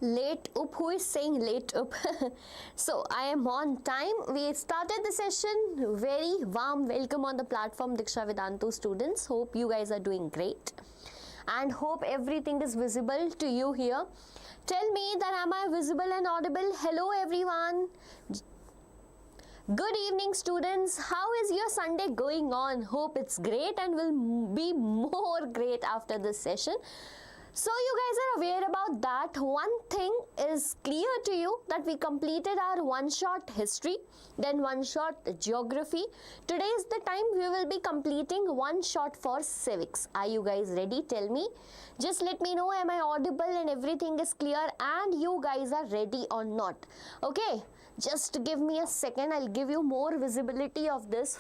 Late up, who is saying late up? So I am on time. We started the session. Very warm welcome on the platform, Deeksha Vedantu students. Hope you guys are doing great and hope everything is visible to you here. Tell me that am I visible and audible? Hello everyone. Good evening students. How is your Sunday going on? Hope it's great and will be more great after this session. So you guys are aware about that. One thing is clear to you that we completed our one-shot history, then one-shot geography. Today is the time we will be completing one-shot for civics. Are you guys ready? Tell me. Just let me know, am I audible and everything is clear and you guys are ready or not? Okay, just give me a second. I'll give you more visibility of this.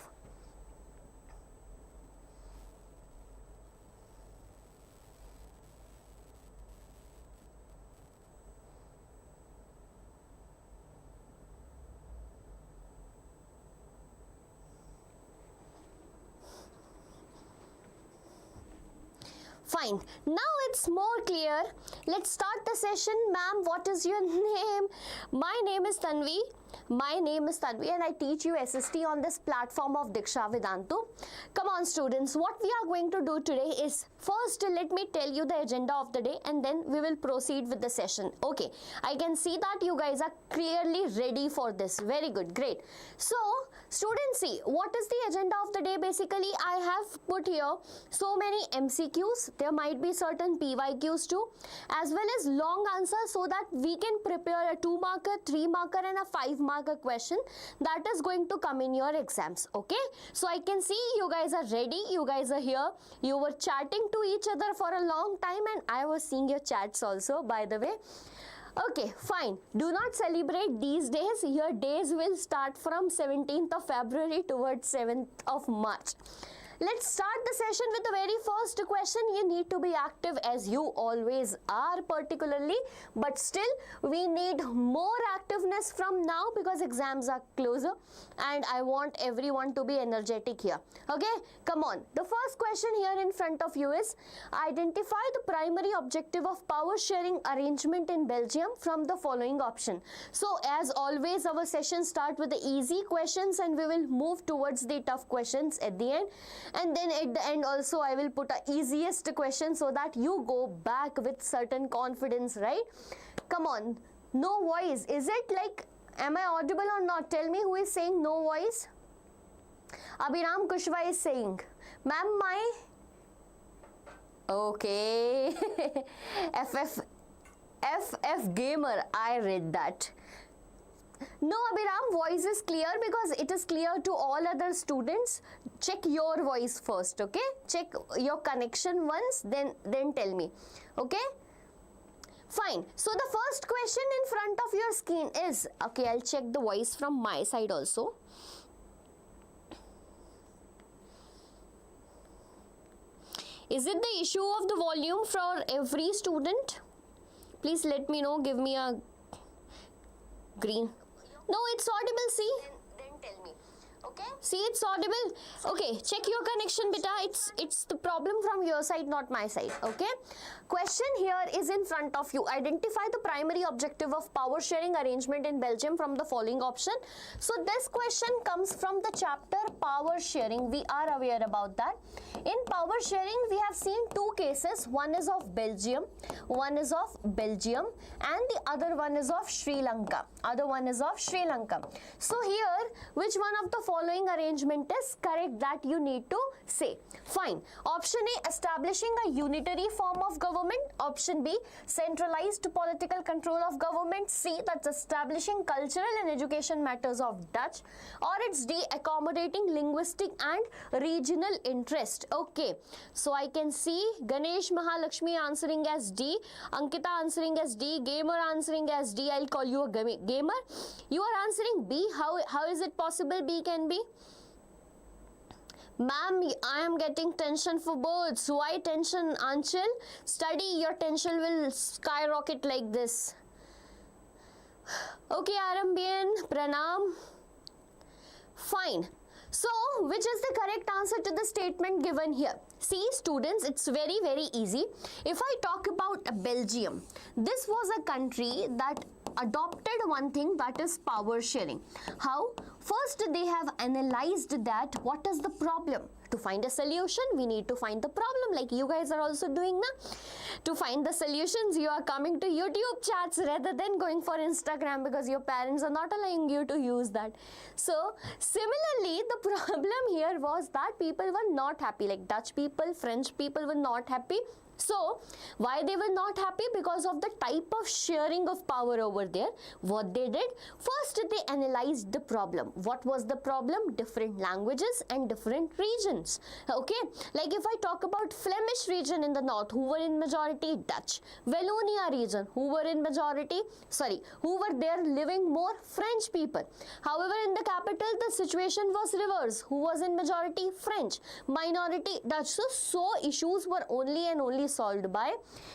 Fine. Now it's more clear. Let's start the session. Ma'am, what is your name? My name is Tanvi. My name is Tanvi and I teach you SST on this platform of Deeksha Vedantu. Come on students, what we are going to do today is, first let me tell you the agenda of the day and then we will proceed with the session. Okay, I can see that you guys are clearly ready for this. Very good, great. So students, see what is the agenda of the day. Basically I have put here so many MCQs. There might be certain PYQs too, as well as long answers, so that we can prepare a 2-marker, 3-marker and a 5-marker question that is going to come in your exams. Okay, so I can see you guys are ready. You guys are here. You were chatting to each other for a long time and I was seeing your chats also, by the way. Okay, fine. Do not celebrate these days. Your days will start from 17th of February towards 7th of March. Let's start the session with the very first question. You need to be active as you always are particularly, but still we need more activeness from now because exams are closer and I want everyone to be energetic here. Okay, come on. The first question here in front of you is, identify the primary objective of power sharing arrangement in Belgium from the following option. So as always, our session start with the easy questions and we will move towards the tough questions at the end. And then at the end also I will put a easiest question so that you go back with certain confidence, right? Come on, no voice. Is it like, am I audible or not? Tell me who is saying no voice. Abhiram Kushwa is saying, ma'am, my... Okay. FF Gamer, I read that. No, Abhiram, voice is clear because it is clear to all other students. Check your voice first, okay? Check your connection once, then tell me, okay? Fine. So the first question in front of your screen is, okay, I'll check the voice from my side also. Is it the issue of the volume for every student? Please let me know, give me a green. No, it's audible, see? Then tell me. Okay? See, it's audible. Okay, check your connection, beta. It's the problem from your side, not my side. Okay? Question here is in front of you. Identify the primary objective of power sharing arrangement in Belgium from the following option. So this question comes from the chapter power sharing. We are aware about that. In power sharing, we have seen two cases. One is of Belgium, one is of Belgium, and the other one is of Sri Lanka. Other one is of Sri Lanka. So here, which one of the following arrangement is correct that you need to say? Fine. Option A, establishing a unitary form of government. Option B, centralized political control of government. C, that's establishing cultural and education matters of Dutch. Or it's D, accommodating linguistic and regional interest. Okay, so I can see Ganesh Mahalakshmi answering as D, Ankita answering as D, Gamer answering as D. I'll call you a gamer. You are answering B. How is it possible B can be? Ma'am, I am getting tension for boards. Why tension, Anchal? Study, your tension will skyrocket like this. Okay, Arambian, Pranam. Fine. So, which is the correct answer to the statement given here? See students, it's very easy. If I talk about Belgium, this was a country that adopted one thing, that is power sharing. How? First they have analyzed that what is the problem. To find a solution, we need to find the problem, like you guys are also doing now. To find the solutions, you are coming to YouTube chats rather than going for Instagram because your parents are not allowing you to use that. So similarly, the problem here was that people were not happy, like Dutch people, French people were not happy. So, why they were not happy? Because of the type of sharing of power over there. What they did? First, they analyzed the problem. What was the problem? Different languages and different regions. Okay, like if I talk about Flemish region in the north, who were in majority? Dutch. Wallonia region, who were in majority? Who were there living more? French people. However, in the capital, the situation was reverse. Who was in majority? French. Minority Dutch. So issues were only and only solved by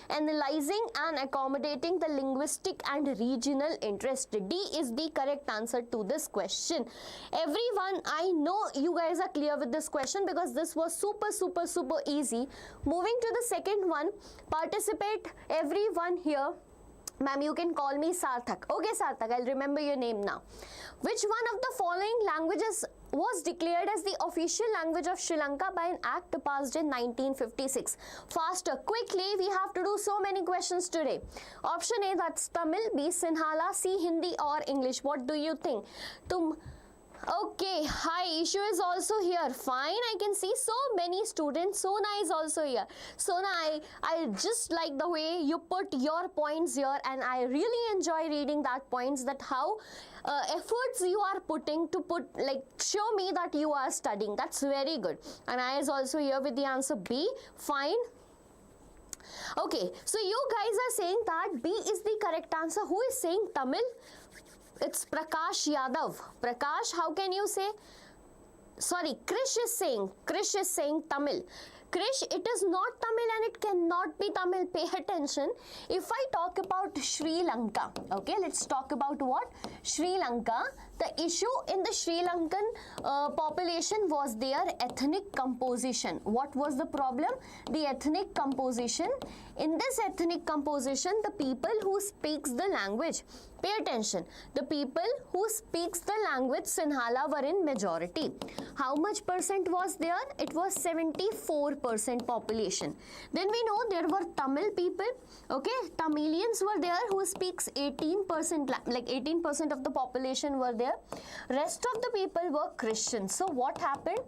analyzing and accommodating the linguistic and regional interest. D is the correct answer to this question. Everyone, I know you guys are clear with this question because this was super easy. Moving to the second one, participate everyone here. Ma'am, you can call me Sarthak. Okay, Sarthak, I'll remember your name now. Which one of the following languages was declared as the official language of Sri Lanka by an act passed in 1956? Faster, quickly, we have to do so many questions today. Option A, that's Tamil. B, Sinhala. C, Hindi or English. What do you think? Okay, hi, Ishu is also here. Fine, I can see so many students. Sona is also here. Sona, I just like the way you put your points here, and I really enjoy reading that points, that how efforts you are putting to show me that you are studying. That's very good. And I is also here with the answer B. Fine. Okay, so you guys are saying that B is the correct answer. Who is saying Tamil? It's Prakash Yadav. Prakash, how can you say? Sorry, Krish is saying Tamil. Krish, it is not Tamil and it cannot be Tamil. Pay attention. If I talk about Sri Lanka, okay, let's talk about what? Sri Lanka. The issue in the Sri Lankan population was their ethnic composition. What was the problem? The ethnic composition. In this ethnic composition, the people who speaks the language, pay attention, the people who speaks the language Sinhala were in majority. How much percent was there? It was 74% population. Then we know there were Tamil people, okay, Tamilians were there who speaks 18%, like 18% of the population were there. Rest of the people were Christians. So what happened?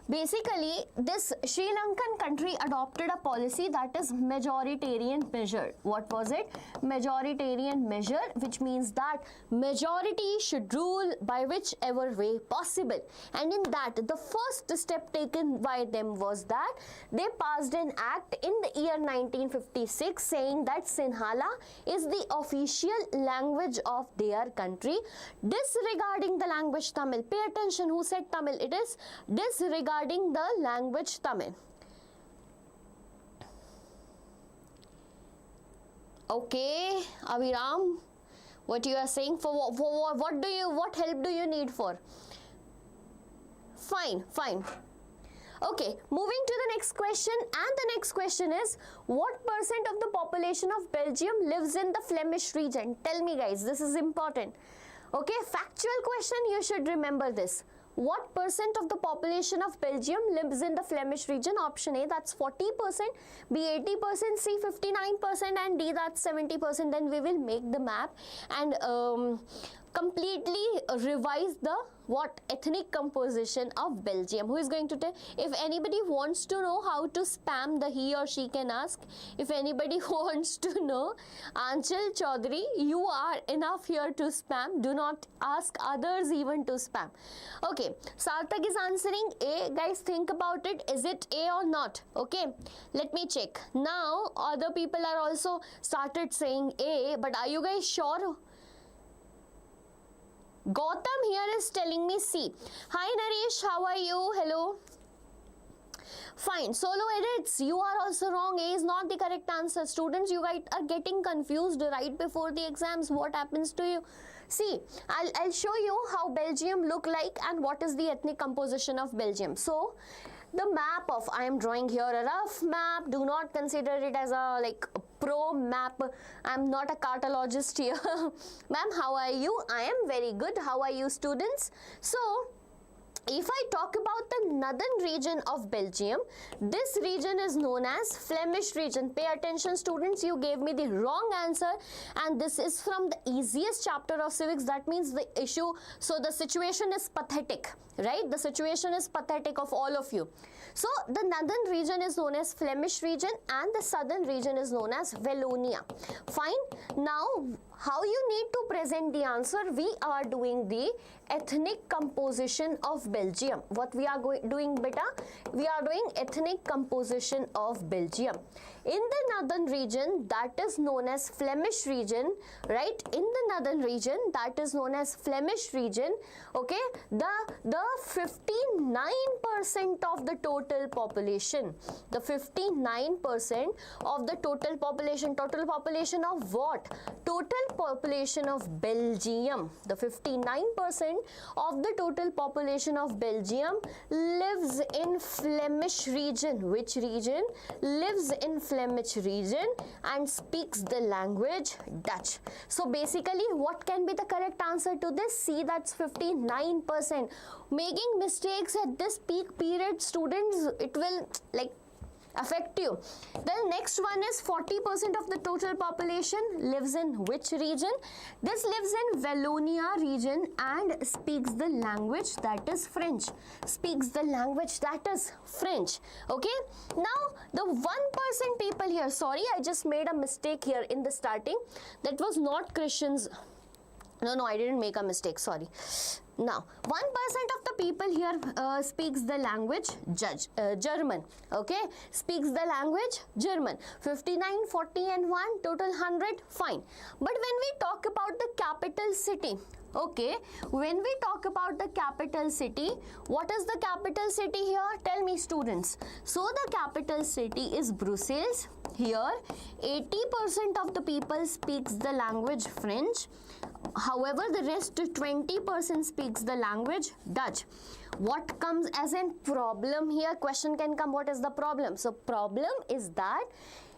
Basically, this Sri Lankan country adopted a policy that is majoritarian measure. What was it? Majoritarian measure, which means that majority should rule by whichever way possible. And in that, the first step taken by them was that they passed an act in the year 1956 saying that Sinhala is the official language of their country, disregarding the language Tamil. Pay attention, who said Tamil? It is disregarding the language Tamil. Okay, Abhiram, what you are saying, for what help do you need for? Fine. Okay, moving to the next question, and the next question is, what percent of the population of Belgium lives in the Flemish region? Tell me guys, this is important. Okay, factual question, you should remember this. What percent of the population of Belgium lives in the Flemish region? Option A, that's 40%, B, 80%, C, 59%, and D, that's 70%. Then we will make the map and completely revise the ethnic composition of Belgium. Who is going to tell? If anybody wants to know how to spam, the he or she can ask. If anybody wants to know, Anchal Chaudhary, you are enough here to spam. Do not ask others even to spam. Okay, Sarthak is answering A. Guys, think about it. Is it A or not? Okay, let me check. Now, other people are also started saying A, but are you guys sure? Gautam here is telling me C. Hi Naresh, how are you? Hello. Fine. Solo edits, you are also wrong. A is not the correct answer. Students, you guys are getting confused right before the exams. What happens to you? See, I'll show you how Belgium look like and what is the ethnic composition of Belgium. So the map of, I am drawing here a rough map, do not consider it as a like pro map. I'm not a cartologist here. Ma'am, how are you? I am very good. How are you, students? So if I talk about the northern region of Belgium, this region is known as Flemish region. Pay attention, students, you gave me the wrong answer, and this is from the easiest chapter of civics. That means the issue, so the situation is pathetic, right? The situation is pathetic of all of you. So the northern region is known as Flemish region and the southern region is known as Wallonia. Fine. Now, how you need to present the answer? We are doing the ethnic composition of Belgium. What we are doing, beta? We are doing ethnic composition of Belgium. In the northern region, that is known as Flemish region, right? In the northern region, that is known as Flemish region, okay? The 59% of the total population, the 59% of the total population of what? Total population of Belgium. The 59% of the total population of Belgium lives in Flemish region. Which region? Lives in Flemish region and speaks the language Dutch. So basically, what can be the correct answer to this? See, that's 59%. Making mistakes at this peak period, students, it will like affect you. The next one is 40% of the total population lives in which region? This lives in Wallonia region and speaks the language that is French. Speaks the language that is French. Okay. Now the 1% people here, sorry, I just made a mistake here in the starting. That was not Christians. No, I didn't make a mistake, sorry. Now, 1% of the people here speaks the language German, okay? Speaks the language German. 59, 40 and 1, total 100, fine. But when we talk about the capital city, okay, when we talk about the capital city, what is the capital city here? Tell me, students. So, the capital city is Brussels. Here, 80% of the people speaks the language French. However, the rest 20% speaks the language Dutch. What comes as a problem here? Question can come, what is the problem? So, problem is that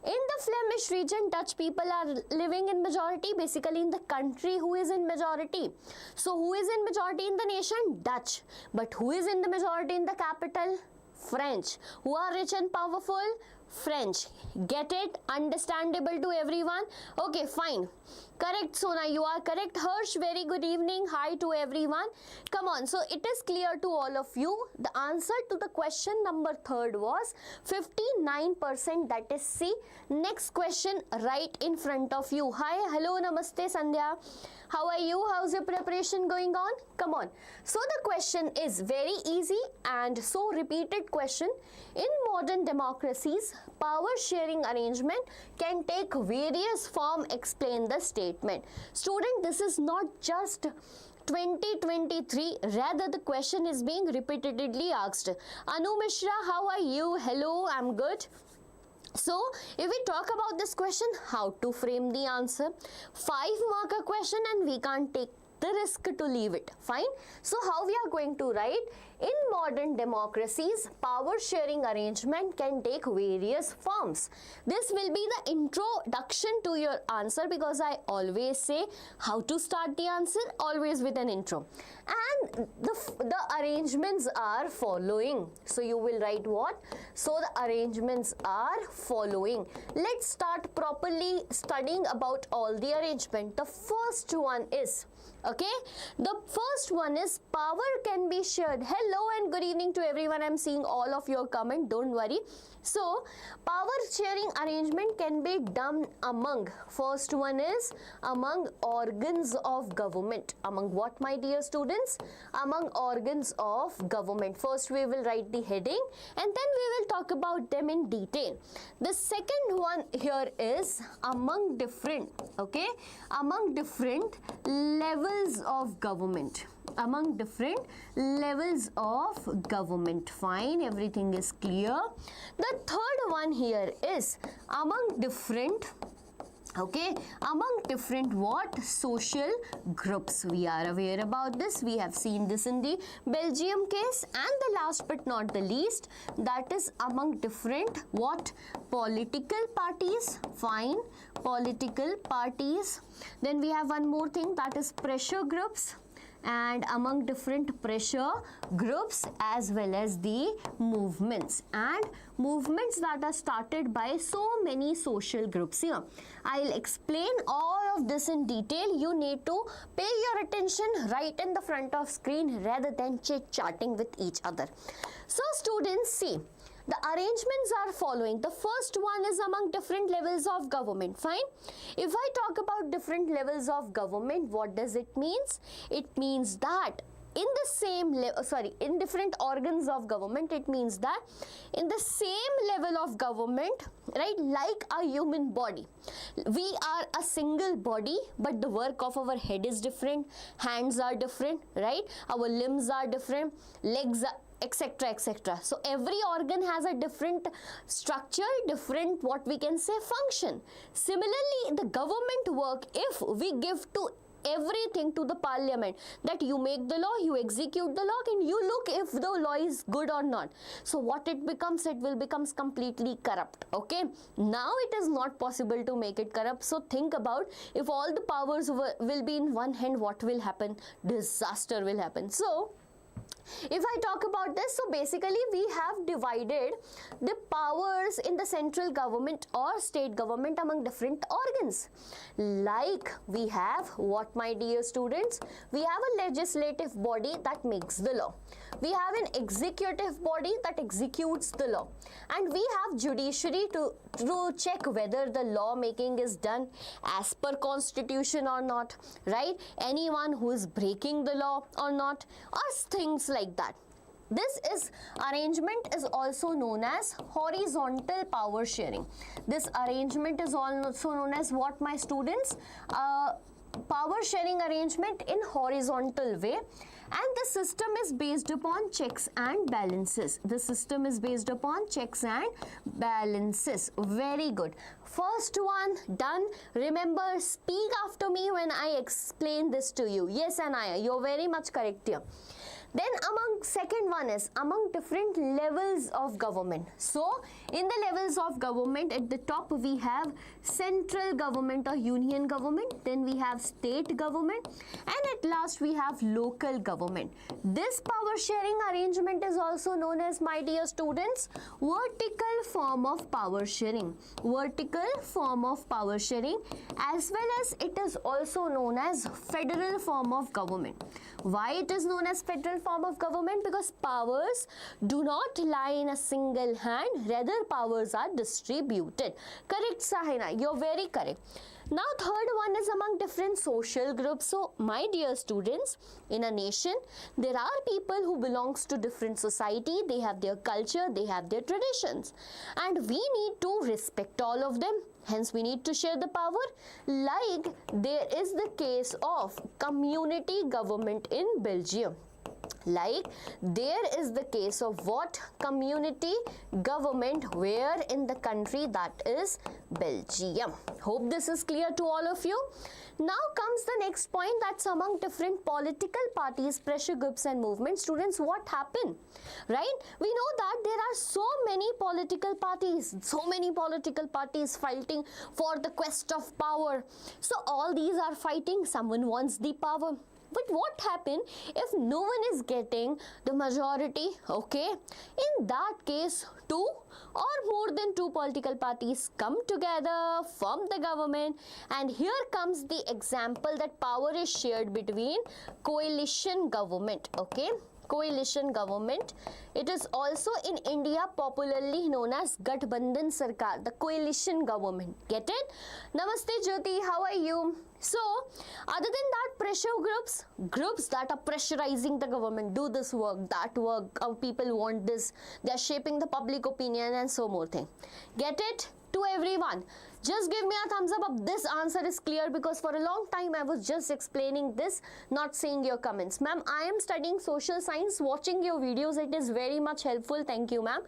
in the Flemish region, Dutch people are living in majority, basically in the country who is in majority. So, who is in majority in the nation? Dutch. But who is in the majority in the capital? French. Who are rich and powerful? French. Get it? Understandable to everyone? Okay, fine. Correct, Sona, you are correct. Harsh, very good evening. Hi to everyone. Come on, so it is clear to all of you. The answer to the question number 3rd was 59%, that is C. Next question right in front of you. Hi, hello, namaste, Sandhya. How are you? How's your preparation going on? Come on. So the question is very easy and so repeated question. In modern democracies, power sharing arrangement can take various forms. Explain the statement. Student, this is not just 2023, rather the question is being repeatedly asked. Anu Mishra, how are you? Hello, I'm good. So, if we talk about this question, how to frame the answer? 5-marker question and we can't take the risk to leave it. Fine. So, how we are going to write? In modern democracies, power sharing arrangement can take various forms. This will be the introduction to your answer, because I always say how to start the answer, always with an intro. And the arrangements are following. So you will write what? So the arrangements are following. Let's start properly studying about all the arrangement. The first one is, okay, the first one is power can be shared. Hello and good evening to everyone. I'm seeing all of your comment, don't worry. So, power sharing arrangement can be done among, first one is among organs of government. Among what, my dear students? Among organs of government. First we will write the heading and then we will talk about them in detail. The second one here is among different, okay, among different levels of government. Among different levels of government. Fine, everything is clear. The third one here is among different Okay, among different what? Social groups. We are aware about this. We have seen this in the Belgium case. And the last but not the least, that is among different what? Political parties. Fine, political parties. Then we have one more thing, that is pressure groups. And among different pressure groups as well as the movements, and movements that are started by so many social groups here. I'll explain all of this in detail. You need to pay your attention right in the front of screen rather than chit-chatting with each other. So students, see, the arrangements are following. The first one is among different levels of government. Fine. If I talk about different levels of government, what does it means? It means that in the same in different organs of government, it means that in the same level of government, right, like a human body, we are a single body, but the work of our head is different, hands are different, right, our limbs are different, legs are, etc, etc. So every organ has a different structure, different what we can say function. Similarly, the government work, if we give to everything to the parliament, that you make the law, you execute the law, and you look if the law is good or not. So what it becomes, it will becomes completely corrupt. Okay, now it is not possible to make it corrupt. So think about, if all the powers will be in one hand, what will happen? Disaster will happen. So if I talk about this, so basically we have divided the powers in the central government or state government among different organs. Like we have what, my dear students? We have a legislative body that makes the law. We have an executive body that executes the law. And we have judiciary to check whether the law making is done as per constitution or not, right? Anyone who is breaking the law or not, or things like that. This arrangement is also known as horizontal power sharing. This arrangement is also known as what, my students? Power sharing arrangement in horizontal way. And the system is based upon checks and balances. The system is based upon checks and balances. Very good. First one done. Remember, speak after me when I explain this to you. Yes, Anaya, you're very much correct here. Then among second one is among different levels of government. So in the levels of government, at the top we have central government or union government, then we have state government, and at last we have local government. This power sharing arrangement is also known as, my dear students, vertical form of power sharing. Vertical form of power sharing, as well as it is also known as federal form of government. Why it is known as federal form of government? Because powers do not lie in a single hand, rather powers are distributed. Correct, Sahina, you're very correct. Now third one is among different social groups. So my dear students, in a nation there are people who belongs to different society, they have their culture, they have their traditions, and we need to respect all of them. Hence we need to share the power. Like there is the case of community government in Belgium. Like there is the case of what? Community government, where in the country, that is Belgium. Hope this is clear to all of you. Now comes the next point, that's among different political parties, pressure groups and movements. Students, what happened? Right? We know that there are so many political parties fighting for the quest of power. So all these are fighting, someone wants the power. But what happens if no one is getting the majority? Okay, in that case, two or more than two political parties come together, form the government, and here comes the example that power is shared between coalition government. Okay, coalition government. It is also in India popularly known as Gathbandhan Sarkar, the coalition government. Get it? Namaste Jyoti, how are you? So, other than that, pressure groups that are pressurizing the government, do this work, that work, people want this, they are shaping the public opinion and so more thing. Get it? To everyone, just give me a thumbs up if this answer is clear, because for a long time I was just explaining this, not seeing your comments. Ma'am, I am studying social science, watching your videos, it is very much helpful. Thank you, ma'am.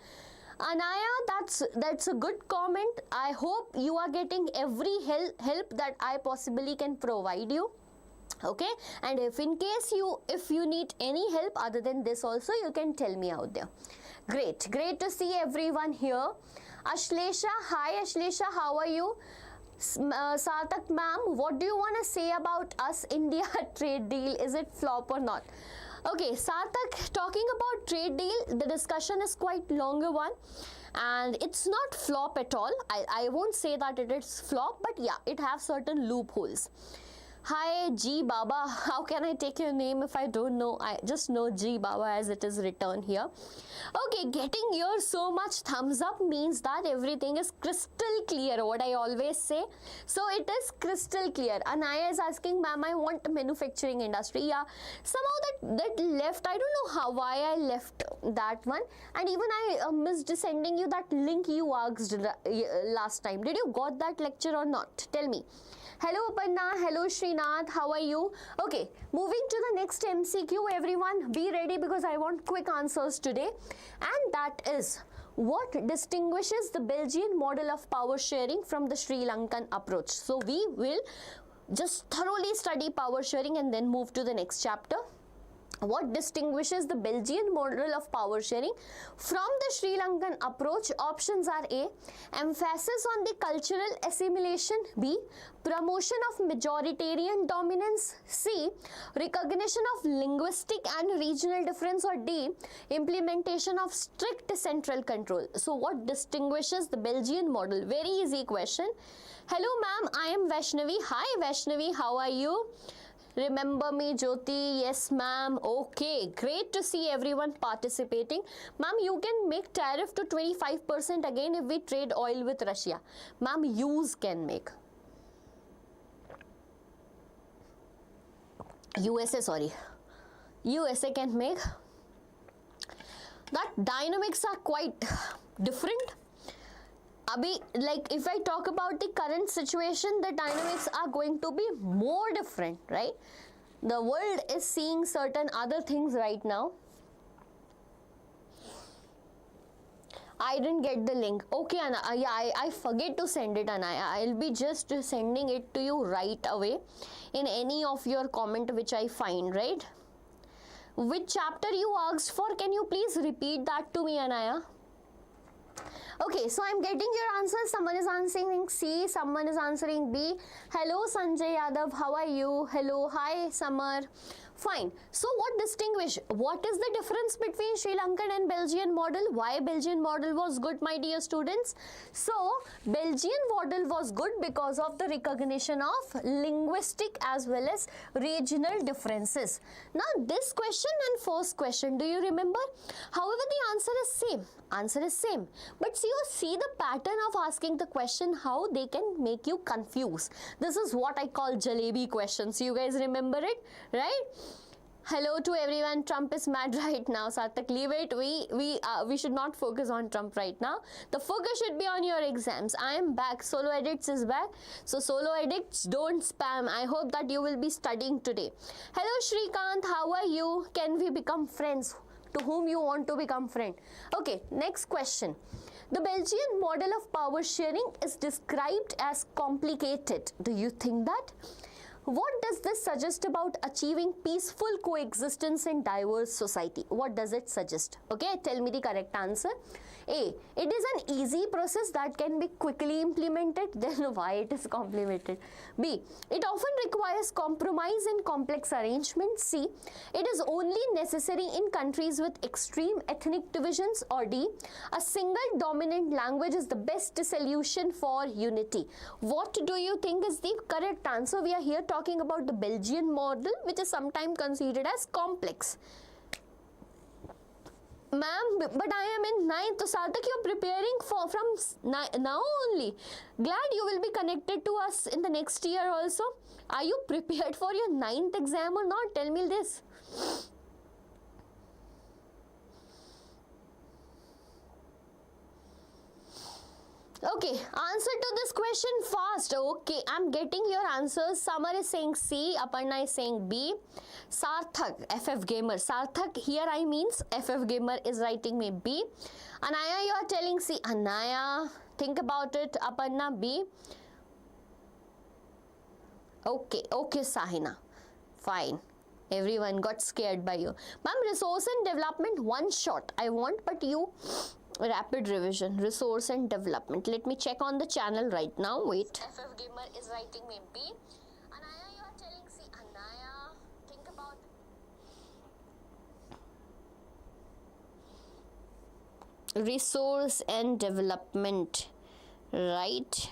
Anaya, that's a good comment. I hope you are getting every help that I possibly can provide you. Okay, and if in case if you need any help other than this also, you can tell me out there. Great to see everyone here. Ashlesha, hi Ashlesha, how are you? Sarthak ma'am, what do you want to say about us India trade deal? Is it flop or not? Okay, Sarthak, talking about trade deal, the discussion is quite longer one, and it's not flop at all. I won't say that it is flop, but yeah, it has certain loopholes. Hi G Baba, how can I take your name if I don't know? I just know G Baba as it is written here. Okay, getting your so much thumbs up means that everything is crystal clear, what I always say. So it is crystal clear. Anaya is asking, ma'am, I want manufacturing industry. Yeah, somehow that left, I don't know why I left that one, and even I missed sending you that link you asked last time. Did you got that lecture or not? Tell me. Hello Aparna, hello Srinath, how are you? Okay, moving to the next MCQ, everyone be ready because I want quick answers today, and that is, what distinguishes the Belgian model of power sharing from the Sri Lankan approach? So we will just thoroughly study power sharing and then move to the next chapter. What distinguishes the Belgian model of power sharing from the Sri Lankan approach? Options are A, emphasis on the cultural assimilation, B, promotion of majoritarian dominance, C, recognition of linguistic and regional difference, or D, implementation of strict central control. So what distinguishes the Belgian model? Very easy question. Hello ma'am, I am Vaishnavi. Hi Vaishnavi, how are you? Remember me, Jyoti? Yes, ma'am. Okay, great to see everyone participating. Ma'am, you can make tariff to 25% again if we trade oil with Russia. Ma'am, use can make. USA can make. That dynamics are quite different. Abhi, like if I talk about the current situation, the dynamics are going to be more different, right? The world is seeing certain other things right now. I didn't get the link. Okay, Anna, yeah, I forget to send it, Anna. I'll be just sending it to you right away in any of your comment which I find, right? Which chapter you asked for? Can you please repeat that to me, Anaya? Okay, so I'm getting your answers. Someone is answering C, someone is answering B. Hello Sanjay Yadav, how are you? Hello, hi Samar. Fine. So what is the difference between Sri Lankan and Belgian model? Why Belgian model was good, my dear students? So Belgian model was good because of the recognition of linguistic as well as regional differences. Now this question and first question, do you remember? However, the answer is same. But you see the pattern of asking the question, how they can make you confused. This is what I call jalebi questions. You guys remember it, right? Hello to everyone. Trump is mad right now. Sarthak, leave it. We should not focus on Trump right now. The focus should be on your exams. I am back. Solo Edits is back. So Solo Edits, don't spam. I hope that you will be studying today. Hello Shrikant, how are you? Can we become friends? To whom you want to become friend? Okay, next question. The Belgian model of power sharing is described as complicated. Do you think that? What does this suggest about achieving peaceful coexistence in diverse society? What does it suggest? Okay, tell me the correct answer. A, it is an easy process that can be quickly implemented. Then why it is complicated? B, it often requires compromise and complex arrangements. C, it is only necessary in countries with extreme ethnic divisions. Or D, a single dominant language is the best solution for unity. What do you think is the correct answer? We are here talking about the Belgian model, which is sometimes considered as complex. Ma'am, but I am in 9th, so Sarthak, you are preparing from now only. Glad you will be connected to us in the next year also. Are you prepared for your 9th exam or not? Tell me this. Okay, answer to this question fast. Okay, I'm getting your answers. Samar is saying C, Aparna is saying B, Sarthak, FF Gamer. Sarthak, here I means FF Gamer is writing me B. Anaya, you are telling C. Anaya, think about it. Aparna, B. Okay, okay, Sahina. Fine. Everyone got scared by you. Ma'am, resource and development, one shot. I want, but you rapid revision. Resource and development. Let me check on the channel right now. Wait. FF Gamer is writing me B. Anaya, you are telling C. Anaya, think about resource and development, right?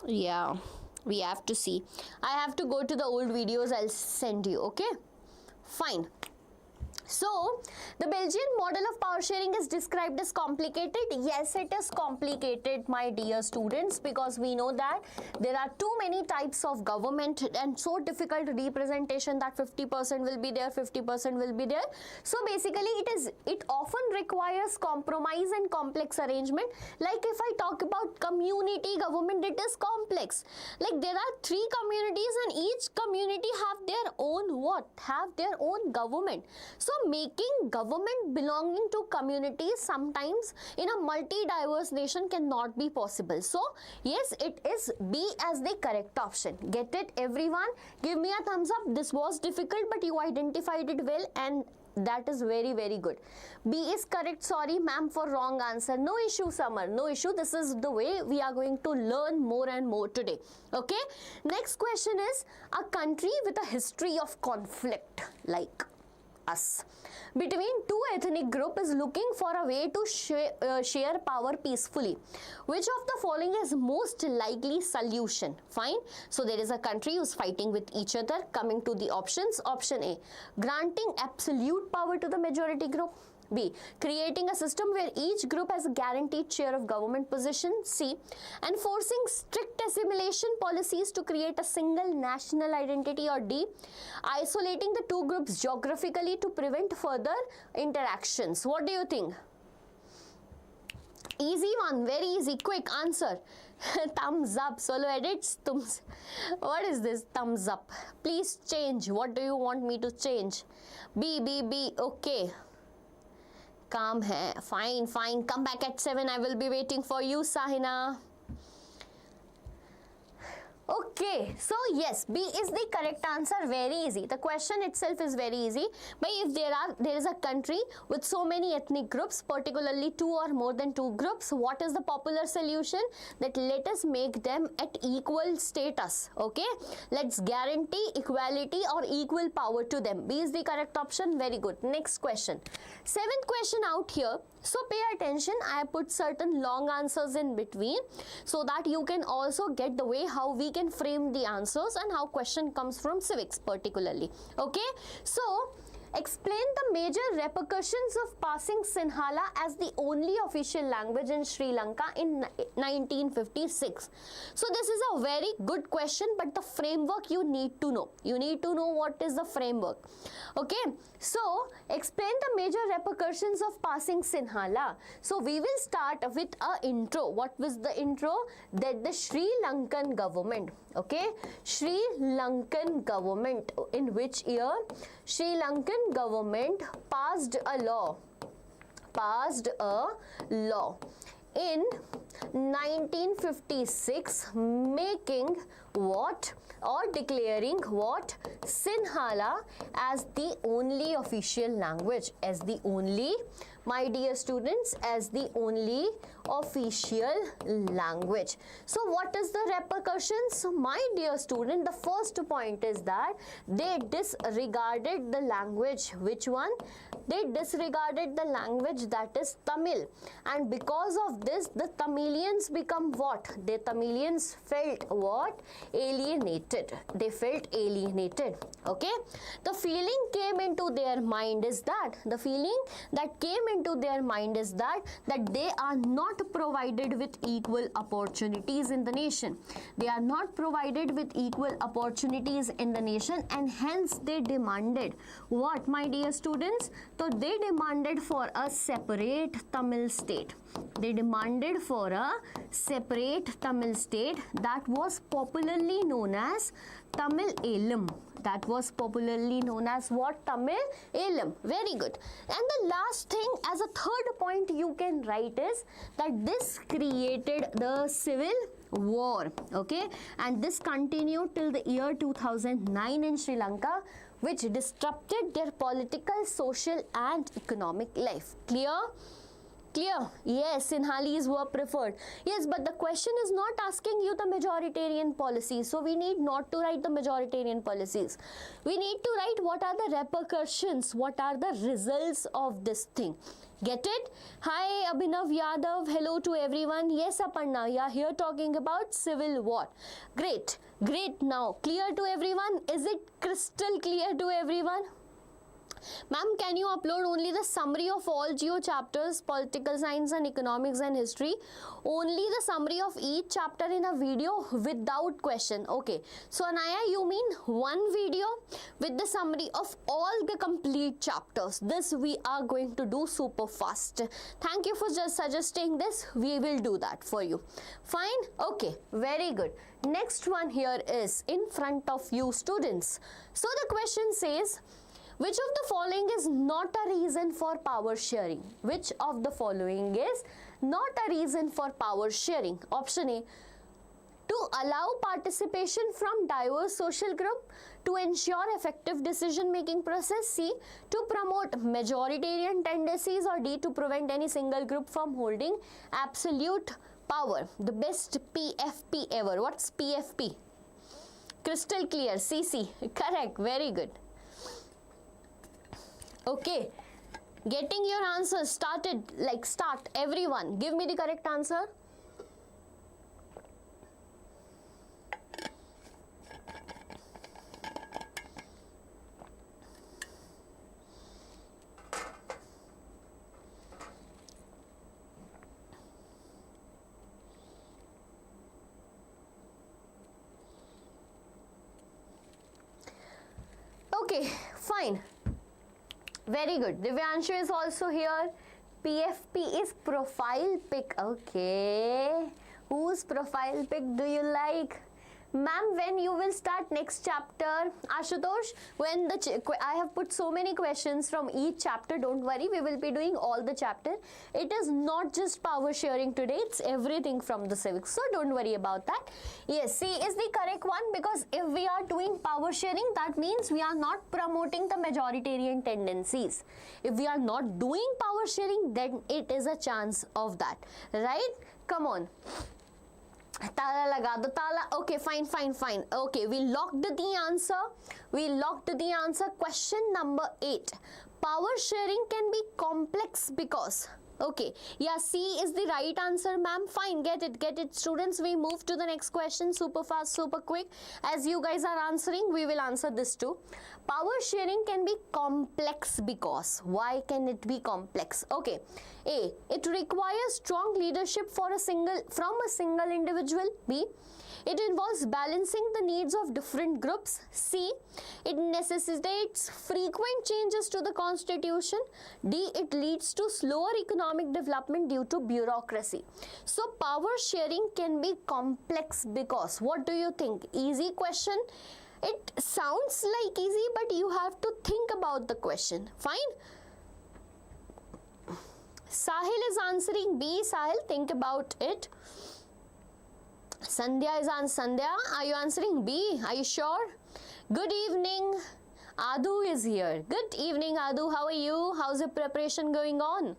Yeah, we have to see. I have to go to the old videos. I'll send you. Okay, fine. So, the Belgian model of power sharing is described as complicated. Yes, it is complicated, my dear students, because we know that there are too many types of government and so difficult representation that 50% will be there, 50% will be there. So, basically, it often requires compromise and complex arrangement. Like if I talk about community government, it is complex. Like there are 3 communities and each community have their own what? Have their own government. So, making government belonging to communities sometimes in a multi-diverse nation cannot be possible. So, yes, it is B as the correct option. Get it, everyone? Give me a thumbs up. This was difficult, but you identified it well, and that is very, very good. B is correct. Sorry, ma'am, for wrong answer. No issue, Summer. No issue. This is the way we are going to learn more and more today. Okay. Next question is a country with a history of conflict like us between 2 ethnic group is looking for a way to share power peacefully. Which of the following is most likely solution? Fine. So there is a country who's fighting with each other. Coming to the options. Option A, granting absolute power to the majority group. B, creating a system where each group has a guaranteed share of government position. C, enforcing strict assimilation policies to create a single national identity. Or D, isolating the 2 groups geographically to prevent further interactions. What do you think? Easy one, very easy, quick answer. Thumbs up, solo edits. What is this? Thumbs up. Please change. What do you want me to change? B, B, B. Okay. Calm hai. Fine, fine. Come back at 7. I will be waiting for you, Sahina. Okay, so yes, B is the correct answer. Very easy. The question itself is very easy. But if there is a country with so many ethnic groups, particularly 2 or more than 2 groups, what is the popular solution? That let us make them at equal status. Okay, let's guarantee equality or equal power to them. B is the correct option. Very good. Next question. 7th question out here. So pay attention. I have put certain long answers in between so that you can also get the way how we can frame the answers and how question comes from civics particularly. Okay, so explain the major repercussions of passing Sinhala as the only official language in Sri Lanka in 1956. So this is a very good question, but the framework you need to know. You need to know what is the framework. Okay, so explain the major repercussions of passing Sinhala. So we will start with a intro. What was the intro? That the Sri Lankan government, okay, Sri Lankan government, in which year Sri Lankan government passed a law in 1956, making what, or declaring what, Sinhala as the only official language, as the only, my dear students, as the only official language. So what is the repercussions? My dear student, the first point is that they disregarded the language. Which one? They disregarded the language, that is Tamil, and because of this the Tamilians become what? The Tamilians felt what? Alienated. They felt alienated. Okay, the feeling came into their mind is that, the feeling that came into their mind is that they are not provided with equal opportunities in the nation. They are not provided with equal opportunities in the nation, and hence they demanded what, my dear students? So they demanded for a separate Tamil state. They demanded for a separate Tamil state that was popularly known as Tamil Elam. That was popularly known as what? Tamil Elam. Very good. And the last thing, as a third point you can write is that this created the civil war. Okay, and this continued till the year 2009 in Sri Lanka, which disrupted their political, social and economic life. Clear? Clear? Yes, Sinhalese were preferred. Yes, but the question is not asking you the majoritarian policies. So we need not to write the majoritarian policies. We need to write what are the repercussions, what are the results of this thing. Get it? Hi Abhinav Yadav, hello to everyone. Yes Aparna, we are here talking about civil war. Great, great. Now clear to everyone? Is it crystal clear to everyone? Ma'am, can you upload only the summary of all geo chapters, political science and economics and history? Only the summary of each chapter in a video without question. Okay. So Anaya, you mean one video with the summary of all the complete chapters. This we are going to do super fast. Thank you for just suggesting this. We will do that for you. Fine? Okay. Very good. Next one here is in front of you students. So the question says, which of the following is not a reason for power sharing? Which of the following is not a reason for power sharing? Option A, to allow participation from diverse social group to ensure effective decision making process. C, to promote majoritarian tendencies. Or D, to prevent any single group from holding absolute power. The best PFP ever. What's PFP? Crystal clear. CC. Correct. Very good. Okay, getting your answers started, like start, everyone, give me the correct answer. Okay, fine. Very good. Divyanshu is also here. PFP is profile pic. Okay. Whose profile pic do you like? Ma'am, when you will start next chapter? Ashutosh, when I have put so many questions from each chapter, don't worry, we will be doing all the chapter. It is not just power sharing today, it's everything from the civics, so don't worry about that. Yes, C is the correct one, because if we are doing power sharing, that means we are not promoting the majoritarian tendencies. If we are not doing power sharing, then it is a chance of that, right? Come on. Tala laga do tala. Okay, fine. Okay, we locked the answer. Question number 8. Power sharing can be complex because. Okay, yeah, C is the right answer, ma'am. Fine, get it. Students, we move to the next question super fast, super quick. As you guys are answering, we will answer this too. Power sharing can be complex because. Why can it be complex? Okay, A, it requires strong leadership from a single individual. B, it involves balancing the needs of different groups. C, it necessitates frequent changes to the constitution. D, it leads to slower economic development due to bureaucracy. So power sharing can be complex because. What do you think? Easy question? It sounds like easy, but you have to think about the question. Fine? Sahil is answering B. Sahil, think about it. Sandhya is on. Sandhya, are you answering B? Are you sure? Good evening. Adu is here. Good evening, Adu. How are you? How's your preparation going on?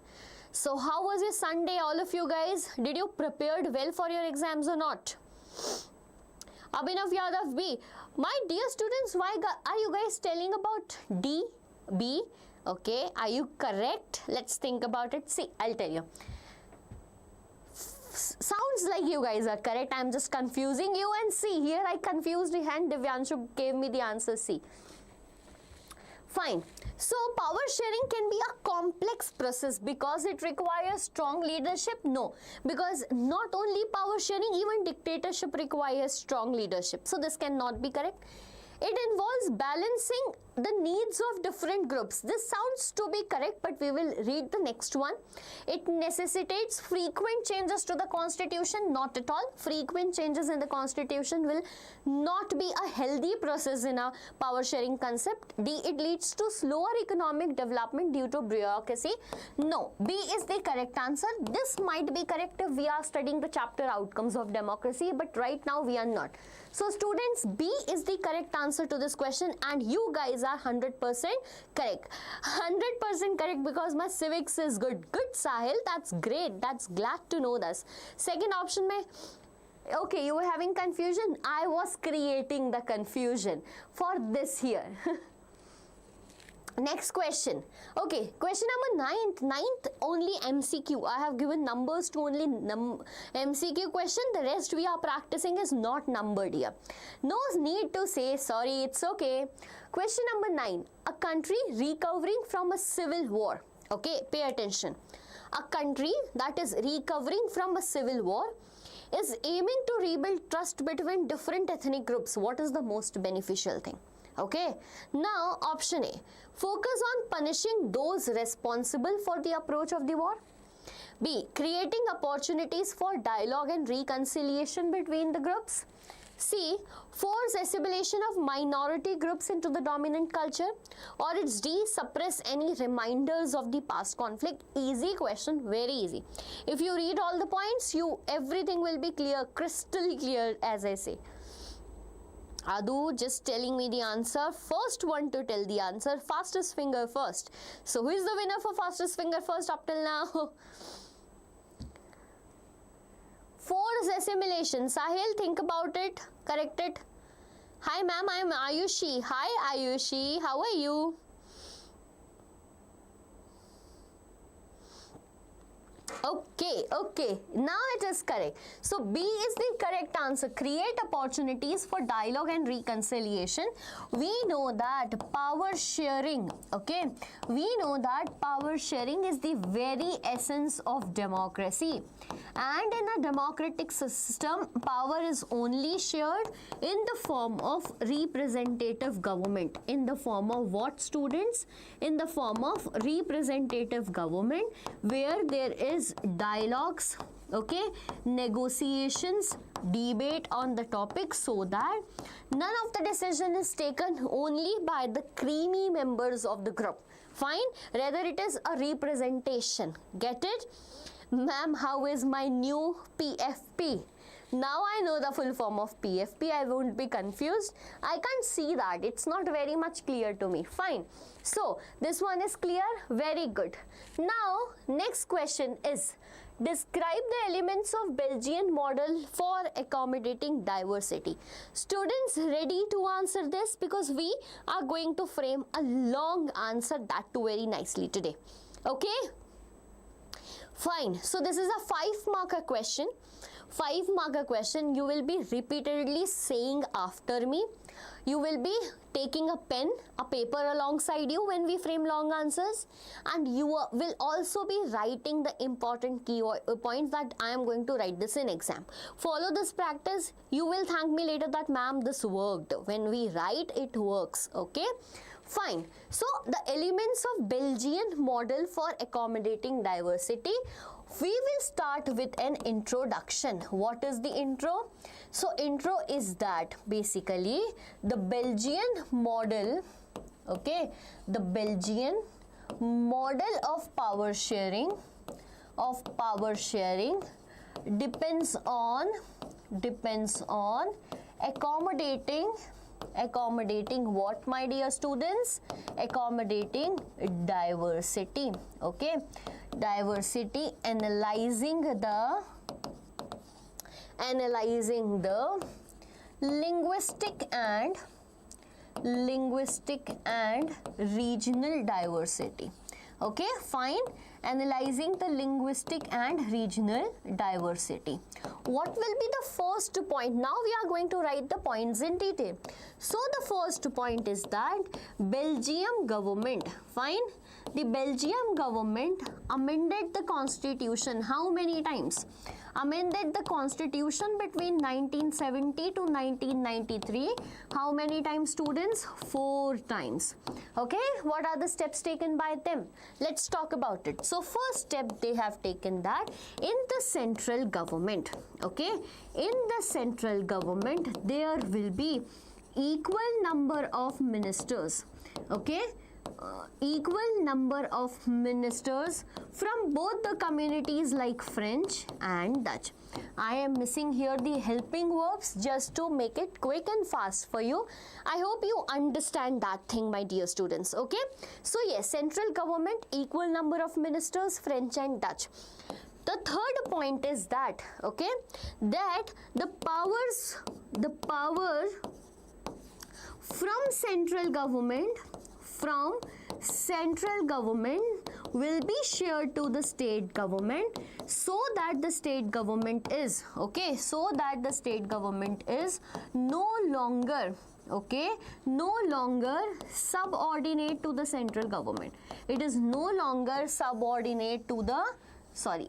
So how was your Sunday, all of you guys? Did you prepared well for your exams or not? Abhinav Yadav B. My dear students, why are you guys telling about D, B? Okay, are you correct? Let's think about it. See, I'll tell you. Sounds like you guys are correct. I'm just confusing you, and see, here I confused the hand. Divyanshu gave me the answer C. Fine. So power sharing can be a complex process because it requires strong leadership. No, because not only power sharing, even dictatorship requires strong leadership. So this cannot be correct. It involves balancing the needs of different groups. This sounds to be correct, but we will read the next one. It necessitates frequent changes to the constitution. Not at all. Frequent changes in the constitution will not be a healthy process in a power sharing concept. D, it leads to slower economic development due to bureaucracy. No, B is the correct answer. This might be correct if we are studying the chapter outcomes of democracy, but right now we are not. So students, B is the correct answer to this question, and you guys are 100% correct. 100% correct because my civics is good. Good, Sahil. That's great. That's glad to know this. Second option mein, okay, you were having confusion. I was creating the confusion for this here. Next question. Okay, question number 9th only MCQ. I have given numbers to only MCQ question. The rest we are practicing is not numbered here. No need to say sorry, it's okay. Question number 9. A country recovering from a civil war. Okay, pay attention. A country that is recovering from a civil war is aiming to rebuild trust between different ethnic groups. What is the most beneficial thing? Okay, now option A, focus on punishing those responsible for the approach of the war. B, creating opportunities for dialogue and reconciliation between the groups. C, force assimilation of minority groups into the dominant culture. Or it's D, suppress any reminders of the past conflict. Easy question, very easy. If you read all the points, everything will be clear, crystal clear, as I say. Adu just telling me the answer. First one to tell the answer. Fastest finger first. So who is the winner for fastest finger first up till now? Force assimilation. Sahil, think about it. Correct it. Hi ma'am, I am Ayushi. Hi Ayushi. How are you? Okay, now it is correct. So B is the correct answer. Create opportunities for dialogue and reconciliation. We know that power sharing, okay, we know that power sharing is the very essence of democracy. And in a democratic system, power is only shared in the form of representative government. In the form of what, students? In the form of representative government, where there is dialogues, okay, negotiations, debate on the topic, so that none of the decision is taken only by the creamy members of the group. Fine, rather it is a representation. Get it? Ma'am, how is my new PFP? Now I know the full form of PFP. I won't be confused. I can't see that. It's not very much clear to me. Fine. So this one is clear. Very good. Now next question is, describe the elements of Belgian model for accommodating diversity. Students, ready to answer this? Because we are going to frame a long answer, that too very nicely today. Okay? Fine. So this is a 5-marker question. 5-marker question. You will be repeatedly saying after me. You will be taking a pen, a paper alongside you when we frame long answers, and you will also be writing the important key points that I am going to write this in exam. Follow this practice. You will thank me later that ma'am, this worked. When we write, it works. Okay? Fine. So the elements of Belgian model for accommodating diversity. We will start with an introduction. What is the intro? So intro is that basically the Belgian model, okay, the Belgian model of power sharing depends on accommodating what, my dear students? Accommodating diversity. Okay, diversity, analyzing the linguistic and regional diversity. Okay, fine. analyzing the linguistic and regional diversity. What will be the first point? Now we are going to write the points in detail. So the first point is that Belgium government, fine, the Belgium government amended the constitution how many times? Amended the constitution between 1970 to 1993. How many times, students? 4 times. Okay, what are the steps taken by them? Let's talk about it. So first step they have taken that in the central government, okay, in the central government there will be equal number of ministers, okay, equal number of ministers from both the communities like French and Dutch. I am missing here the helping verbs just to make it quick and fast for you. I hope you understand that thing, my dear students, okay? So yes, central government, equal number of ministers, French and Dutch. The third point is that, okay, that the power from central government will be shared to the state government, so that the state government is, okay, so that the state government is no longer, okay, no longer subordinate to the central government. It is no longer subordinate to the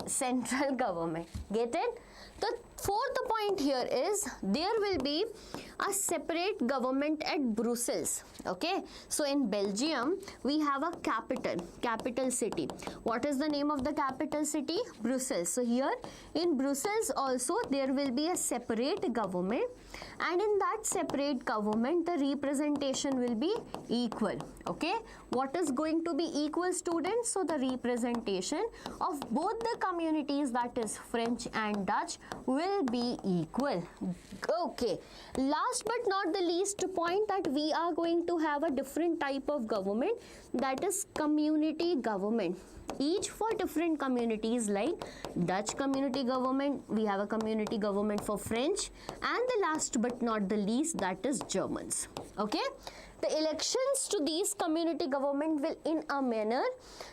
central government. Get it? The fourth point here is there will be a separate government at Brussels, okay? So in Belgium we have a capital city. What is the name of the capital city? Brussels. So here in Brussels also there will be a separate government, and in that separate government the representation will be equal, okay? What is going to be equal, students? So the representation of both the communities, that is French and Dutch, will be equal. Okay, last but not the least point, that we are going to have a different type of government, that is community government. Each for different communities, like Dutch community government, we have a community government for French, and the last but not the least, that is Germans. Okay, the elections to these community government will in a manner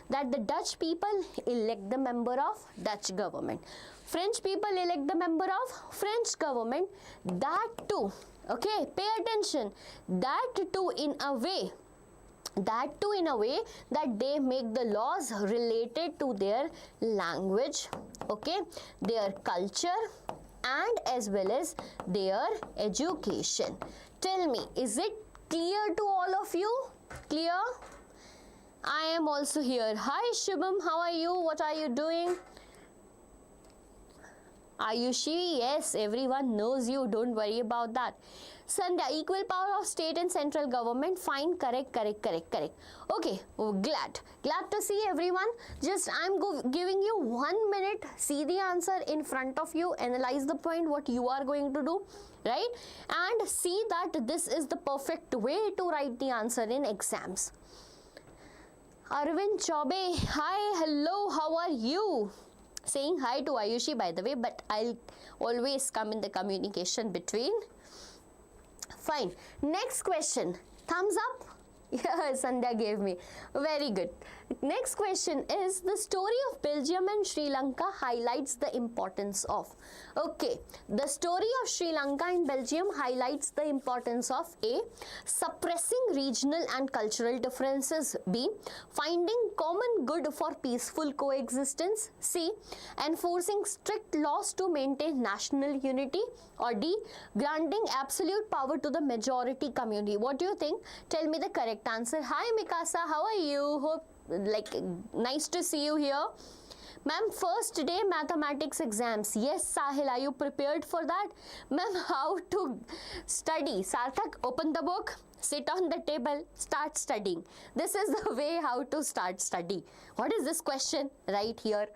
that the Dutch people elect the member of Dutch government, French people elect the member of French government, that too, okay, pay attention, that too in a way that they make the laws related to their language, okay, their culture, and as well as their education. Tell me, is it clear to all of you? Clear? I am also here. Hi Shubham, how are you? What are you doing? Ayushi, yes, everyone knows you, don't worry about that. Sandhya, equal power of state and central government, fine, correct. Okay, glad to see everyone. Just I'm giving you 1 minute, see the answer in front of you, analyze the point, what you are going to do, right? And see that this is the perfect way to write the answer in exams. Arvind Chaube, hi, hello, how are you? Saying hi to Ayushi, by the way, but I'll always come in the communication between. Fine. Next question. Thumbs up? Yeah, Sandhya gave me. Very good. Next question is, the story of Belgium and Sri Lanka highlights the importance of. Okay, the story of Sri Lanka and Belgium highlights the importance of A, suppressing regional and cultural differences, B, finding common good for peaceful coexistence, C, enforcing strict laws to maintain national unity, or D, granting absolute power to the majority community. What do you think? Tell me the correct answer. Hi Mikasa, how are you? Hope nice to see you here. Ma'am, first day mathematics exams. Yes, Sahil, are you prepared for that? Ma'am, how to study? Sarthak, open the book, sit on the table, start studying. This is the way how to start study. What is this question right here?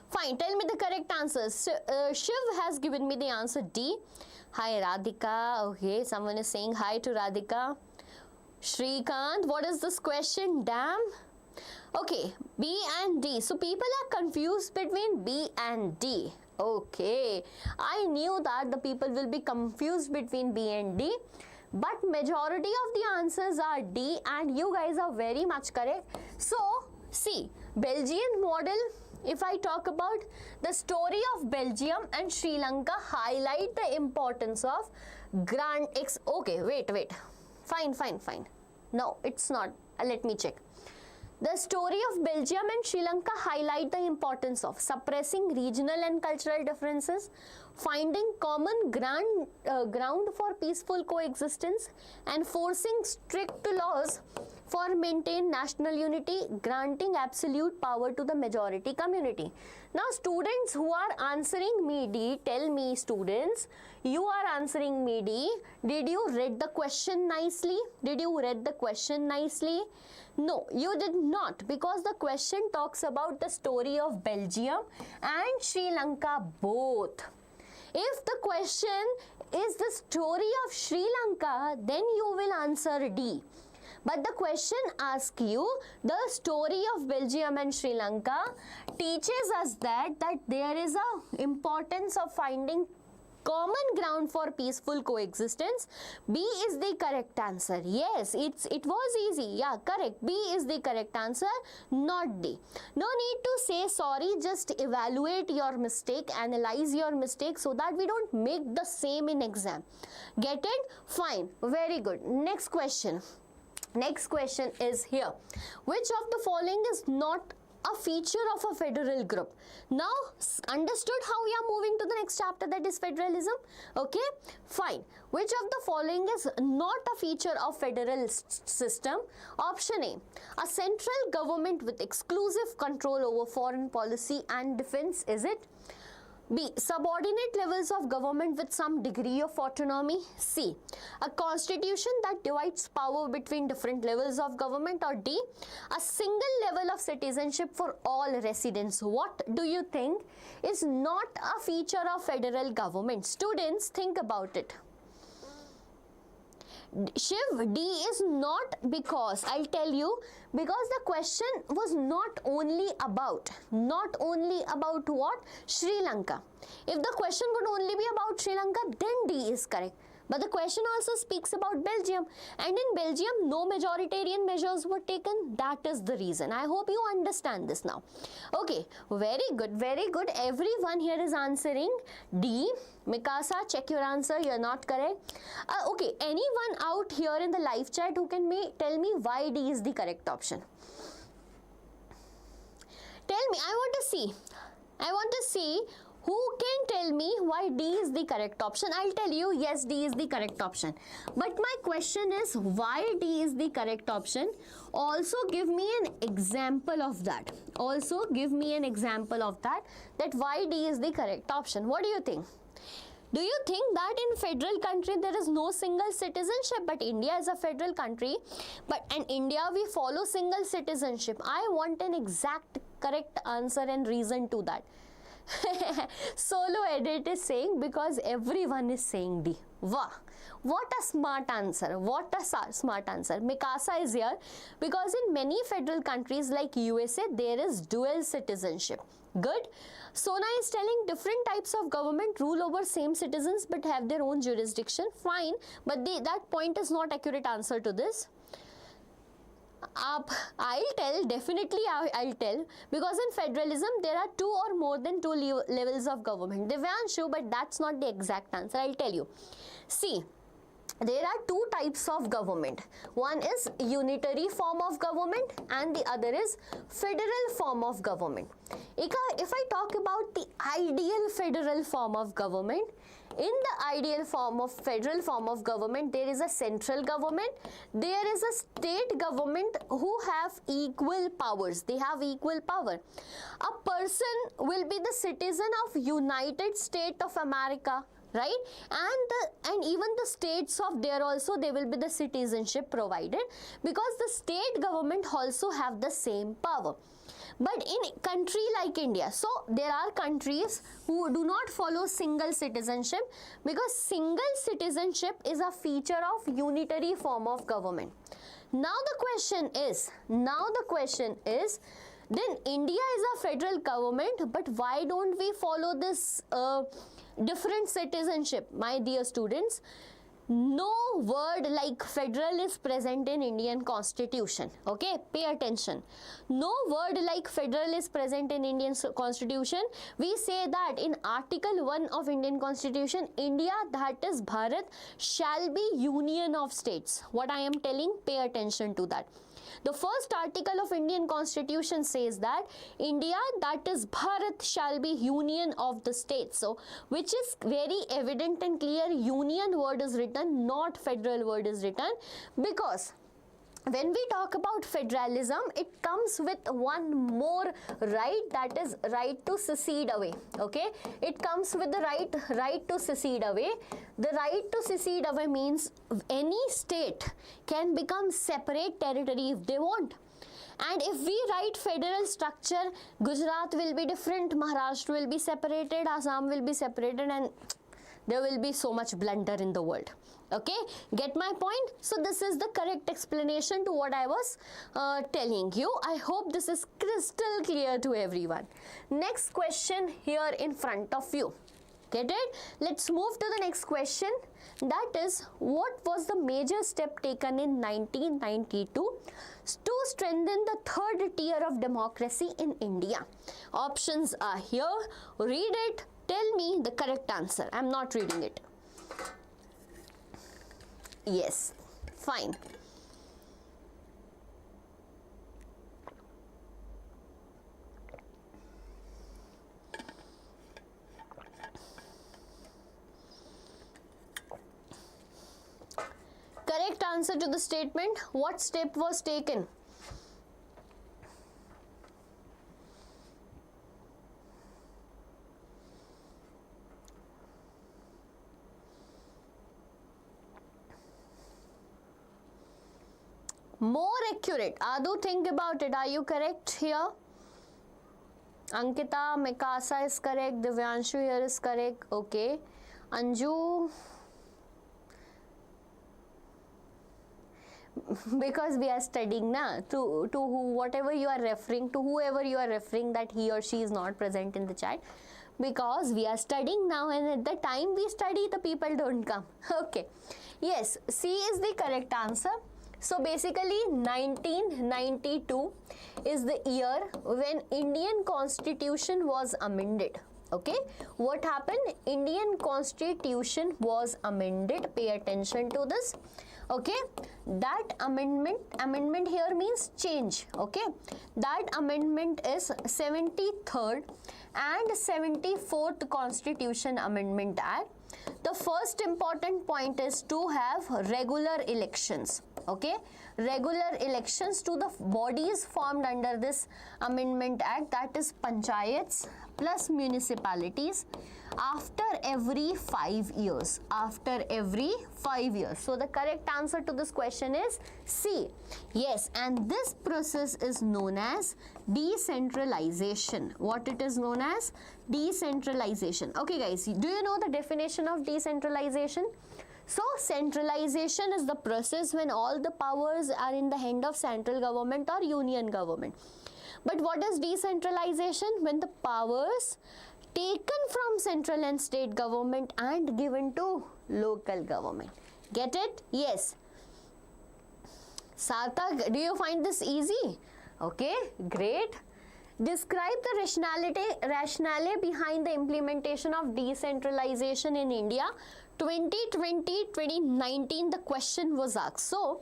Fine, tell me the correct answers. Shiv has given me the answer D. Hi Radhika. Okay, someone is saying hi to Radhika. Shrikant, what is this question? Damn. Okay, B and D. So people are confused between B and D. Okay, I knew that the people will be confused between B and D. but majority of the answers are D, and you guys are very much correct. So see, Belgian model, if I talk about the story of Belgium and Sri Lanka, highlight the importance of okay, wait, fine. No, it's not. Let me check. The story of Belgium and Sri Lanka highlight the importance of suppressing regional and cultural differences, finding common ground for peaceful coexistence, and forcing strict laws for maintain national unity, granting absolute power to the majority community. Now students who are answering me D, tell me students, you are answering me D, did you read the question nicely? Did you read the question nicely? No, you did not, because the question talks about the story of Belgium and Sri Lanka both. If the question is the story of Sri Lanka, then you will answer D. But the question asks you the story of Belgium and Sri Lanka teaches us that there is a importance of finding common ground for peaceful coexistence. B is the correct answer. Yes, it was easy. Yeah, correct. B is the correct answer, not D. No need to say sorry, just evaluate your mistake, analyze your mistake so that we don't make the same in exam. Get it? Fine. Very good. Next question. Next question is here. Which of the following is not a feature of a federal group? Now understood how we are moving to the next chapter, that is federalism. Okay, fine. Which of the following is not a feature of federal system? Option A, a central government with exclusive control over foreign policy and defense. Is it? B, subordinate levels of government with some degree of autonomy. C, a constitution that divides power between different levels of government. Or D, a single level of citizenship for all residents. What do you think is not a feature of federal government? Students, think about it. Shiv, D is not, because I'll tell you, because the question was not only about what? Sri Lanka. If the question would only be about Sri Lanka, then D is correct. But the question also speaks about Belgium, and in Belgium no majoritarian measures were taken. That is the reason. I hope you understand this now. Okay, very good, very good. Everyone here is answering D. Mikasa, check your answer. You are not correct. Okay, anyone out here in the live chat who can tell me why D is the correct option? Tell me. I want to see who can tell me why D is the correct option. I'll tell you, yes, D is the correct option. But my question is, why D is the correct option? Also give me an example of that. Also give me an example of that why D is the correct option. What do you think? Do you think that in federal country there is no single citizenship, but India is a federal country, and India we follow single citizenship? I want an exact correct answer and reason to that. Solo edit is saying because everyone is saying D. Wow, what a smart answer. What a smart answer. Mikasa is here because in many federal countries like USA there is dual citizenship. Good. Sona is telling different types of government rule over same citizens but have their own jurisdiction. Fine, but that point is not accurate answer to this. I'll tell, definitely I'll tell, because in federalism there are two or more than two levels of government. Devanshu, but that's not the exact answer. I'll tell you. See, there are two types of government. One is unitary form of government and the other is federal form of government. If I talk about the ideal federal form of government, in the ideal form of federal form of government, there is a central government, there is a state government who have equal powers. They have equal power. A person will be the citizen of United States of America, right? And even the states of there also they will be the citizenship provided, because the state government also have the same power. But in country like India, so there are countries who do not follow single citizenship, because single citizenship is a feature of unitary form of government. Now the question is, then India is a federal government, but why don't we follow this different citizenship, my dear students? No word like federal is present in Indian constitution. Okay, pay attention. No word like federal is present in Indian constitution. We say that in article 1 of Indian constitution, India, that is Bharat, shall be union of states. What I am telling, pay attention to that. The first article of Indian constitution says that India, that is Bharat, shall be union of the states. So which is very evident and clear, union word is written, not federal word is written, because when we talk about federalism, it comes with one more right, that is right to secede away. Okay, it comes with the right to secede away. The right to secede away means any state can become separate territory if they want. And if we write federal structure, Gujarat will be different, Maharashtra will be separated, Assam will be separated, and there will be so much blunder in the world. Okay, get my point? So this is the correct explanation to what I was telling you. I hope this is crystal clear to everyone. Next question here in front of you. Get it? Let's move to the next question. That is, what was the major step taken in 1992 to strengthen the third tier of democracy in India? Options are here. Read it. Tell me the correct answer. I'm not reading it. Yes, fine. Correct answer to the statement. What step was taken? More accurate. Adu, think about it. Are you correct here? Ankita, Mikasa is correct. Divyanshu here is correct. Okay. Anju. Because we are studying na, to whatever you are referring to, whoever you are referring that he or she is not present in the chat, because we are studying now, and at the time we study, the people don't come. Okay. Yes, C is the correct answer. So basically 1992 is the year when Indian Constitution was amended. Okay, what happened? Indian Constitution was amended. Pay attention to this. Okay, that amendment here means change. Okay, that amendment is 73rd and 74th Constitution Amendment Act. The first important point is to have regular elections. Okay, regular elections to the bodies formed under this Amendment Act, that is panchayats plus municipalities, after every 5 years. After every 5 years. So the correct answer to this question is C. Yes, and this process is known as decentralization. What it is known as? Decentralization. Okay guys, do you know the definition of decentralization? So centralization is the process when all the powers are in the hand of central government or union government. But what is decentralization? When the powers taken from central and state government and given to local government. Get it? Yes. Sarthak, do you find this easy? Okay, great. Describe the rationale behind the implementation of decentralization in India. 2020-2019 the question was asked. So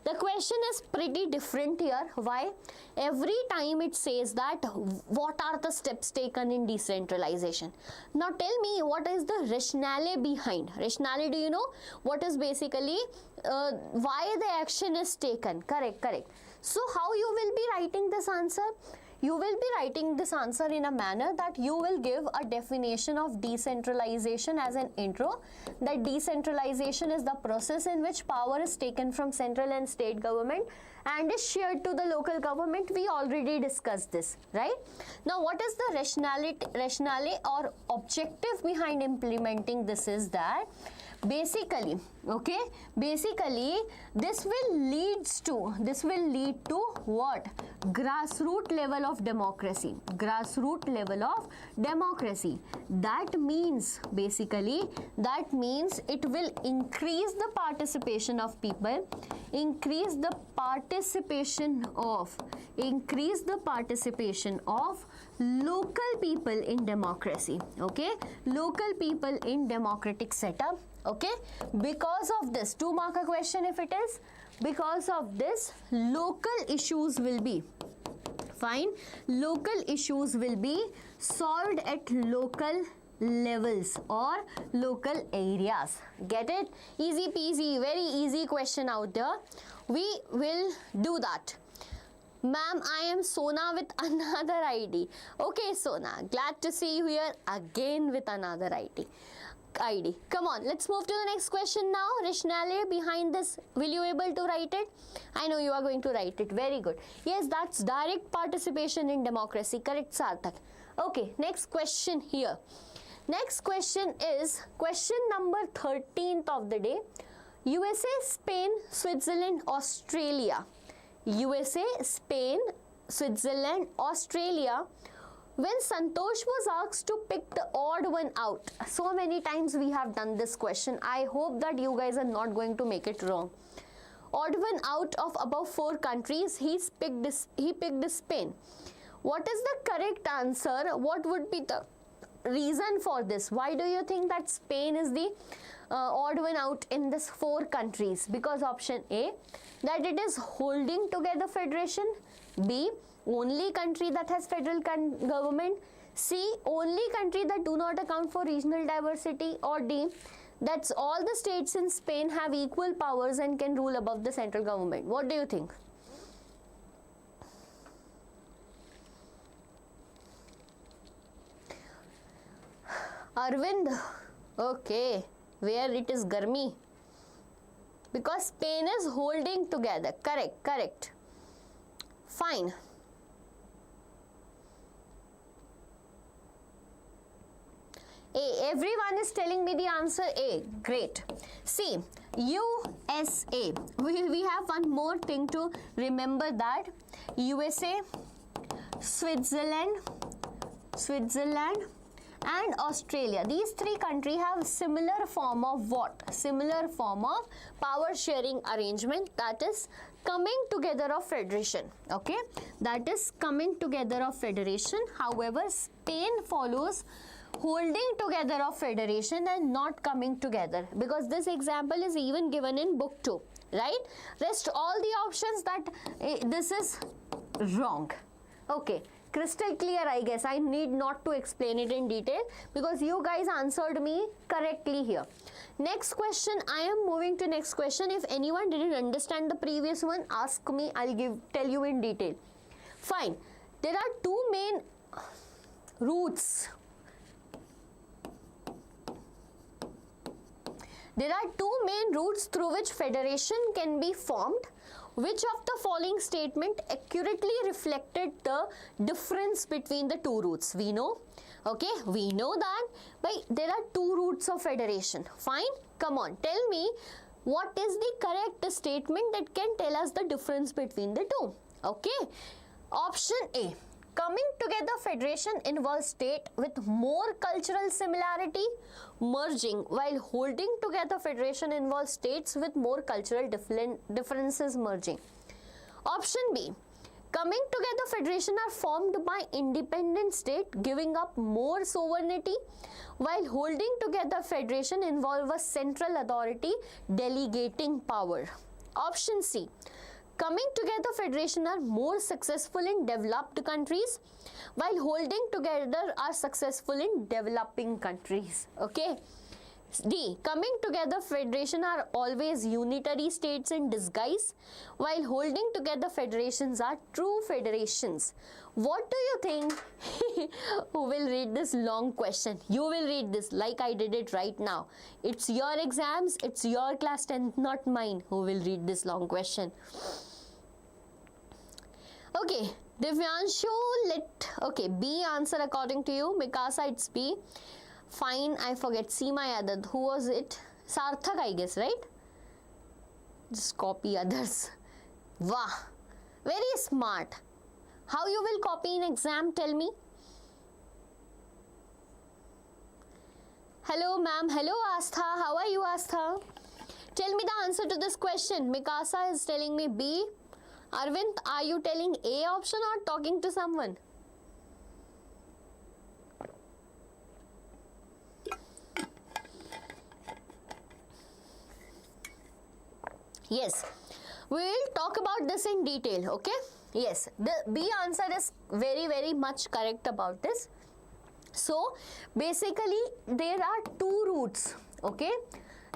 the question is pretty different here. Why? Every time it says that what are the steps taken in decentralization. Now tell me, what is the rationale behind? Rationale, do you know? What is basically why the action is taken? Correct. So how you will be writing this answer? You will be writing this answer in a manner that you will give a definition of decentralization as an intro. That decentralization is the process in which power is taken from central and state government and is shared to the local government. We already discussed this, right? Now what is the rationale or objective behind implementing this is that basically, okay, basically this will lead to what? Grassroots level of democracy. Grassroots level of democracy. That means basically, that means it will increase the participation of people, increase the participation of local people in democracy. Okay, local people in democratic setup. Okay, because of this, 2 mark a question if it is, because of this local issues will be fine, local issues will be solved at local levels or local areas. Get it? Easy peasy, very easy question out there. We will do that. Ma'am, I am Sona with another ID. Okay, Sona, glad to see you here again with another ID. Come on, let's move to the next question now. Rationale behind this, will you able to write it? I know you are going to write it. Very good. Yes, that's direct participation in democracy. Correct, Sarthak. Okay, next question here. Next question is question number 13th of the day. USA, Spain, Switzerland, Australia. USA, Spain, Switzerland, Australia. When Santosh was asked to pick the odd one out, so many times we have done this question. I hope that you guys are not going to make it wrong. Odd one out of above 4 countries, he picked Spain. What is the correct answer? What would be the reason for this? Why do you think that Spain is the odd one out in this 4 countries? Because option A, that it is holding together federation. B, only country that has federal government. C, only country that do not account for regional diversity. Or D, that's all the states in Spain have equal powers and can rule above the central government. What do you think? Arvind, okay, where it is Garmi? Because Spain is holding together. Correct. Fine. A, everyone is telling me the answer A. Great. See, USA. We have one more thing to remember, that USA, Switzerland and Australia. These 3 countries have similar form of what? Similar form of power sharing arrangement, that is coming together of federation. Okay, that is coming together of federation. However, Spain follows holding together of federation and not coming together, because this example is even given in book 2, right? Rest all the options that this is wrong. Okay, crystal clear, I guess. I need not to explain it in detail because you guys answered me correctly here. Next question, I am moving to next question. If anyone didn't understand the previous one, ask me, I'll tell you in detail. Fine. There are 2 main routes. There are 2 main routes through which federation can be formed. Which of the following statement accurately reflected the difference between the 2 routes? We know. Okay, we know that. But there are 2 routes of federation. Fine. Come on, tell me what is the correct statement that can tell us the difference between the 2. Okay. Option A. Coming together federation involves state with more cultural similarity merging, while holding together federation involves states with more cultural differences merging. Option B. Coming together federation are formed by independent state giving up more sovereignty, while holding together federation involve a central authority delegating power. Option C. Coming together federation are more successful in developed countries, while holding together are successful in developing countries. Okay. D. Coming together federation are always unitary states in disguise, while holding together federations are true federations. What do you think? Who will read this long question? You will read this like I did it right now. It's your exams, it's your class 10th, not mine. Who will read this long question? Okay, Divyanshu, okay, B answer according to you. Mikasa, it's B. Fine, I forget. Seema Yadav, who was it? Sarthak, I guess, right? Just copy others. Wow, very smart. How you will copy in exam, tell me? Hello ma'am, hello Astha, how are you Astha? Tell me the answer to this question. Mikasa is telling me B. Arvind, are you telling A option or talking to someone? Yes, we will talk about this in detail, okay? Yes, the B answer is very much correct about this. So, basically, there are two routes, okay?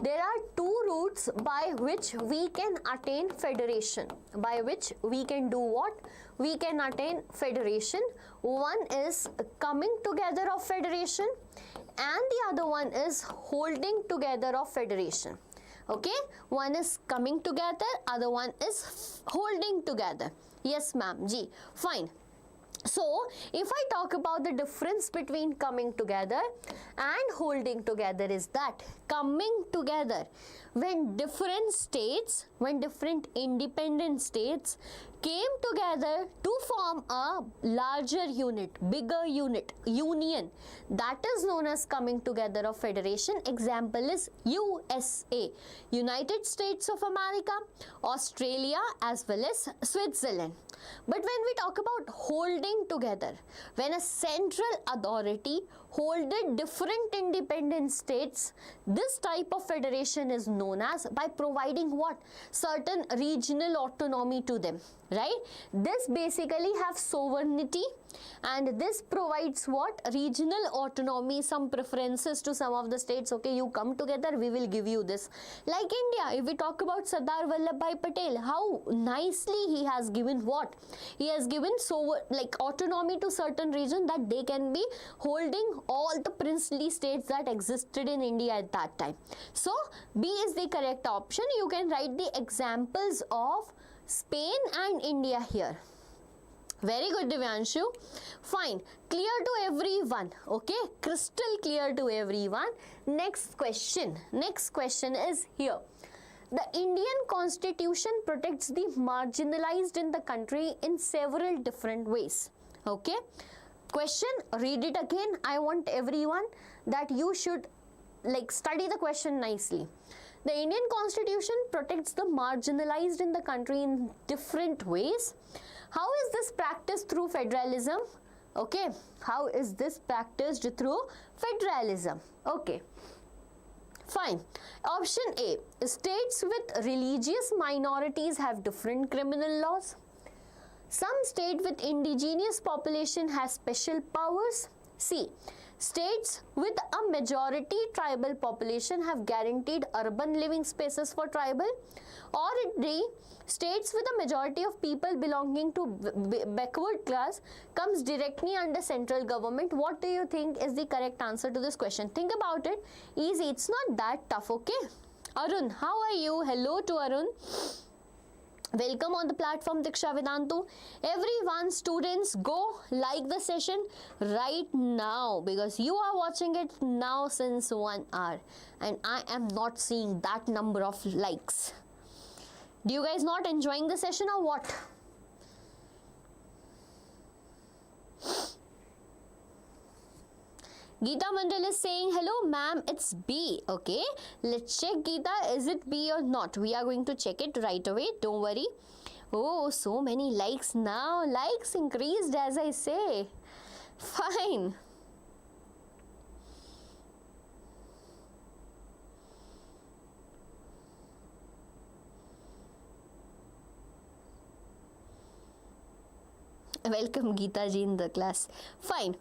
There are two routes by which we can attain federation. By which we can do what? We can attain federation. One is coming together of federation and the other one is holding together of federation. Okay, one is coming together, other one is holding together. Yes ma'am, G, fine. So, if I talk about the difference between coming together and holding together is that coming together, when different states, when different independent states came together to form a larger unit, bigger unit, union, that is known as coming together of federation. Example is USA, United States of America, Australia as well as Switzerland. But when we talk about holding together, when a central authority holded different independent states, this type of federation is known as by providing what? Certain regional autonomy to them, right? This basically have sovereignty and this provides what? Regional autonomy, some preferences to some of the states. Okay, you come together, we will give you this. Like India, if we talk about Sardar Vallabhbhai Patel, how nicely he has given what? He has given autonomy to certain region that they can be holding all the princely states that existed in India at that time. So, B is the correct option. You can write the examples of Spain and India here. Very good, Divyanshu. Fine. Clear to everyone. Okay. Crystal clear to everyone. Next question. Next question is here. The Indian Constitution protects the marginalized in the country in several different ways. Okay. Question, read it again. I want everyone that you should study the question nicely. The Indian Constitution protects the marginalized in the country in different ways. How is this practiced through federalism? Okay. How is this practiced through federalism? Okay. Fine. Option A. States with religious minorities have different criminal laws. Some state with indigenous population has special powers. C. States with a majority tribal population have guaranteed urban living spaces for tribal. Or D. States with a majority of people belonging to backward class comes directly under central government. What do you think is the correct answer to this question? Think about it. Easy. It's not that tough, okay? Arun, how are you? Hello to Arun. Welcome on the platform, Deeksha, Vedantu. Everyone, students, go like the session right now because you are watching it now since 1 hour and I am not seeing that number of likes. Do you guys not enjoying the session or what? Geeta Mandal is saying, hello ma'am, it's B. Okay, let's check Geeta, is it B or not? We are going to check it right away, don't worry. Oh, so many likes now. Likes increased as I say. Fine. Welcome Geeta ji in the class. Fine.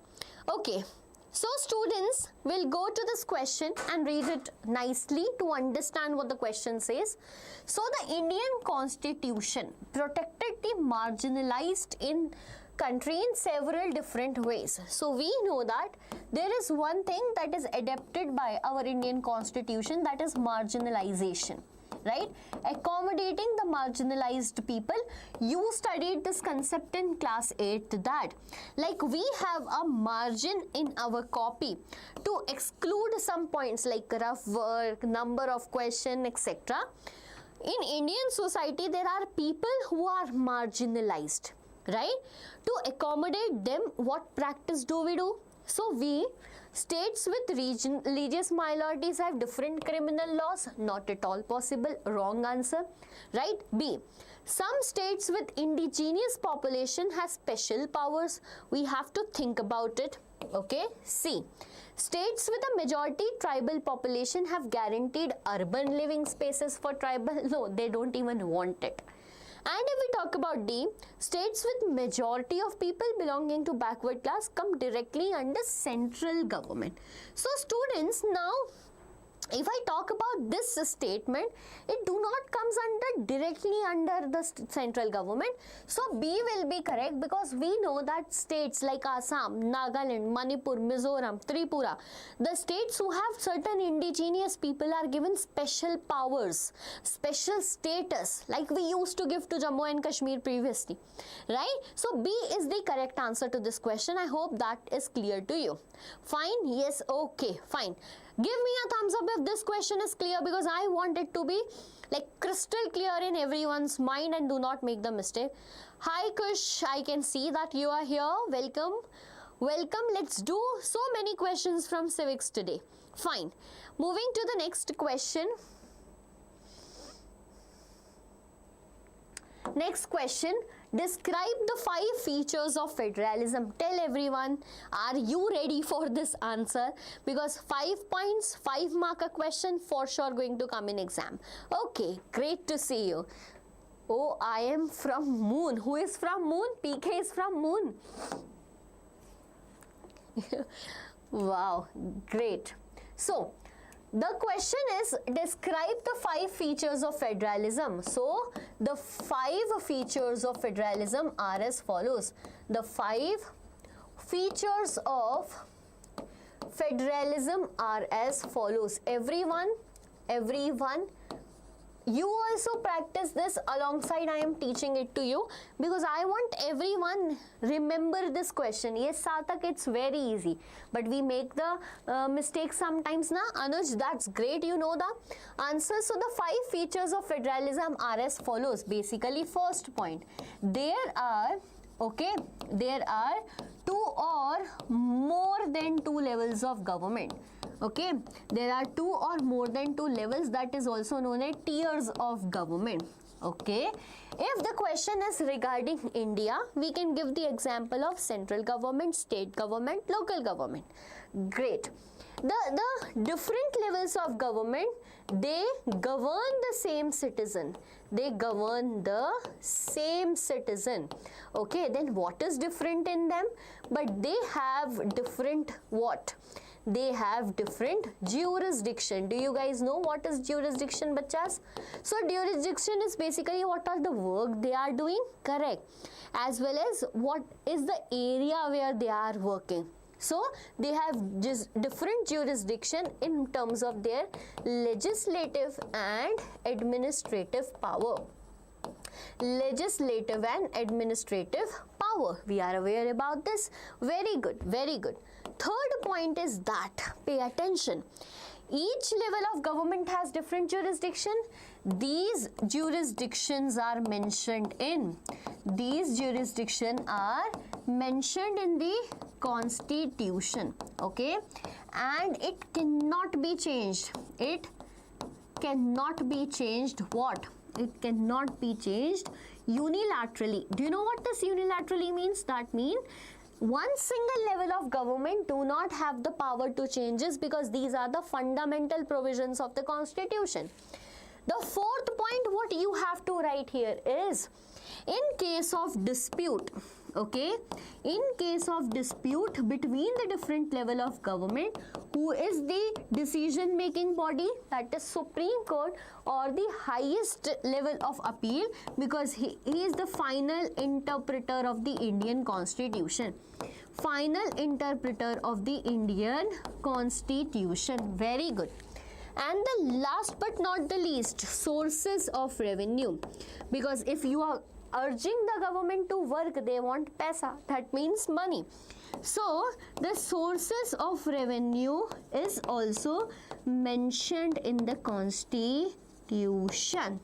Okay. So students will go to this question and read it nicely to understand what the question says. So the Indian Constitution protected the marginalized in country in several different ways. So we know that there is one thing that is adapted by our Indian Constitution, that is marginalization. right? Accommodating the marginalized people. You studied this concept in class 8th, that like we have a margin in our copy to exclude some points like rough work, number of question, etc. In Indian society, there are people who are marginalized, right? To accommodate them, what practice do we do? So we, states with religious minorities have different criminal laws. Not at all possible. Wrong answer, right? B, some states with indigenous population has special powers. We have to think about it. Okay. C, states with a majority tribal population have guaranteed urban living spaces for tribal. No, they don't even want it. And if we talk about D, states with majority of people belonging to backward class come directly under central government. So students, now if I talk about this statement, it do not comes directly under the central government. So B will be correct, because we know that states like Assam, Nagaland, Manipur, Mizoram, Tripura, the states who have certain indigenous people are given special powers, special status, like we used to give to Jammu and Kashmir previously, right? So B is the correct answer to this question. I hope that is clear to you. Fine? Yes. Okay. Fine. Give me a thumbs up if this question is clear, because I want it to be like crystal clear in everyone's mind and do not make the mistake. Hi Kush, I can see that you are here. Welcome. Welcome. Let's do so many questions from civics today. Fine. Moving to the next question. Next question. Describe the 5 features of federalism. Tell everyone, are you ready for this answer? Because 5 points, 5 marker question for sure going to come in exam. Okay, great to see you. Oh, I am from Moon. Who is from Moon? PK is from Moon. Wow, great. So, the question is, describe the 5 features of federalism. So, the 5 features of federalism are as follows. The 5 features of federalism are as follows. Everyone, you also practice this alongside I am teaching it to you, because I want everyone remember this question. Yes, Sarthak, it's very easy, but we make the mistakes sometimes na. Anuj, that's great, you know the answer. So the 5 features of federalism are as follows. Basically, first point, there are 2 or more than 2 levels of government. Okay, there are 2 or more than 2 levels, that is also known as tiers of government. Okay, if the question is regarding India, we can give the example of central government, state government, local government. Great. The different levels of government, they govern the same citizen. They govern the same citizen. Okay, then what is different in them? But they have different what? They have different jurisdiction. Do you guys know what is jurisdiction, bachas? So jurisdiction is basically what are the work they are doing, correct, as well as what is the area where they are working. So they have just different jurisdiction in terms of their legislative and administrative power. Legislative and administrative power. We are aware about this. Very good, very good. Third point is that, pay attention, each level of government has different jurisdiction. These jurisdictions are mentioned in the constitution, okay, and it cannot be changed. It cannot be changed. What? It cannot be changed unilaterally. Do you know what this unilaterally means? That means one single level of government do not have the power to change this, because these are the fundamental provisions of the constitution. The fourth point what you have to write here is, in case of dispute, okay, in case of dispute between the different level of government, who is the decision making body? That is Supreme Court or the highest level of appeal, because he is the final interpreter of the Indian Constitution. Final interpreter of the Indian Constitution. Very good. And the last but not the least, sources of revenue. Because if you are urging the government to work, they want paisa, that means money. So the sources of revenue is also mentioned in the constitution.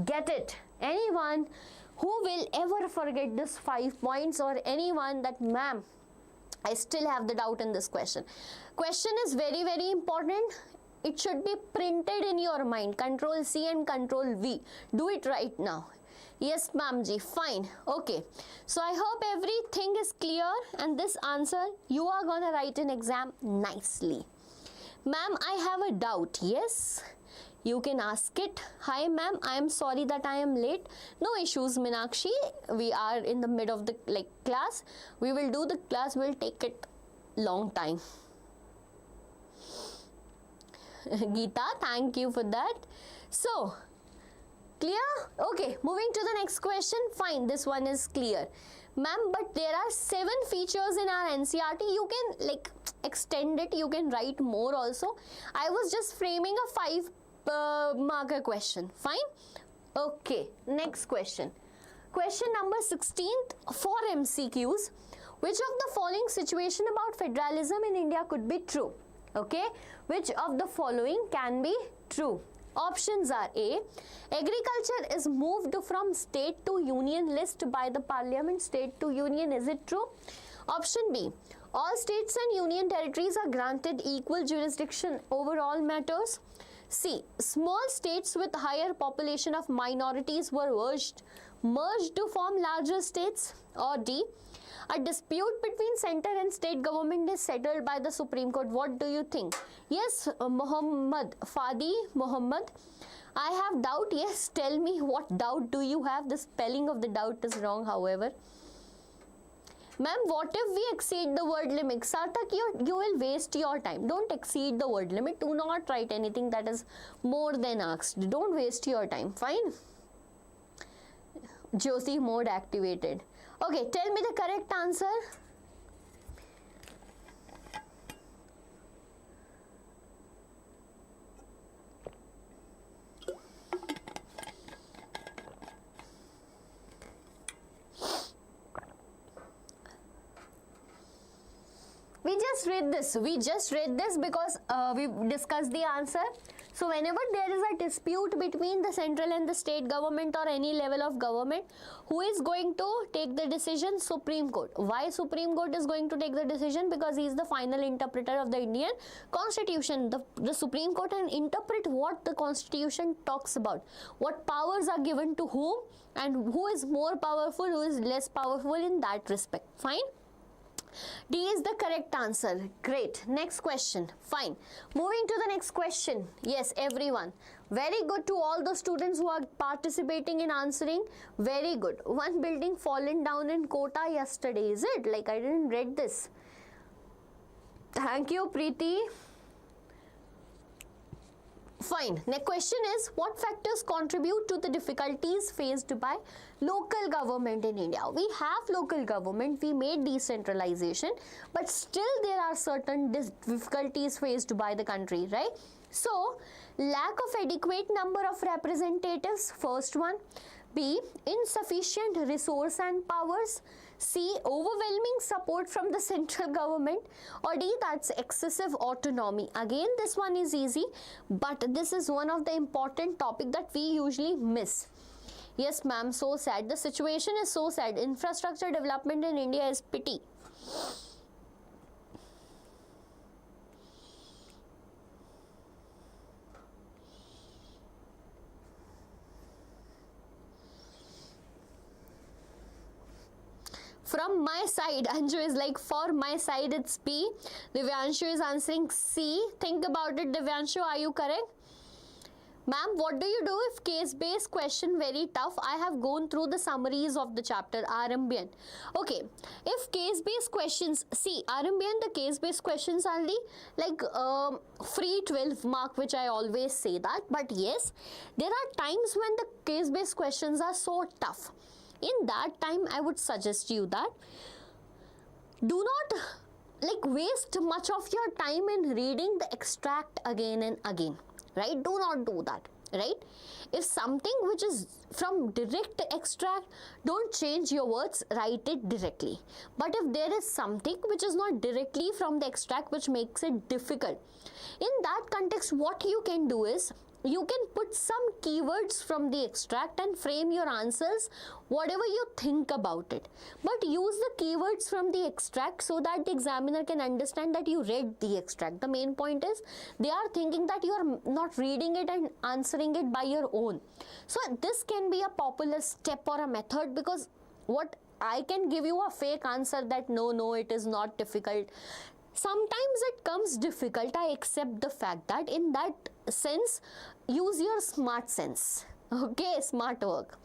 Get it? Anyone who will ever forget this 5 points, or anyone that ma'am, I still have the doubt in this question. Question is very, very important. It should be printed in your mind. Control C and Control V. Do it right now. Yes, ma'am ji, fine. Okay. So I hope everything is clear, and this answer you are gonna write in exam nicely. Ma'am, I have a doubt. Yes, you can ask it. Hi ma'am, I am sorry that I am late. No issues, Meenakshi. We are in the mid of the class. We will do the class. We'll take it long time. Geeta, thank you for that. So, clear? Okay, moving to the next question. Fine, this one is clear. Ma'am, but there are 7 features in our NCERT. You can extend it. You can write more also. I was just framing a 5 marker question. Fine? Okay, next question. Question number 16th for MCQs. Which of the following situation about federalism in India could be true? Okay, which of the following can be true? Options are A, agriculture is moved from state to union list by the parliament. State to union, is it true? Option B, all states and union territories are granted equal jurisdiction over all matters. C, small states with higher population of minorities were merged to form larger states. Or D, a dispute between center and state government is settled by the Supreme Court. What do you think? Yes, Muhammad, Fadi Muhammad, I have doubt. Yes, tell me, what doubt do you have? The spelling of the doubt is wrong, however. Ma'am, what if we exceed the word limit? Sarthak, you will waste your time. Don't exceed the word limit. Do not write anything that is more than asked. Don't waste your time. Fine? Jyoti mode activated. Okay, tell me the correct answer. We just read this because we discussed the answer. So whenever there is a dispute between the central and the state government or any level of government, who is going to take the decision? Supreme Court. Why Supreme Court is going to take the decision? Because he is the final interpreter of the Indian Constitution. The Supreme Court can interpret what the Constitution talks about, what powers are given to whom, and who is more powerful, who is less powerful in that respect. Fine? D is the correct answer. Great. Next question. Fine. Moving to the next question. Yes, everyone. Very good to all the students who are participating in answering. Very good. One building fallen down in Kota yesterday. Is it? Like, I didn't read this. Thank you, Preeti. Fine. Next question is, what factors contribute to the difficulties faced by local government in India? We have local government, we made decentralization, but still there are certain difficulties faced by the country, right? So, lack of adequate number of representatives, first one. B, insufficient resource and powers. C, overwhelming support from the central government. Or D, that's excessive autonomy. Again, this one is easy, but this is one of the important topic that we usually miss. Yes, ma'am, so sad. The situation is so sad. Infrastructure development in India is pity. From my side, Anju is like, for my side it's B. Divyanshu is answering C. Think about it, Divyanshu, are you correct? Ma'am, what do you do if case-based question very tough? I have gone through the summaries of the chapter, RMBN. Okay, if case-based questions, see, RMBN, the case-based questions are the like free 12 mark, which I always say that. But yes, there are times when the case-based questions are so tough. In that time, I would suggest you that do not like waste much of your time in reading the extract again and again. right? Do not do that, right? If something which is from direct extract, don't change your words, write it directly. But if there is something which is not directly from the extract, which makes it difficult, in that context, what you can do is, you can put some keywords from the extract and frame your answers whatever you think about it. But use the keywords from the extract so that the examiner can understand that you read the extract. The main point is, they are thinking that you are not reading it and answering it by your own. So this can be a popular step or a method, because what I can give you a fake answer that no, it is not difficult. Sometimes it comes difficult. I accept the fact that in that sense, use your smart sense. Okay, smart work.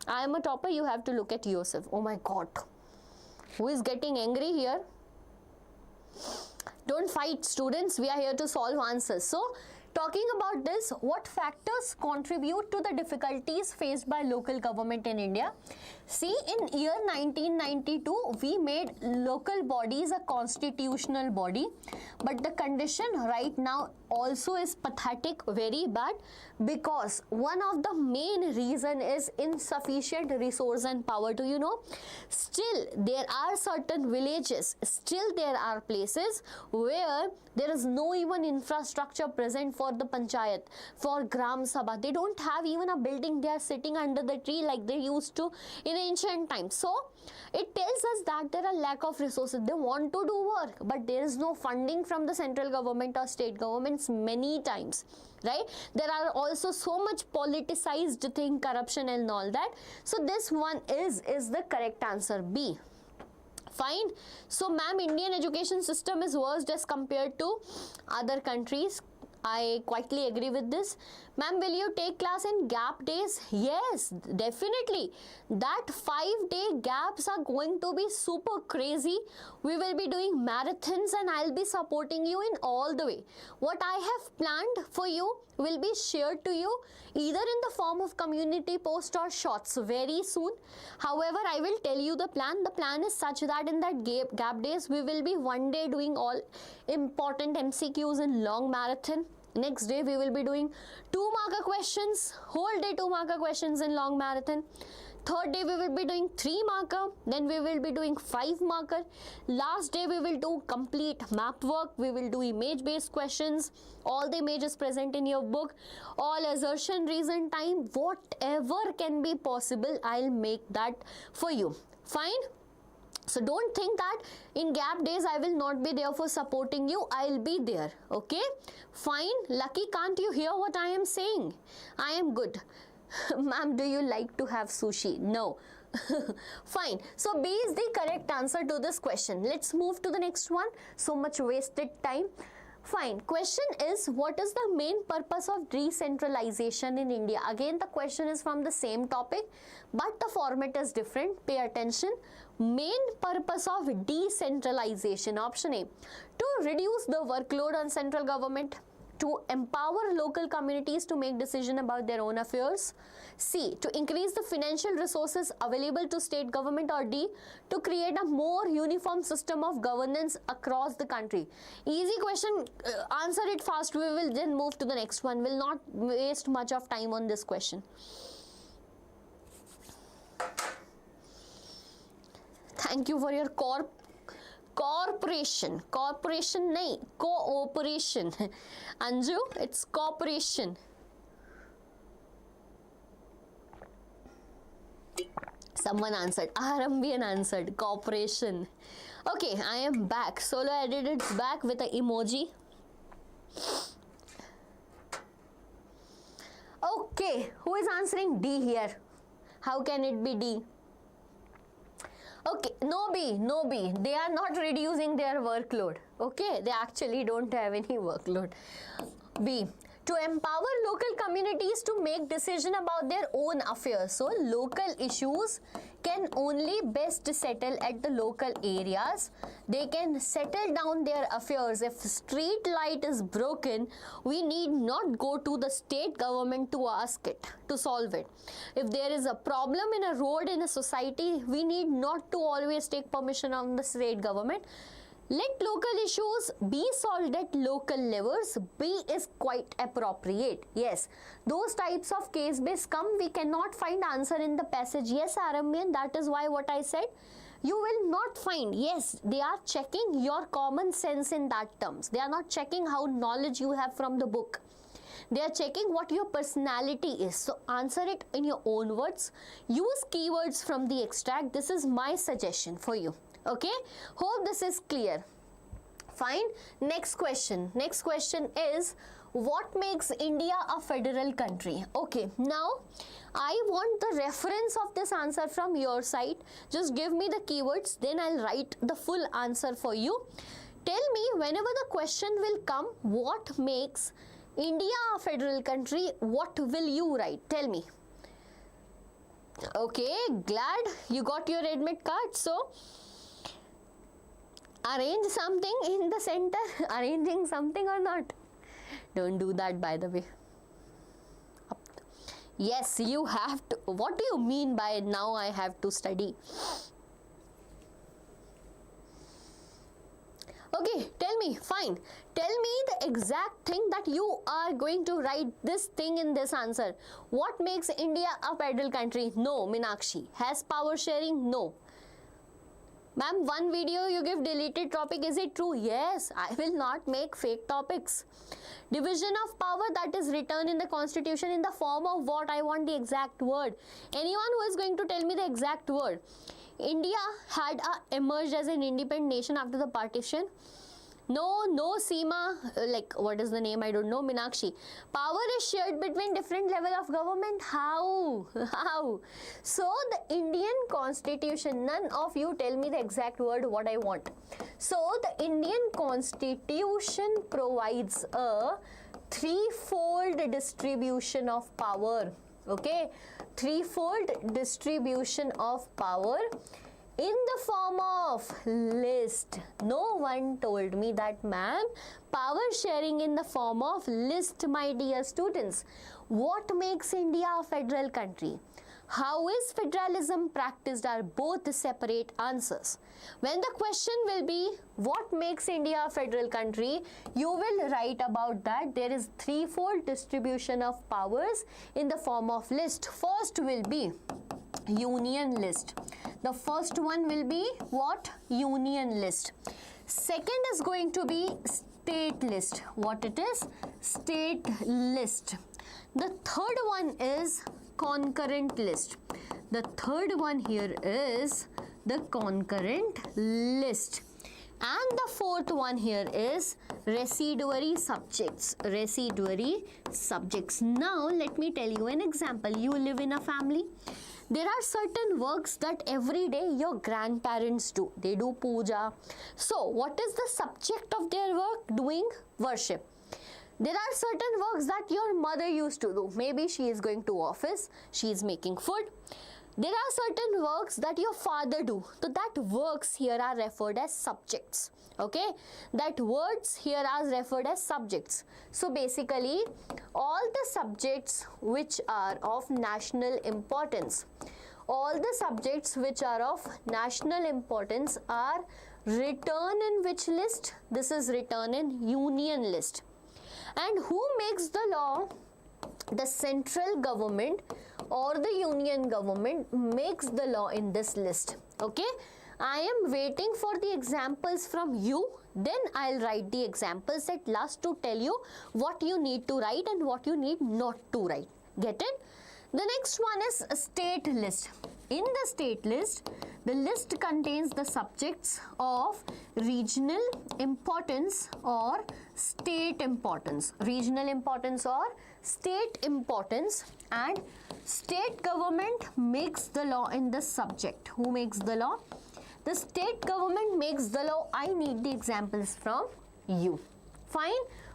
I am a topper, you have to look at yourself. Oh my God. Who is getting angry here? Don't fight, students. We are here to solve answers. So, talking about this, what factors contribute to the difficulties faced by local government in India? See, in year 1992, we made local bodies a constitutional body, but the condition right now also is pathetic, very bad, because one of the main reason is insufficient resource and power. Do you know? Still, there are certain villages, still there are places where there is no even infrastructure present for the panchayat, for Gram Sabha. They don't have even a building. They are sitting under the tree like they used to in ancient times. So, it tells us that there are lack of resources. They want to do work, but there is no funding from the central government or state governments many times, right? There are also so much politicized thing, corruption and all that. So, this one is the correct answer, B. Fine. So, ma'am, Indian education system is worst as compared to other countries. I quietly agree with this. Ma'am, will you take class in gap days? Yes, definitely. That 5-day gaps are going to be super crazy. We will be doing marathons and I'll be supporting you in all the way. What I have planned for you will be shared to you either in the form of community post or shorts very soon. However, I will tell you the plan. The plan is such that in that gap days, we will be one day doing all important MCQs in long marathon. Next day, we will be doing 2-marker questions, whole day 2-marker questions in long marathon. Third day, we will be doing 3-marker. Then we will be doing 5-marker. Last day, we will do complete map work. We will do image-based questions. All the images present in your book. All assertion, reason, time, whatever can be possible, I'll make that for you. Fine? So don't think that in gap days I will not be there for supporting you. I'll be there. Okay? Fine. Lucky, can't you hear what I am saying? I am good. Ma'am, do you like to have sushi? No. Fine. So B is the correct answer to this question. Let's move to the next one. So much wasted time. Fine. Question is, what is the main purpose of decentralization in India? Again, the question is from the same topic, but the format is different. Pay attention. Main purpose of decentralization. Option A, to reduce the workload on central government, to empower local communities to make decisions about their own affairs. C, to increase the financial resources available to state government. Or D, to create a more uniform system of governance across the country. Easy question, answer it fast. We will then move to the next one. Will not waste much of time on this question. Thank you for your cooperation nahi, cooperation. Anju, it's cooperation. Someone answered. Aharambian answered. Cooperation. Okay, I am back. Solo edited back with an emoji. Okay, who is answering D here? How can it be D? Okay, no B. They are not reducing their workload. Okay, they actually don't have any workload. B, to empower local communities to make decisions about their own affairs. So, local issues can only best settle at the local areas. They can settle down their affairs. If street light is broken, we need not go to the state government to ask it, to solve it. If there is a problem in a road in a society, we need not to always take permission from the state government. Let local issues be solved at local levels. B is quite appropriate. Yes, those types of case-based come, we cannot find answer in the passage. Yes, Arambian, that is why what I said. You will not find. Yes, they are checking your common sense in that terms. They are not checking how knowledge you have from the book. They are checking what your personality is. So answer it in your own words. Use keywords from the extract. This is my suggestion for you. Okay, hope this is clear. Fine. Next question. Next question is, what makes India a federal country? Okay, now I want the reference of this answer from your side. Just give me the keywords, then I'll write the full answer for you. Tell me, whenever the question will come, what makes India a federal country, what will you write? Tell me. Okay, glad you got your admit card. So arrange something in the center. Arranging something or not? Don't do that, by the way. Yes, you have to. What do you mean by now I have to study? Okay, tell me, fine. Tell me the exact thing that you are going to write this thing in this answer. What makes India a federal country? No, Meenakshi. Has power sharing? No. Ma'am, one video you give deleted topic, is it true? Yes, I will not make fake topics. Division of power, that is written in the constitution in the form of what? I want the exact word. Anyone who is going to tell me the exact word. India had emerged as an independent nation after the partition. No, no, Seema, like what is the name? I don't know, Meenakshi. Power is shared between different level of government. How? How? So the Indian constitution, none of you tell me the exact word what I want. So the Indian constitution provides a threefold distribution of power. Okay, threefold distribution of power in the form of list. No one told me that, ma'am. Power sharing in the form of list, my dear students. What makes India a federal country? How is federalism practiced are both separate answers. When the question will be, what makes India a federal country? You will write about that. There is threefold distribution of powers in the form of list. First will be union list. The first one will be what? Union list. Second is going to be state list. What it is? State list. The third one is concurrent list. The third one here is the concurrent list. And the fourth one here is residuary subjects. Residuary subjects. Now let me tell you an example. You live in a family. There are certain works that every day your grandparents do. They do puja. So what is the subject of their work? Doing worship. There are certain works that your mother used to do. Maybe she is going to office, she is making food. There are certain works that your father do. So that works here are referred as subjects. Okay, that words here are referred as subjects. So basically all the subjects which are of national importance, all the subjects which are of national importance are written in which list? This is written in union list. And who makes the law? The central government or the union government makes the law in this list. Okay, I am waiting for the examples from you, then I'll write the examples at last to tell you what you need to write and what you need not to write. Get it? The next one is a state list. In the state list, the list contains the subjects of regional importance or state importance. Regional importance or state importance, and state government makes the law in the subject. Who makes the law? The state government makes the law. I need the examples from you. Fine?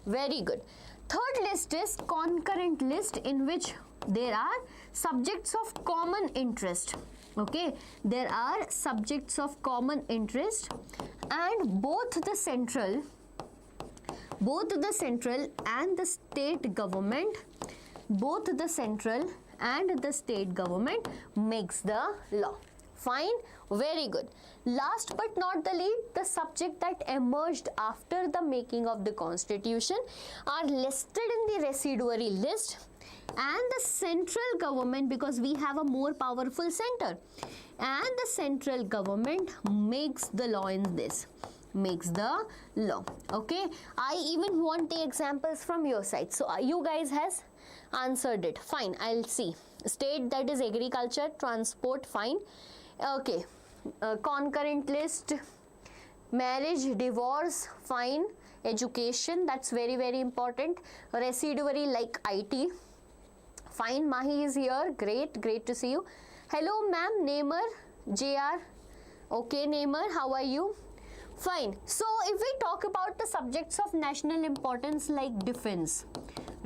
Very good. Third list is concurrent list, in which there are subjects of common interest. Okay, there are subjects of common interest, and both the central and the state government, both the central and the state government makes the law. Fine, very good. Last but not the least, the subject that emerged after the making of the constitution are listed in the residuary list, and the central government, because we have a more powerful center, and the central government makes the law in this, makes the law. Okay, I even want the examples from your side. So you guys has answered it. Fine, I'll see. State, that is agriculture, transport, fine. Okay, concurrent list, marriage, divorce, fine. Education, that's very important. Residuary like IT, fine. Mahi is here, great to see you. Hello ma'am, Namer, JR. Okay Namer, how are you? Fine. So if we talk about the subjects of national importance like defense,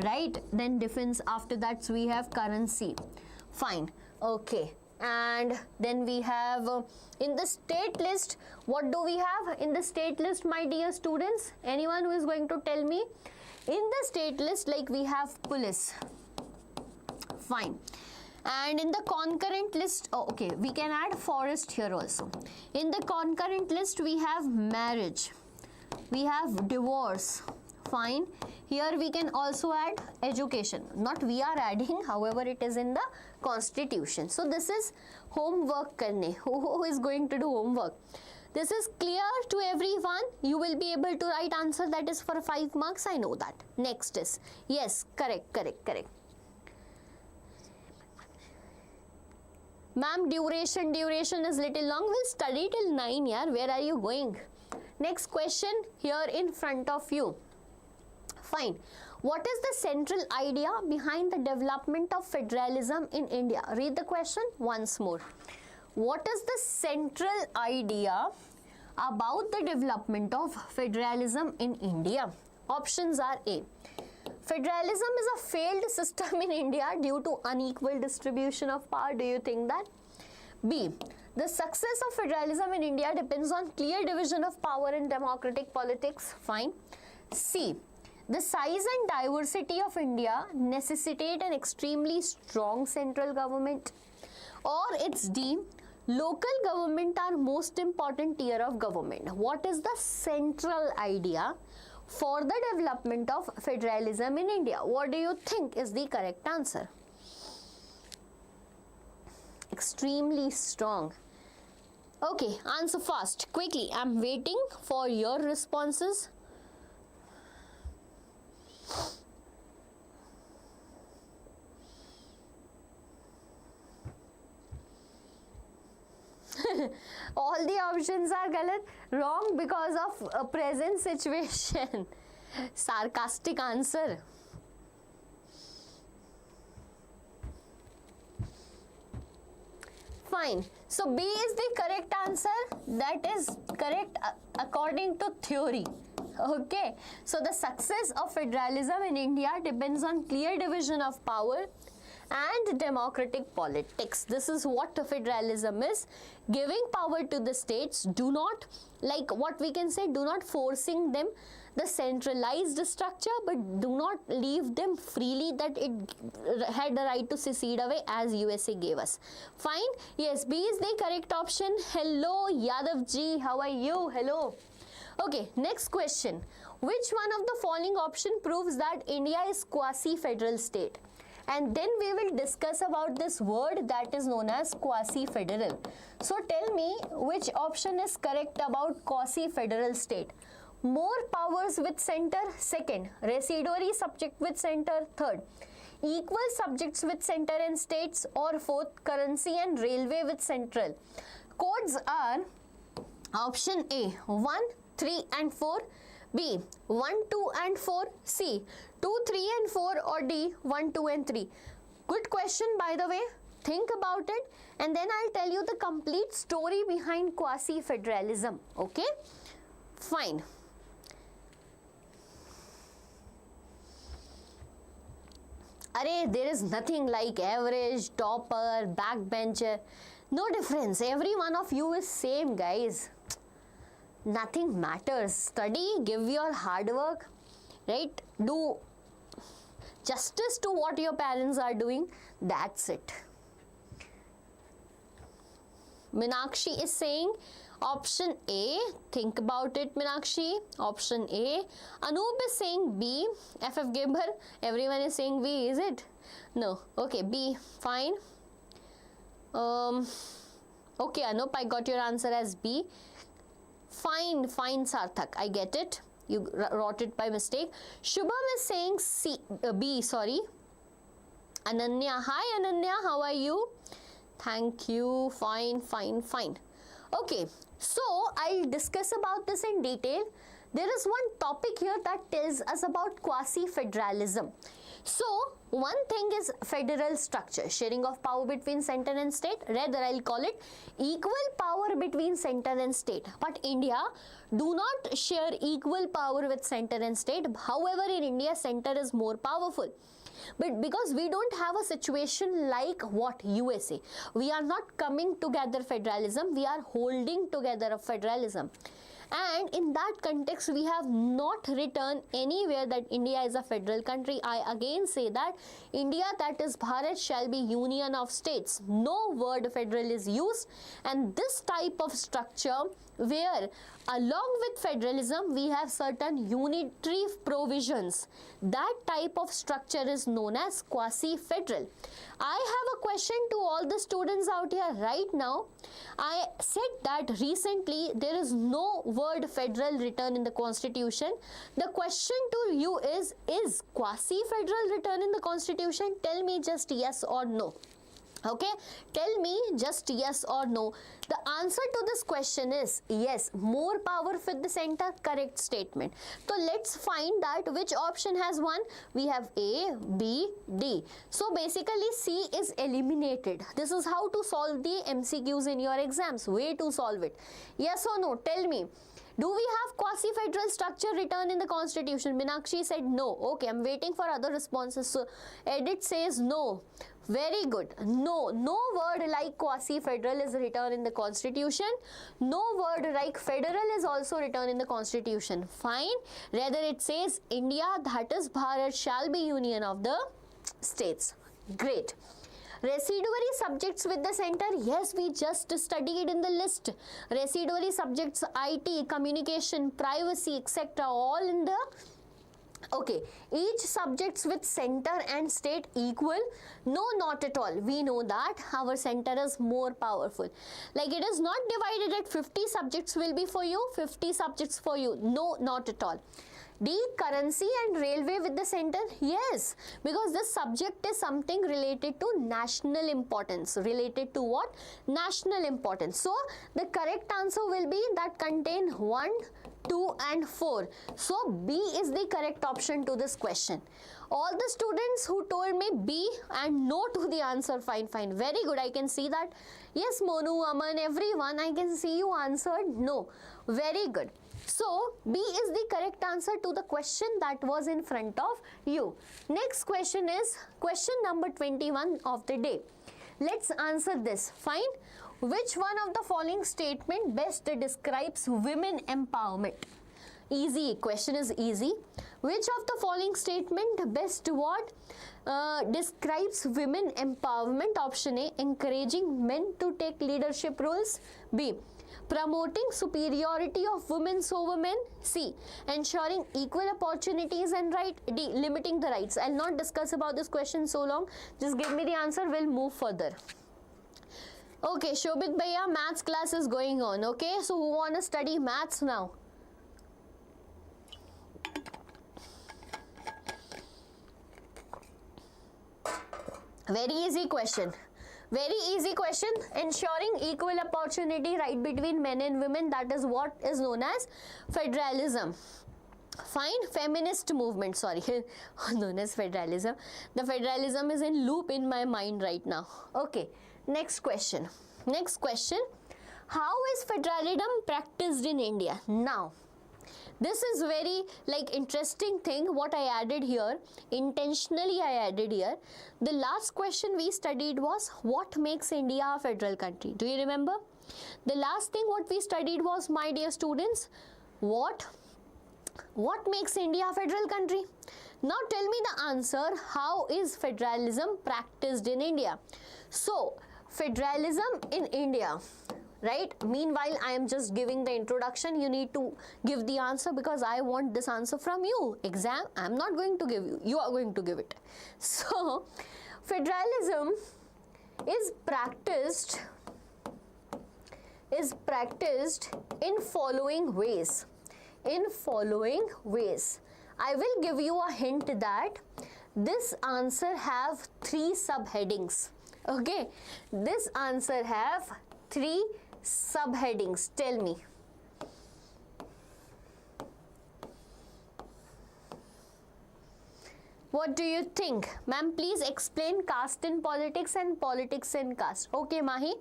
right, then defense, after that we have currency, fine. Okay, and then we have in the state list, what do we have in the state list, my dear students? Anyone who is going to tell me? In the state list, like we have police, fine. And in the concurrent list, okay, we can add forest here also. In the concurrent list, we have marriage, we have divorce, fine. Here we can also add education. Not we are adding, however it is in the constitution. So this is homework karne. Who is going to do homework? This is clear to everyone. You will be able to write answer that is for 5 marks. I know that. Next is, yes, correct. Ma'am, duration is little long. We'll study till 9, yaar. Where are you going? Next question here in front of you. Fine. What is the central idea behind the development of federalism in India? Read the question once more. What is the central idea about the development of federalism in India? Options are A. Federalism is a failed system in India due to unequal distribution of power. Do you think that? B. The success of federalism in India depends on clear division of power in democratic politics. Fine. C. The size and diversity of India necessitate an extremely strong central government. Or it's D. Local government are most important tier of government. What is the central idea for the development of federalism in India? What do you think is the correct answer? Extremely strong. Okay, answer fast, quickly. I'm waiting for your responses. All the options are galat, wrong because of a present situation. Sarcastic answer. Fine. So B is the correct answer. That is correct according to theory. Okay. So the success of federalism in India depends on clear division of power and democratic politics. This is what federalism is. Giving power to the states, do not, like what we can say, do not forcing them the centralized structure, but do not leave them freely that it had the right to secede away as USA gave us. Fine. Yes, B is the correct option. Hello Yadav ji, how are you? Hello. Okay, next question. Which one of the following option proves that India is quasi-federal state? And then we will discuss about this word that is known as quasi-federal. So tell me which option is correct about quasi-federal state. More powers with center, second. Residuary subject with center, third. Equal subjects with center and states, or fourth, currency and railway with central. Codes are option A, 1, 3 and 4. B, 1, 2 and 4. C, 2, 3 and 4, or D, 1, 2 and 3. Good question, by the way. Think about it and then I'll tell you the complete story behind quasi-federalism. Okay? Fine. There is nothing like average, topper, backbencher. No difference. Every one of you is same, guys. Nothing matters. Study, give your hard work, right? Do justice to what your parents are doing. That's it. Meenakshi is saying option A. Think about it, Meenakshi. Option A. Anoop is saying B. FF Gabber, everyone is saying B, is it? No. Okay, B. Fine. Okay, Anoop, I got your answer as B. Fine, Sarthak, I get it. You wrote it by mistake. Shubham is saying B, sorry. Ananya, hi Ananya, how are you? Thank you, fine. Okay, so I'll discuss about this in detail. There is one topic here that tells us about quasi-federalism. So, one thing is federal structure, sharing of power between center and state. Rather, I'll call it equal power between center and state. But India do not share equal power with center and state. However, in India, center is more powerful. But because we don't have a situation like what USA, we are not coming together federalism, we are holding together a federalism. And in that context, we have not written anywhere that India is a federal country. I again say that India, that is Bharat, shall be union of states. No word federal is used, and this type of structure where along with federalism we have certain unitary provisions, that type of structure is known as quasi-federal. I have a question to all the students out here right now. I said that recently there is no word federal written in the constitution. The question to you is quasi-federal written in the constitution? Tell me just yes or no. Okay, tell me just yes or no. The answer to this question is yes, more power with the center, correct statement. So let's find that which option has one. We have A, B, D. So basically C is eliminated. This is how to solve the MCQs in your exams. Way to solve it. Yes or no, tell me. Do we have quasi-federal structure written in the constitution? Meenakshi said no. Okay, I'm waiting for other responses. So Edit says no. Very good. No word like quasi-federal is written in the constitution. No word like federal is also written in the constitution. Fine. Rather it says India, that is Bharat, shall be union of the states. Great. Residuary subjects with the center, yes, we just studied in the list. Residuary subjects, IT, communication, privacy, etc. all in the... Okay, each subjects with center and state equal? No, not at all. We know that our center is more powerful. Like it is not divided at 50 subjects will be for you, 50 subjects for you. No, not at all. D, currency and railway with the center? Yes, because this subject is something related to national importance. Related to what? National importance. So, the correct answer will be that contain 1, 2 and 4. So, B is the correct option to this question. All the students who told me B and no to the answer, fine. Very good, I can see that. Yes, Monu, Aman, everyone, I can see you answered no. Very good. So, B is the correct answer to the question that was in front of you. Next question is question number 21 of the day. Let's answer this. Fine. Which one of the following statement best describes women empowerment? Easy. Question is easy. Which of the following statement best what? Describes women empowerment? Option A, encouraging men to take leadership roles. B, promoting superiority of women over men. C, ensuring equal opportunities and right. D, limiting the rights. I'll not discuss about this question so long. Just give me the answer. We'll move further. Okay, Shobit Bhaiya, maths class is going on. Okay, so who want to study maths now? Very easy question. Very easy question. Ensuring equal opportunity right between men and women, that is what is known as federalism. Fine. Feminist movement, sorry, known as federalism. The federalism is in loop in my mind right now. Okay, next question. Next question. How is federalism practiced in India? Now, this is very interesting thing what I added here. Intentionally I added here. The last question we studied was what makes India a federal country. Do you remember? The last thing what we studied was, my dear students, what makes India a federal country? Now tell me the answer. How is federalism practiced in India? So, federalism in India. right? Meanwhile, I am just giving the introduction. You need to give the answer because I want this answer from you. Exam, I'm not going to give you. You are going to give it. So, federalism is practiced in following ways. In following ways. I will give you a hint that this answer have 3 subheadings. Okay, this answer have 3 subheadings. Tell me. What do you think? Ma'am, please explain caste in politics and politics in caste. Okay, Mahi.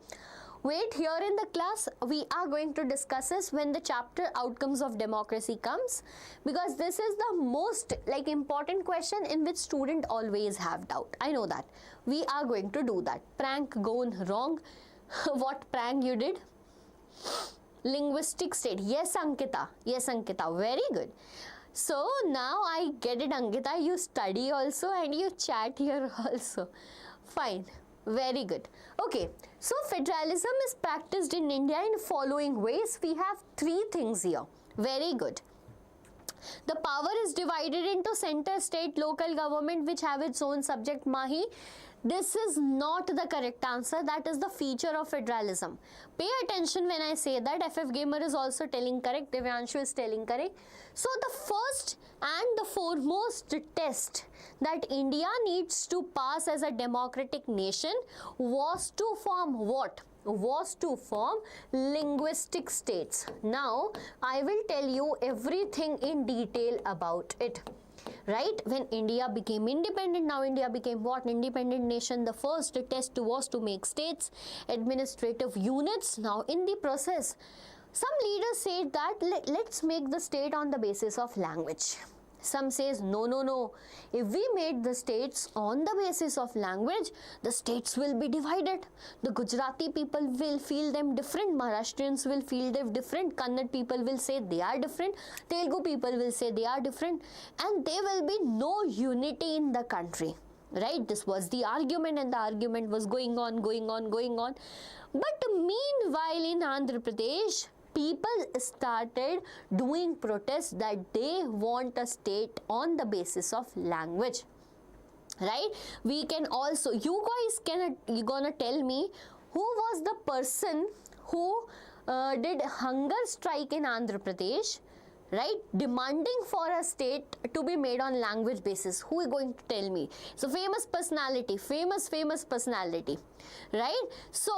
Wait here in the class. We are going to discuss this when the chapter outcomes of democracy comes, because this is the most important question in which student always have doubt. I know that. We are going to do that. Prank gone wrong. What prank you did? Linguistic state. Yes, Ankita. Yes, Ankita. Very good. So now I get it, Ankita. You study also and you chat here also. Fine. Very good. Okay. So federalism is practiced in India in following ways. We have 3 things here. Very good. The power is divided into center, state, local government, which have its own subject. Mahi, this is not the correct answer. That is the feature of federalism. Pay attention when I say that. FF Gamer is also telling correct. Divyanshu is telling correct. So the first and the foremost test that India needs to pass as a democratic nation was to form what? Was to form linguistic states. Now, I will tell you everything in detail about it. Right? When India became independent, now India became what? Independent nation. The first test was to make states, administrative units. Now, in the process, some leaders said that let's make the state on the basis of language. Some says no. If we made the states on the basis of language, the states will be divided. The Gujarati people will feel them different. Maharashtrians will feel them different. Kannada people will say they are different. Telugu people will say they are different. And there will be no unity in the country. Right? This was the argument, and the argument was going on. But meanwhile in Andhra Pradesh, people started doing protests that they want a state on the basis of language. Right? We can also, you gonna tell me who was the person who did hunger strike in Andhra Pradesh, right, demanding for a state to be made on language basis. Who is going to tell me? So famous personality, famous personality, right? So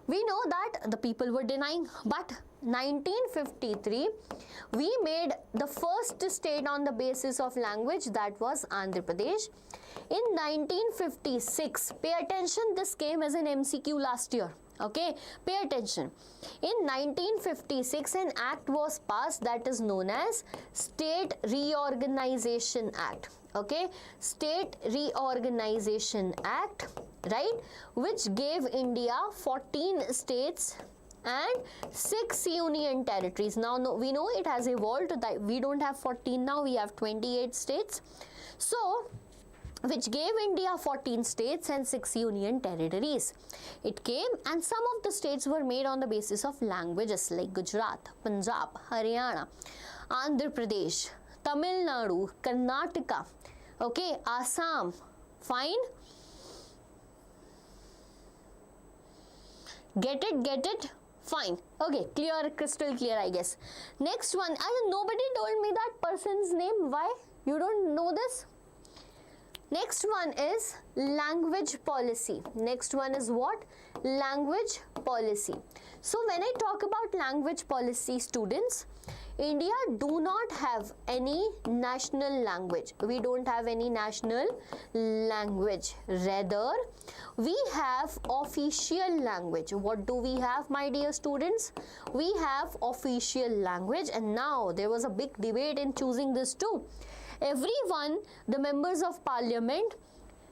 we know that the people were denying, but 1953 we made the first state on the basis of language, that was Andhra Pradesh. In 1956, pay attention, this came as an MCQ last year. Okay, pay attention. In 1956, an act was passed that is known as State Reorganization Act. Okay, State Reorganization Act, right, which gave India 14 states and 6 union territories. Now we know it has evolved, that we don't have 14 now, we have 28 states. So which gave India 14 states and 6 union territories. It came, and some of the states were made on the basis of languages like Gujarat, Punjab, Haryana, Andhra Pradesh, Tamil Nadu, Karnataka, okay, Assam. Fine? Get it? Fine. Okay, clear, crystal clear, I guess. Next one, nobody told me that person's name. Why? You don't know this? Next one is language policy. Next one is what? Language policy. So when I talk about language policy, students, India do not have any national language. We don't have any national language. Rather, we have official language. What do we have, my dear students? We have official language, and now there was a big debate in choosing this too. Everyone, the members of parliament,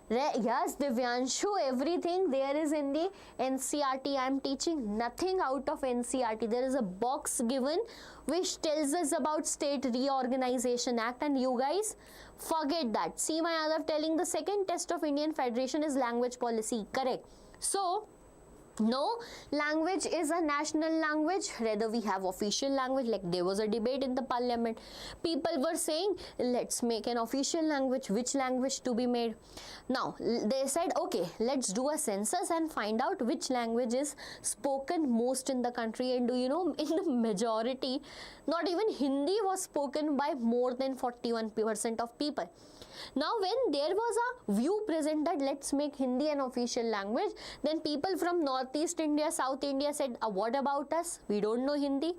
yes, Divyanshu, everything there is in the NCERT. I am teaching nothing out of NCERT. There is a box given which tells us about State Reorganization Act, and you guys forget that. See my other telling the second test of Indian Federation is language policy. Correct. So, No language is a national language, rather we have official language. Like there was a debate in the parliament, people were saying let's make an official language, which language to be made. Now they said okay, let's do a census and find out which language is spoken most in the country. And do you know, in the majority, not even Hindi was spoken by more than 41% of people. Now when there was a view present that let's make Hindi an official language, then people from Northeast India, South India said, what about us? We don't know Hindi.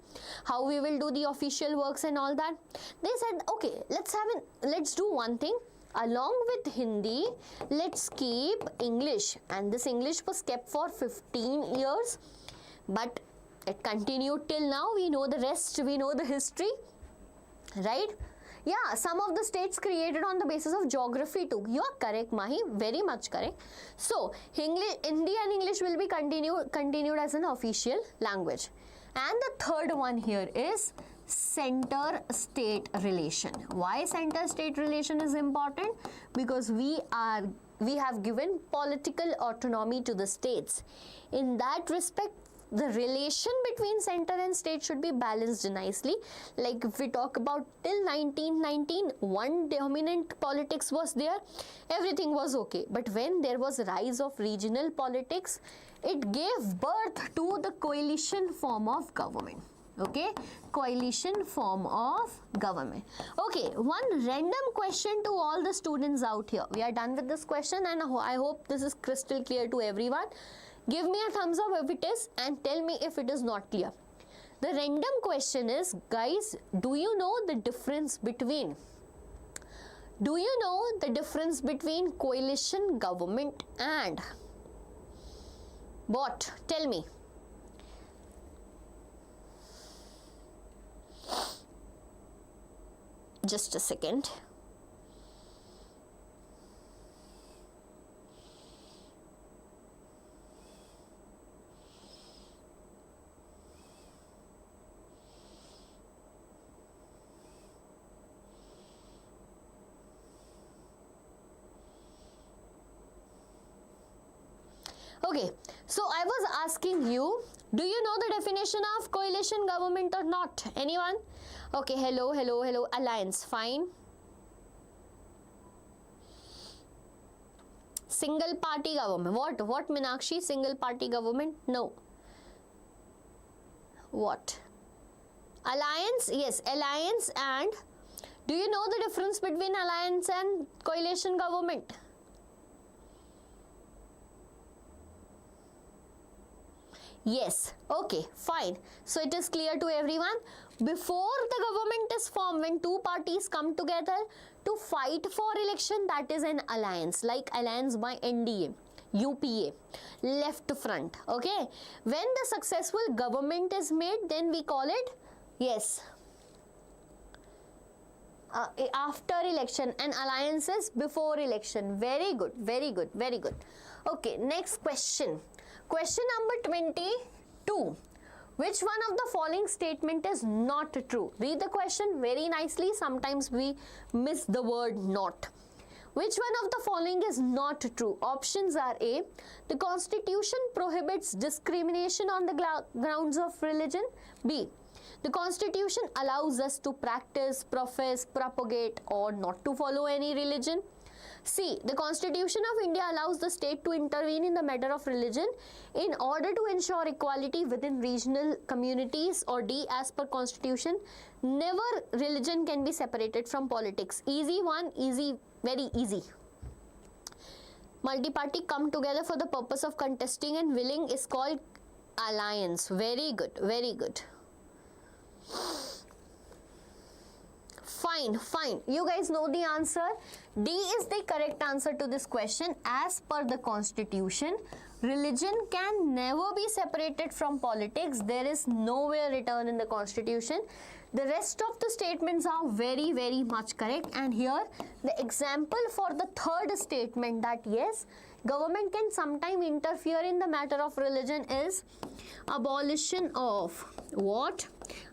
How we will do the official works and all that? They said, okay, let's do one thing. Along with Hindi, let's keep English. And this English was kept for 15 years. But it continued till now. We know the rest. We know the history. Right? Yeah, some of the states created on the basis of geography too. You are correct, Mahi. Very much correct. So, Hindi and English will be continued as an official language. And the third one here is center-state relation. Why center-state relation is important? Because we have given political autonomy to the states. In that respect, the relation between center and state should be balanced nicely. Like if we talk about till 1919, one dominant politics was there, everything was okay. But when there was a rise of regional politics, it gave birth to the coalition form of government. Okay, coalition form of government. Okay, one random question to all the students out here. We are done with this question and I hope this is crystal clear to everyone. Give me a thumbs up if it is and tell me if it is not clear. The random question is, guys, do you know the difference between coalition government and what? Tell me. Just a second. Okay, so I was asking you, do you know the definition of coalition government or not? Anyone? Okay, hello, alliance, fine. Single party government, what Meenakshi, single party government? No. What? Alliance, yes, alliance. And do you know the difference between alliance and coalition government? Yes, okay, fine. So it is clear to everyone. Before the government is formed, when two parties come together to fight for election, that is an alliance, like alliance by NDA, UPA, left front. Okay, when the successful government is made, then we call it, yes, after election, and alliances before election. Very good, very good, very good. Okay, next question. Question number 22. Which one of the following statement is not true? Read the question very nicely. Sometimes we miss the word not. Which one of the following is not true? Options are A. The Constitution prohibits discrimination on the grounds of religion. B. The Constitution allows us to practice, profess, propagate or not to follow any religion. C. The Constitution of India allows the state to intervene in the matter of religion in order to ensure equality within regional communities. Or D. As per Constitution, never religion can be separated from politics. Easy one, easy, very easy. Multi-party come together for the purpose of contesting and willing is called alliance. Very good, very good. Fine. You guys know the answer. D is the correct answer to this question. As per the Constitution, religion can never be separated from politics. There is nowhere written in the Constitution. The rest of the statements are very, very much correct. And here, the example for the third statement that yes, government can sometime interfere in the matter of religion is abolition of what?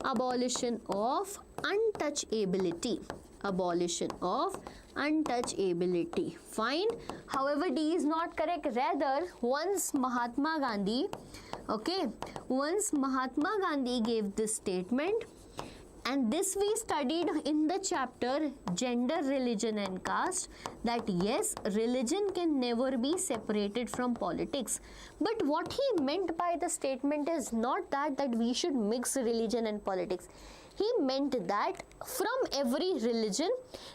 Abolition of untouchability. Abolition of Untouchability. Fine. However, D is not correct. Rather, once Mahatma Gandhi gave this statement, and this we studied in the chapter Gender, Religion and Caste, that yes, religion can never be separated from politics. But what he meant by the statement is not that we should mix religion and politics. He meant that from every religion,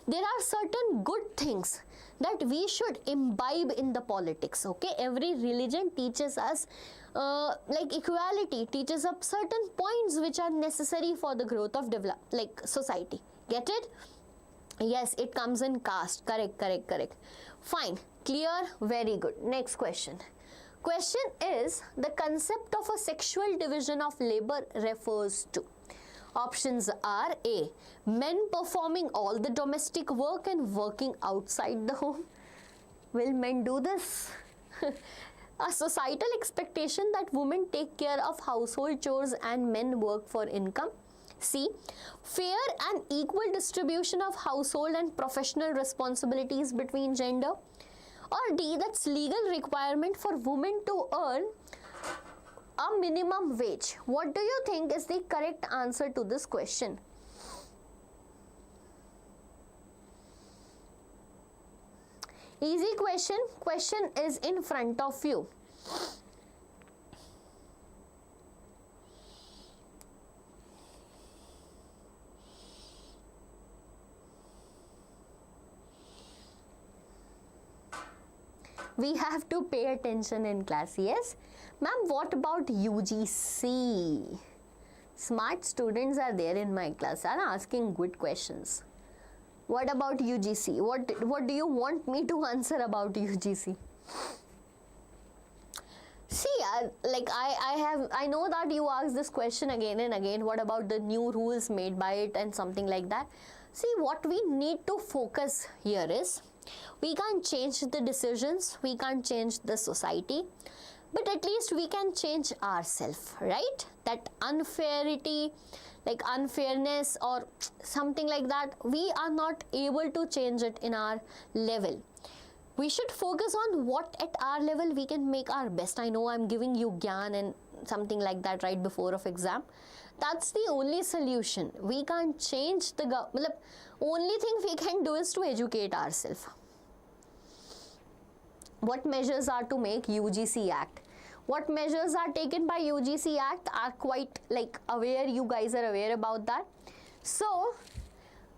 there are certain good things that we should imbibe in the politics. Okay, every religion teaches us like equality, teaches up certain points which are necessary for the growth of society. Get it? Yes, it comes in caste. Correct. Fine, clear, very good. Next question. Question is, the concept of a sexual division of labor refers to. Options are A, men performing all the domestic work and working outside the home. Will men do this? A societal expectation that women take care of household chores and men work for income. C, fair and equal distribution of household and professional responsibilities between gender. Or D, that's legal requirement for women to earn a minimum wage. What do you think is the correct answer to this question? Easy question. Question is in front of you. We have to pay attention in class, yes? Ma'am, what about UGC? Smart students are there in my class, are asking good questions. What about UGC? What do you want me to answer about UGC? See, I know that you ask this question again and again. What about the new rules made by it and something like that? See, what we need to focus here is, we can't change the decisions, we can't change the society, but at least we can change ourselves, right? That unfairity, like unfairness or something like that, we are not able to change it in our level. We should focus on what at our level we can make our best. I know I'm giving you gyan and something like that right before of exam. That's the only solution. We can't change the only thing we can do is to educate ourselves. What measures are to make UGC Act? What measures are taken by UGC Act are quite aware, you guys are aware about that. So,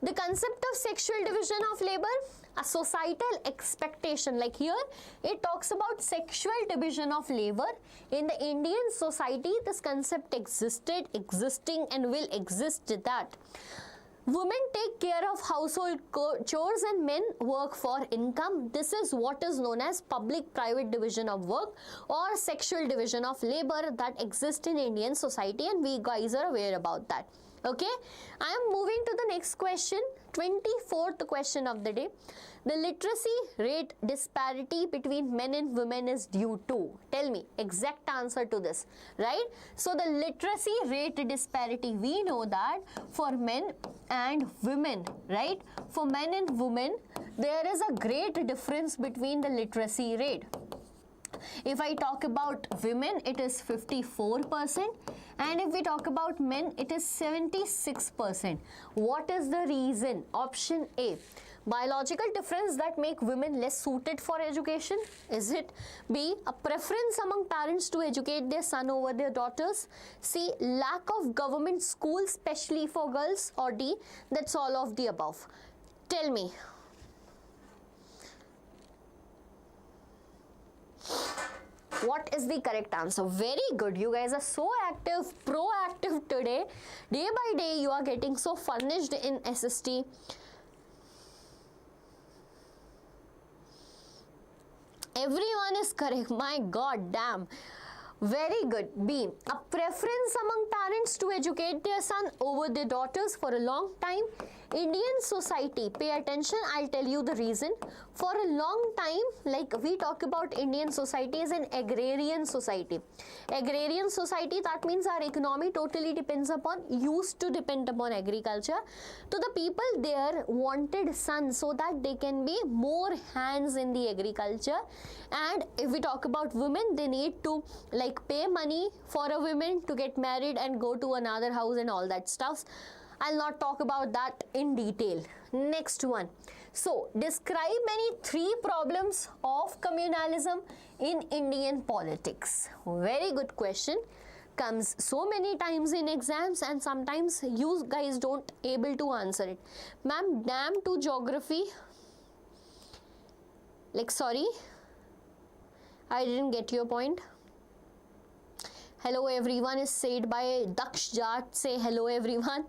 the concept of sexual division of labor, a societal expectation, like here it talks about sexual division of labor. In the Indian society, this concept existed, existing and will exist, that women take care of household chores and men work for income. This is what is known as public-private division of work or sexual division of labor that exists in Indian society, and we guys are aware about that. Okay, I am moving to the next question, 24th question of the day. The literacy rate disparity between men and women is due to. Tell me exact answer to this, right? So the literacy rate disparity, we know that for men and women, right? For men and women, there is a great difference between the literacy rate. If I talk about women, it is 54%, and if we talk about men, it is 76%. What is the reason? Option A, biological difference that make women less suited for education. Is it B, a preference among parents to educate their son over their daughters? C, lack of government schools specially for girls? Or D, that's all of the above? Tell me. What is the correct answer? Very good. You guys are so active, proactive today. Day by day, you are getting so furnished in SST. Everyone is correct. My God damn. Very good. B, a preference among parents to educate their son over their daughters for a long time. Indian society, pay attention, I'll tell you the reason. For a long time, like we talk about Indian society as an agrarian society. Agrarian society, that means our economy totally depends upon, used to depend upon agriculture. So the people there wanted sons so that they can be more hands in the agriculture. And if we talk about women, they need to like pay money for a woman to get married and go to another house and all that stuff. I'll not talk about that in detail. Next one. So, describe any 3 problems of communalism in Indian politics. Very good question. Comes so many times in exams and sometimes you guys don't able to answer it. Ma'am, damn to geography. Like, sorry, I didn't get your point. Hello everyone is said by Daksh Jat. Say hello everyone.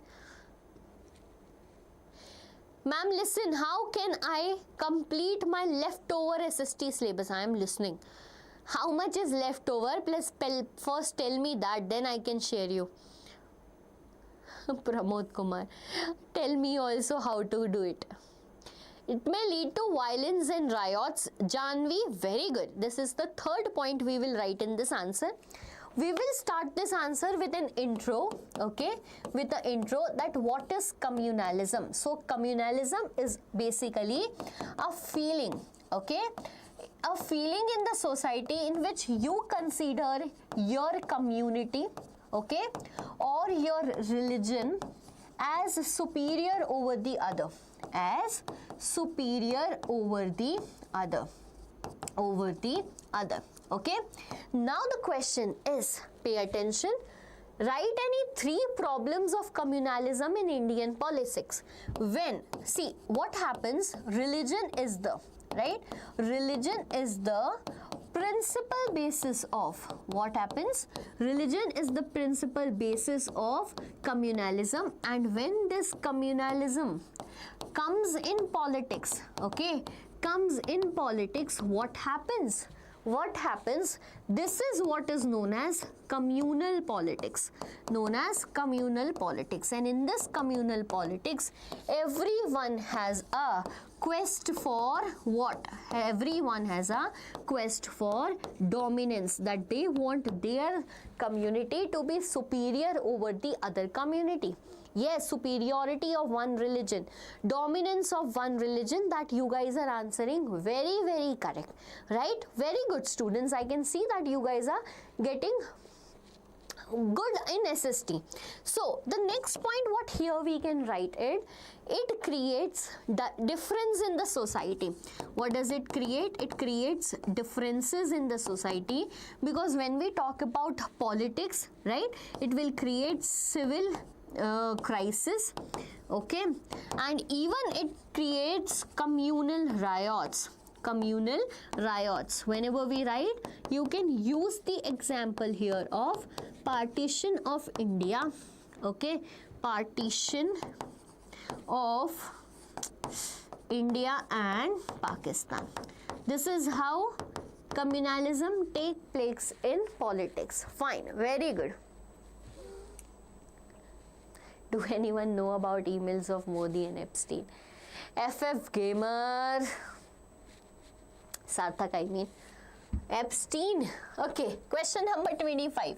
Ma'am, listen, how can I complete my leftover SST syllabus? I am listening. How much is leftover? Plus, first tell me that, then I can share you. Pramod Kumar, tell me also how to do it. It may lead to violence and riots. Janvi, very good. This is the 3rd point we will write in this answer. We will start this answer with an intro, okay, with the intro that what is communalism. So, communalism is basically a feeling, okay, a feeling in the society in which you consider your community, okay, or your religion as superior over the other, as superior over the other, okay. Now the question is, pay attention, write any 3 problems of communalism in Indian politics. When, see what happens, religion is the, right, religion is the principal basis of, what happens, religion is the principal basis of communalism. And when this communalism comes in politics, okay, comes in politics, what happens? What happens? This is what is known as communal politics, known as communal politics. And in this communal politics, everyone has a quest for what? Everyone has a quest for dominance, that they want their community to be superior over the other community. Yes, superiority of one religion, dominance of one religion, that you guys are answering very, very correct, right? Very good students. I can see that you guys are getting good in SST. So, the next point what here we can write it creates the difference in the society. What does it create? It creates differences in the society, because when we talk about politics, right, it will create civil crisis, okay, and even it creates communal riots. Whenever we write, you can use the example here of partition of India, okay, partition of India and Pakistan. This is how communalism takes place in politics. Fine, very good. Do anyone know about emails of Modi and Epstein? FF Gamer. Sarthak, I mean. Epstein. Okay, question number 25.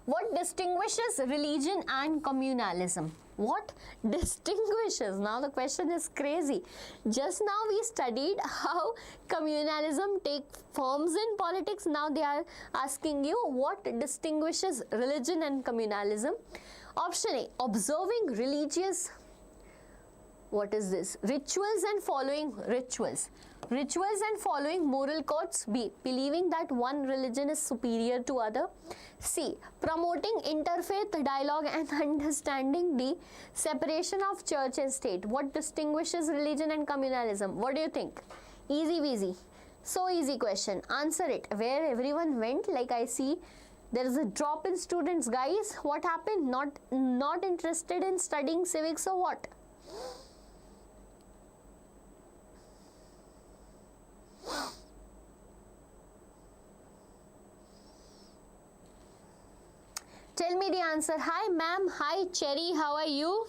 What distinguishes religion and communalism? What distinguishes? Now the question is crazy. Just now we studied how communalism takes forms in politics. Now they are asking you what distinguishes religion and communalism. Option A, observing religious, what is this? Rituals and following rituals. Rituals and following moral codes. B, believing that one religion is superior to other. C, promoting interfaith dialogue and understanding. D, separation of church and state. What distinguishes religion and communalism? What do you think? Easy peasy. So easy question. Answer it. Where everyone went, like I see, there is a drop in students, guys. What happened? Not interested in studying civics or what? Tell me the answer. Hi ma'am. Hi Cherry. How are you?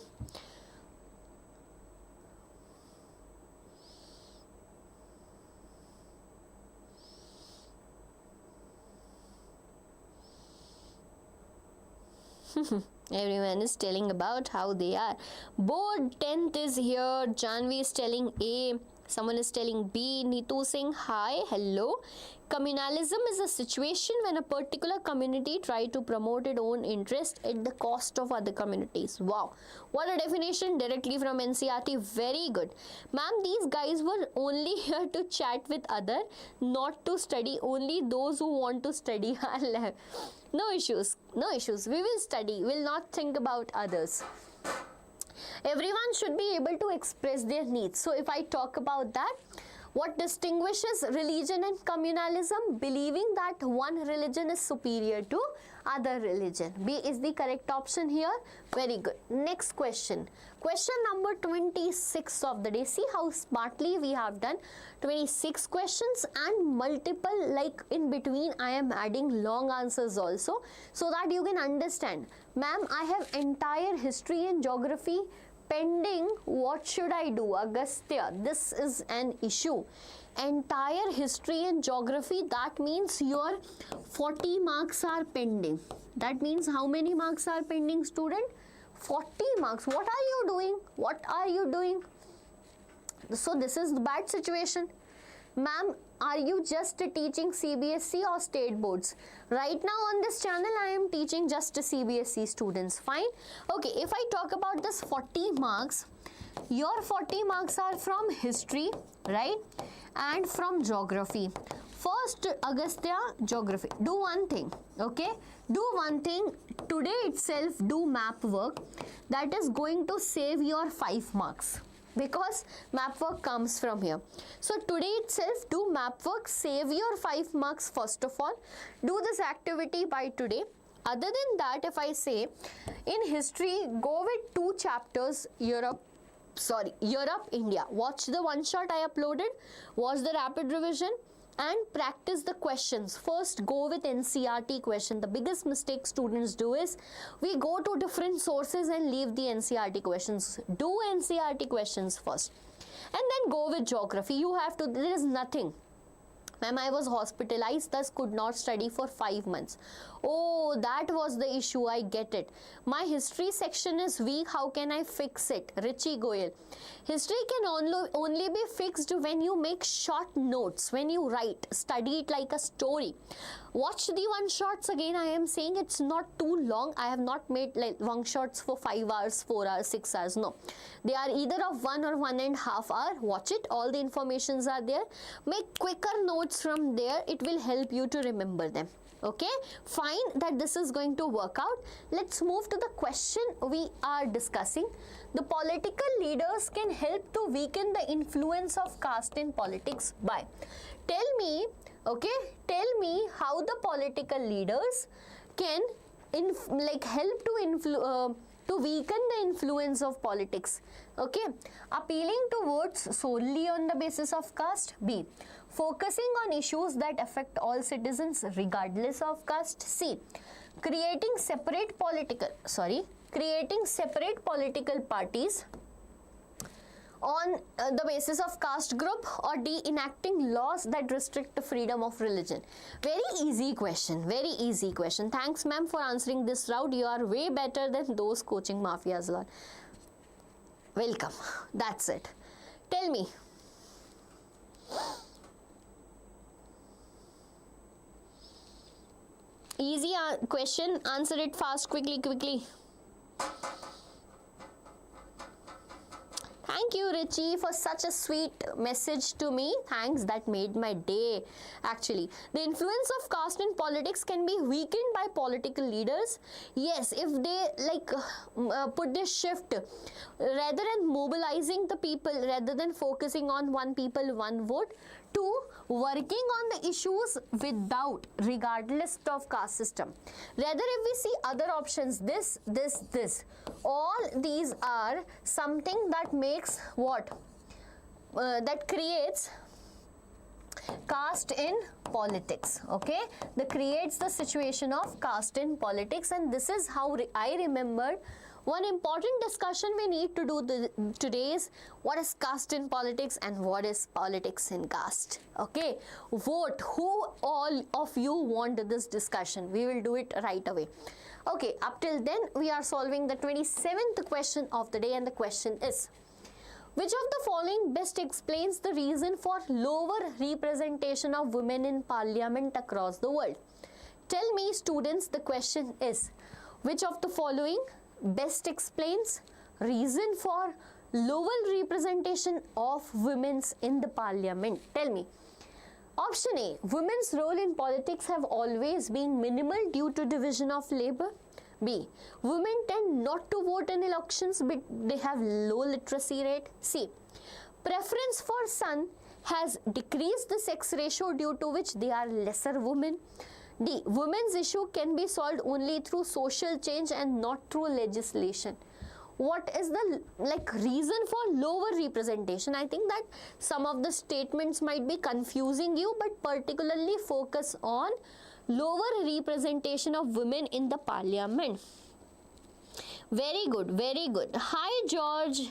Everyone is telling about how they are. Board 10th is here. Janvi is telling A. Someone is telling B. Neetu saying hi, hello. Communalism is a situation when a particular community tries to promote its own interest at the cost of other communities. Wow, what a definition, directly from NCERT. Very good. Ma'am, these guys were only here to chat with other, not to study. Only those who want to study are left. No issues, no issues. We will study. We will not think about others. Everyone should be able to express their needs. So if I talk about that, what distinguishes religion and communalism? Believing that one religion is superior to other religion. B is the correct option here. Very good. Next question. Question number 26 of the day. See how smartly we have done 26 questions and multiple, like in between I am adding long answers also, so that you can understand. Ma'am, I have entire history and geography pending. What should I do? Agastya, this is an issue. Entire history and geography, that means your 40 marks are pending. That means how many marks are pending, student? 40 marks. What are you doing? What are you doing? So this is the bad situation. Ma'am, are you just teaching CBSE or state boards? Right now on this channel I am teaching just CBSE students. Fine. Okay, if I talk about this 40 marks, your 40 marks are from history, right, and from geography. First, Agastya, geography. Do one thing, okay? Do one thing. Today itself do map work. That is going to save your 5 marks. Because map work comes from here. So today itself do map work, save your 5 marks first of all. Do this activity by today. Other than that, if I say in history, go with 2 chapters, Europe, India. Watch the one shot I uploaded, watch the rapid revision and practice the questions. First, go with NCERT question. The biggest mistake students do is we go to different sources and leave the NCERT questions. Do NCERT questions first and then go with geography. You have to, there is nothing. Ma'am, I was hospitalized, thus could not study for 5 months. Oh, that was the issue. I get it. My history section is weak. How can I fix it? Richie Goyal. History can only be fixed when you make short notes, when you write, study it like a story. Watch the one shots again. I am saying it's not too long. I have not made like one shots for 5 hours, 4 hours, 6 hours. No, they are either of 1 or 1.5 hour. Watch it. All the informations are there. Make quicker notes from there. It will help you to remember them. Okay, fine, that this is going to work out. Let's move to the question we are discussing. The political leaders can help to weaken the influence of caste in politics by. Tell me, okay, tell me how the political leaders can help to weaken the influence of politics. Okay, appealing to votes solely on the basis of caste. B, focusing on issues that affect all citizens regardless of caste. C, creating separate political parties on the basis of caste group. Or D, enacting laws that restrict the freedom of religion. Very easy question, very easy question. Thanks ma'am for answering this route. You are way better than those coaching mafias. Welcome. That's it. Tell me. Easy question. Answer it fast, quickly. Thank you, Richie, for such a sweet message to me. Thanks, that made my day, actually. The influence of caste in politics can be weakened by political leaders. Yes, if they put this shift, rather than mobilizing the people, rather than focusing on one people, one vote, to working on the issues without, regardless of caste system. Rather, if we see other options, this, all these are something that makes what? That creates Caste in politics. Okay, that creates the situation of caste in politics, and this is how I remembered. One important discussion we need to do today is what is caste in politics and what is politics in caste. Okay, vote who all of you want this discussion. We will do it right away. Okay, up till then we are solving the 27th question of the day, and the question is, which of the following best explains the reason for lower representation of women in parliament across the world? Tell me, students, the question is, which of the following best explains reason for lower representation of women in the parliament? Tell me. Option A, women's role in politics have always been minimal due to division of labor. B, women tend not to vote in elections but they have low literacy rate. C, preference for son has decreased the sex ratio due to which they are lesser women. D, women's issue can be solved only through social change and not through legislation. What is the reason for lower representation? I think that some of the statements might be confusing you, but particularly focus on lower representation of women in the parliament. Very good, very good. Hi George.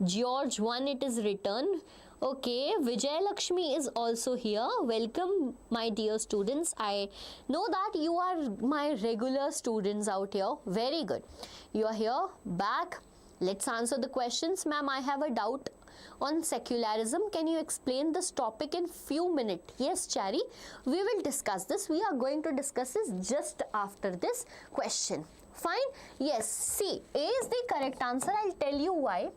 George 1, it is written. Okay, Vijay Lakshmi is also here. Welcome, my dear students. I know that you are my regular students out here. Very good. You are here, back. Let's answer the questions. Ma'am, I have a doubt on secularism. Can you explain this topic in few minutes? Yes, Chari, we will discuss this. We are going to discuss this just after this question. Fine? Yes, C, A is the correct answer. I'll tell you why.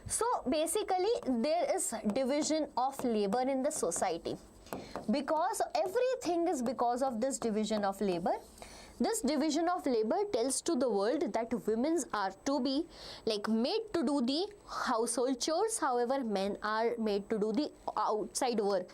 So basically there is division of labor in the society. Because everything is because of this division of labor. This division of labor tells to the world that women are to be made to do the household chores, however men are made to do the outside work.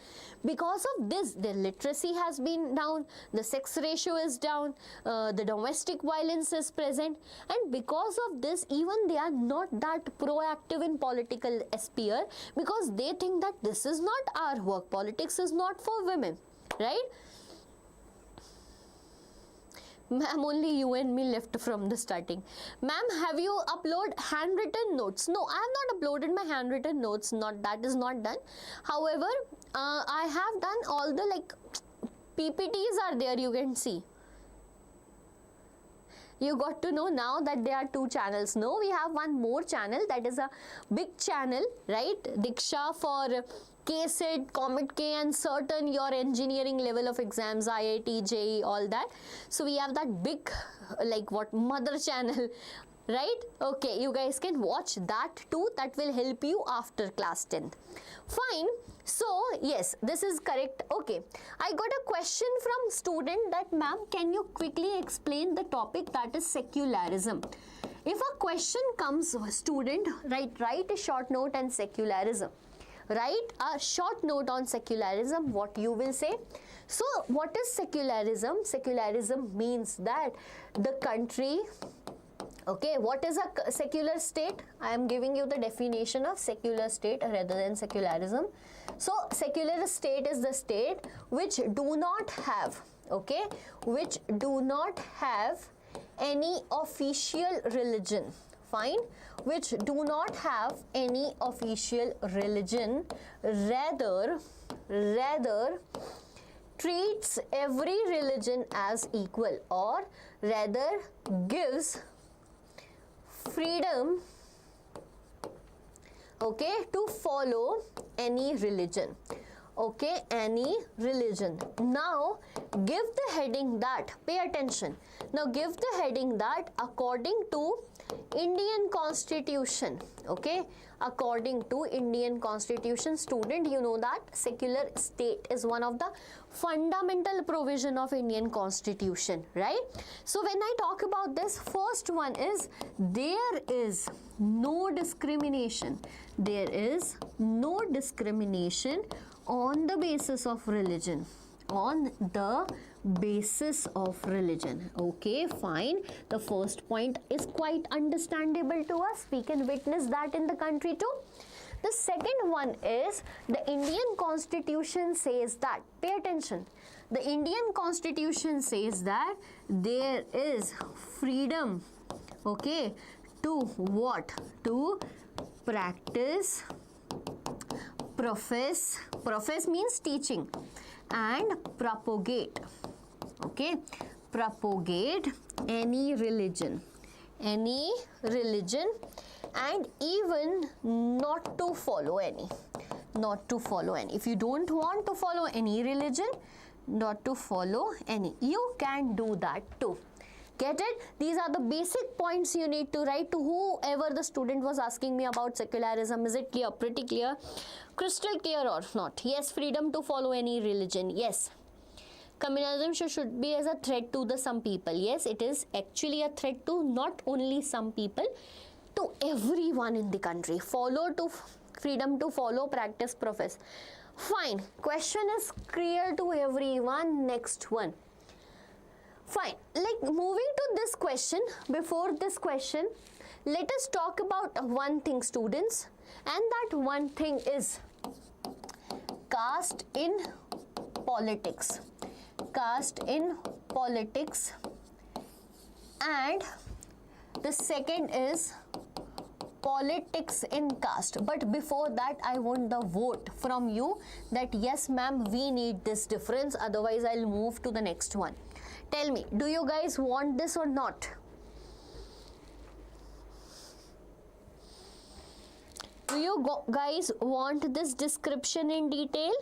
Because of this, their literacy has been down, the sex ratio is down, the domestic violence is present, and because of this even they are not that proactive in political sphere, because they think that this is not our work, politics is not for women, right? Ma'am, only you and me left from the starting. Ma'am, have you uploaded handwritten notes? No, I have not uploaded my handwritten notes. That is not done. However, I have done all the PPTs are there, you can see. You got to know now that there are 2 channels. No, we have one more channel, that is a big channel, right? Deeksha for KSET, Comet K, and certain your engineering level of exams, IIT, JEE, all that. So we have that big mother channel, right? Okay, you guys can watch that too. That will help you after class 10th. Fine. So yes, this is correct. Okay, I got a question from student that, ma'am, can you quickly explain the topic, that is secularism? If a question comes, student, write a short note on secularism. Write a short note on secularism, what you will say. So what is secularism? Secularism means that the country, okay, what is a secular state? I am giving you the definition of secular state rather than secularism. So secular state is the state which do not have, okay, which do not have any official religion. Fine, which do not have any official religion, rather treats every religion as equal, or rather gives freedom, okay, to follow any religion, okay, any religion. Now give the heading that, pay attention, now give the heading that according to Indian Constitution, okay, according to Indian Constitution. Student, you know that secular state is one of the fundamental provision of Indian Constitution, right? So when I talk about this, first one is there is no discrimination. There is no discrimination on the basis of religion. On the basis of religion. Okay, fine. The first point is quite understandable to us. We can witness that in the country too. The second one is the Indian Constitution says that, pay attention, the Indian Constitution says that there is freedom, okay, to what? To practice, profess means teaching, and propagate, okay, propagate any religion, and even not to follow any. If you don't want to follow any religion, not to follow any, you can do that too. Get it? These are the basic points you need to write to whoever the student was asking me about secularism. Is it clear? Pretty clear? Crystal clear or not? Yes, freedom to follow any religion. Yes. Communalism should be as a threat to the some people. Yes, it is actually a threat to not only some people, to everyone in the country. Freedom to follow, practice, profess. Fine. Question is clear to everyone. Next one. Fine. Like moving to this question, before this question, let us talk about one thing, students, and that one thing is caste in politics. Caste in politics, and the second is politics in caste. But before that, I want the vote from you that yes ma'am, we need this difference, otherwise I'll move to the next one. Tell me, do you guys want this or not? Do you guys want this description in detail?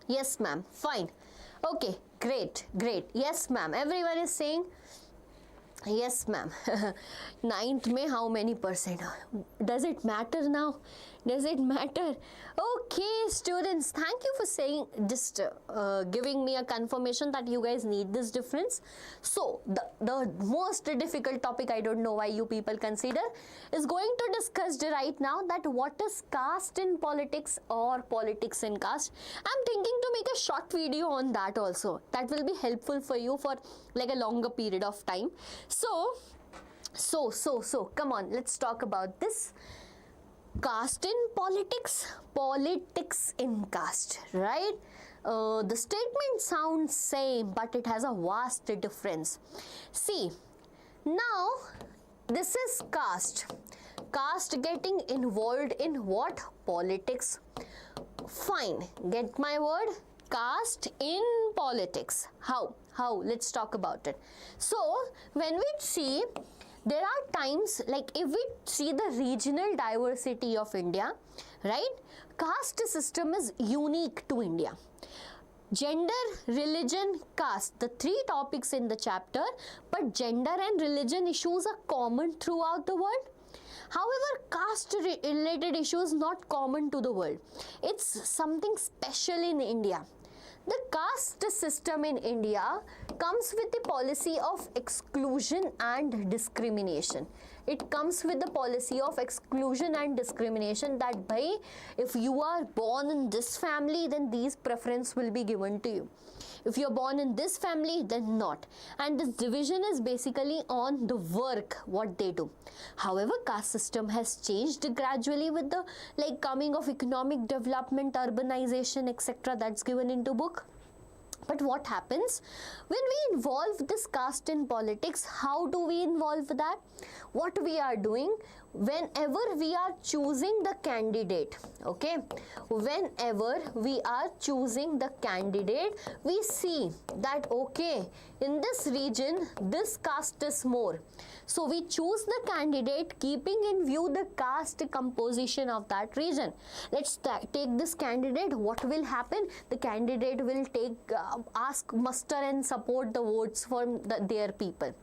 Yes ma'am, fine. Okay, great. Yes ma'am, everyone is saying yes ma'am. 9th May, how many percent? Does it matter now? Does it matter? Okay students, thank you for saying, just giving me a confirmation that you guys need this difference. So the most difficult topic, I don't know why you people consider, is going to discuss right now, that what is caste in politics or politics in caste. I'm thinking to make a short video on that also. That will be helpful for you for like a longer period of time. So come on, let's talk about this. Caste in politics, politics in caste, right? The statement sounds same, but it has a vast difference. See, now this is caste. Caste getting involved in what? Politics. Fine, get my word? Caste in politics. How? Let's talk about it. So, when we see, there are times, like if we see the regional diversity of India, right? Caste system is unique to India. Gender, religion, caste, the 3 topics in the chapter, but gender and religion issues are common throughout the world. However, caste related issues not common to the world. It's something special in India. The caste system in India comes with the policy of exclusion and discrimination. It comes with the policy of exclusion and discrimination, that by if you are born in this family, then these preference will be given to you. If you are born in this family, then not. And this division is basically on the work, what they do. However, caste system has changed gradually with the coming of economic development, urbanization, etc. that's given into book. But what happens when we involve this caste in politics? How do we involve that? What we are doing, whenever we are choosing the candidate, okay, whenever we are choosing the candidate, we see that, okay, in this region, this caste is more. So we choose the candidate keeping in view the caste composition of that region. Let's take this candidate. What will happen? The candidate will ask, muster and support the votes from their people.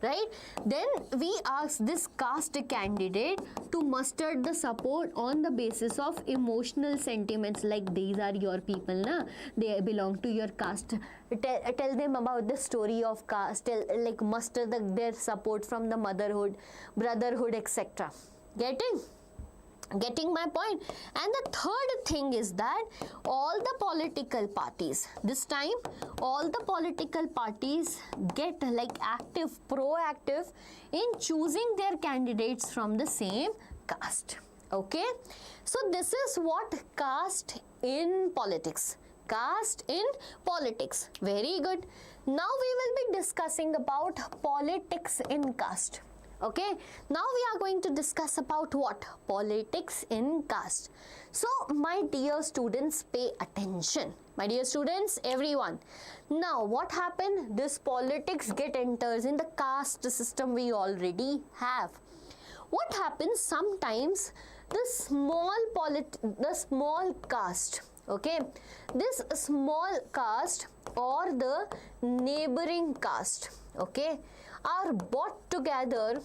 right? Then we ask this caste candidate to muster the support on the basis of emotional sentiments, like these are your people, na? They belong to your caste. Tell them about the story of caste, like muster their support from the motherhood, brotherhood, etc. Getting my point? And the third thing is that all the political parties, this time all the political parties get like active, proactive in choosing their candidates from the same caste. Okay, so this is what caste in politics. Caste in politics. Very good. Now we will be discussing about politics in caste. Okay, now we are going to discuss about what? Politics in caste. So my dear students, pay attention. My dear students, everyone. Now what happened? This politics enters in the caste system we already have. What happens sometimes? The small caste, okay, this small caste or the neighboring caste, okay, are brought together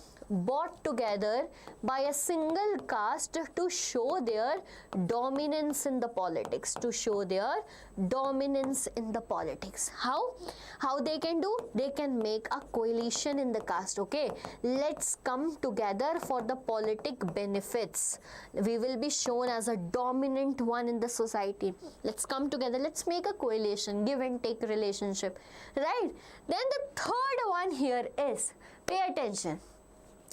by a single caste to show their dominance in the politics, How they can do? They can make a coalition in the caste, okay. Let's come together for the politic benefits. We will be shown as a dominant one in the society. Let's come together. Let's make a coalition, give and take relationship, right? Then the third one here is, pay attention,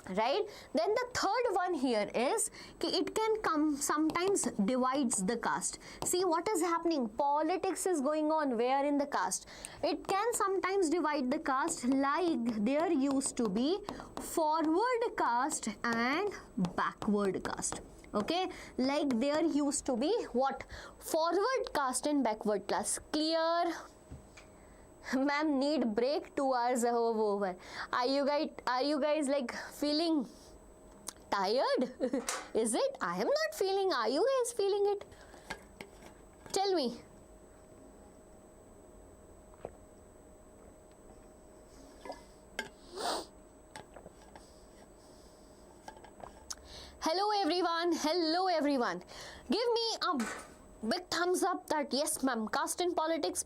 right? Then the third one here is it can come sometimes divides the caste. See what is happening? Politics is going on where in the caste. It can sometimes divide the caste, like there used to be forward caste and backward caste. Okay, like there used to be what? Forward caste and backward caste. Clear? Ma'am, need break, 2 hours over. Are you guys like feeling tired? Is it? I am not feeling. Are you guys feeling it? Tell me. Hello everyone. Give me a big thumbs up that yes ma'am, caste in politics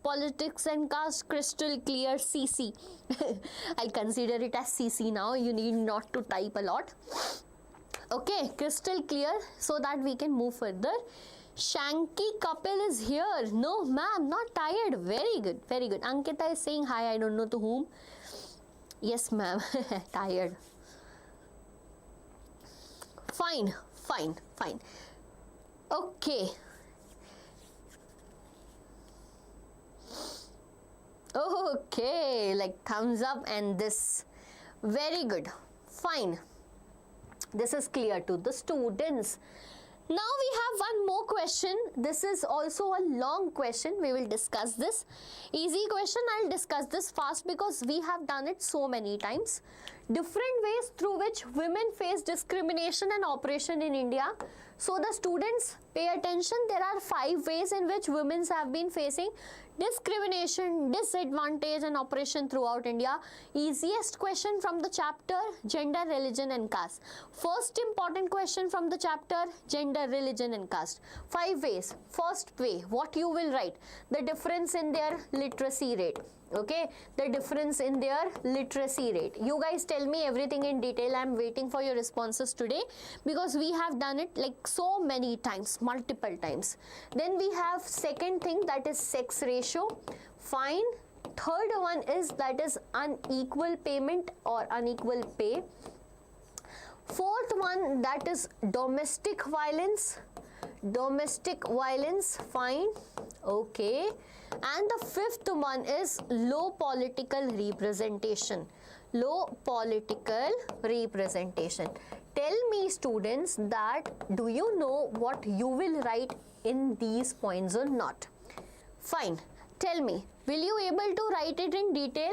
and caste, crystal clear, CC. I'll consider it as CC now. You need not to type a lot. Okay, crystal clear, so that we can move further. Shanky Kapil is here. No ma'am, not tired. Very good, very good. Ankita is saying hi, I don't know to whom. Yes ma'am, tired. Fine. Okay. Okay, like thumbs up and this. Very good. Fine. This is clear to the students. Now we have one more question. This is also a long question. We will discuss this. Easy question. I'll discuss this fast because we have done it so many times. Different ways through which women face discrimination and oppression in India. So the students, pay attention. There are 5 ways in which women have been facing discrimination, disadvantage and oppression throughout India. Easiest question from the chapter, gender, religion and caste. First important question from the chapter, gender, religion and caste. 5 ways. First way, what you will write? The difference in their literacy rate. Okay, the difference in their literacy rate. You guys tell me everything in detail. I am waiting for your responses today because we have done it like so many times, multiple times. Then we have second thing, that is sex ratio. Fine. Third one is that is unequal payment or unequal pay. Fourth one, that is domestic violence. Fine. Okay. And the fifth one is low political representation. Tell me students that do you know what you will write in these points or not? Fine. Tell me, will you able to write it in detail?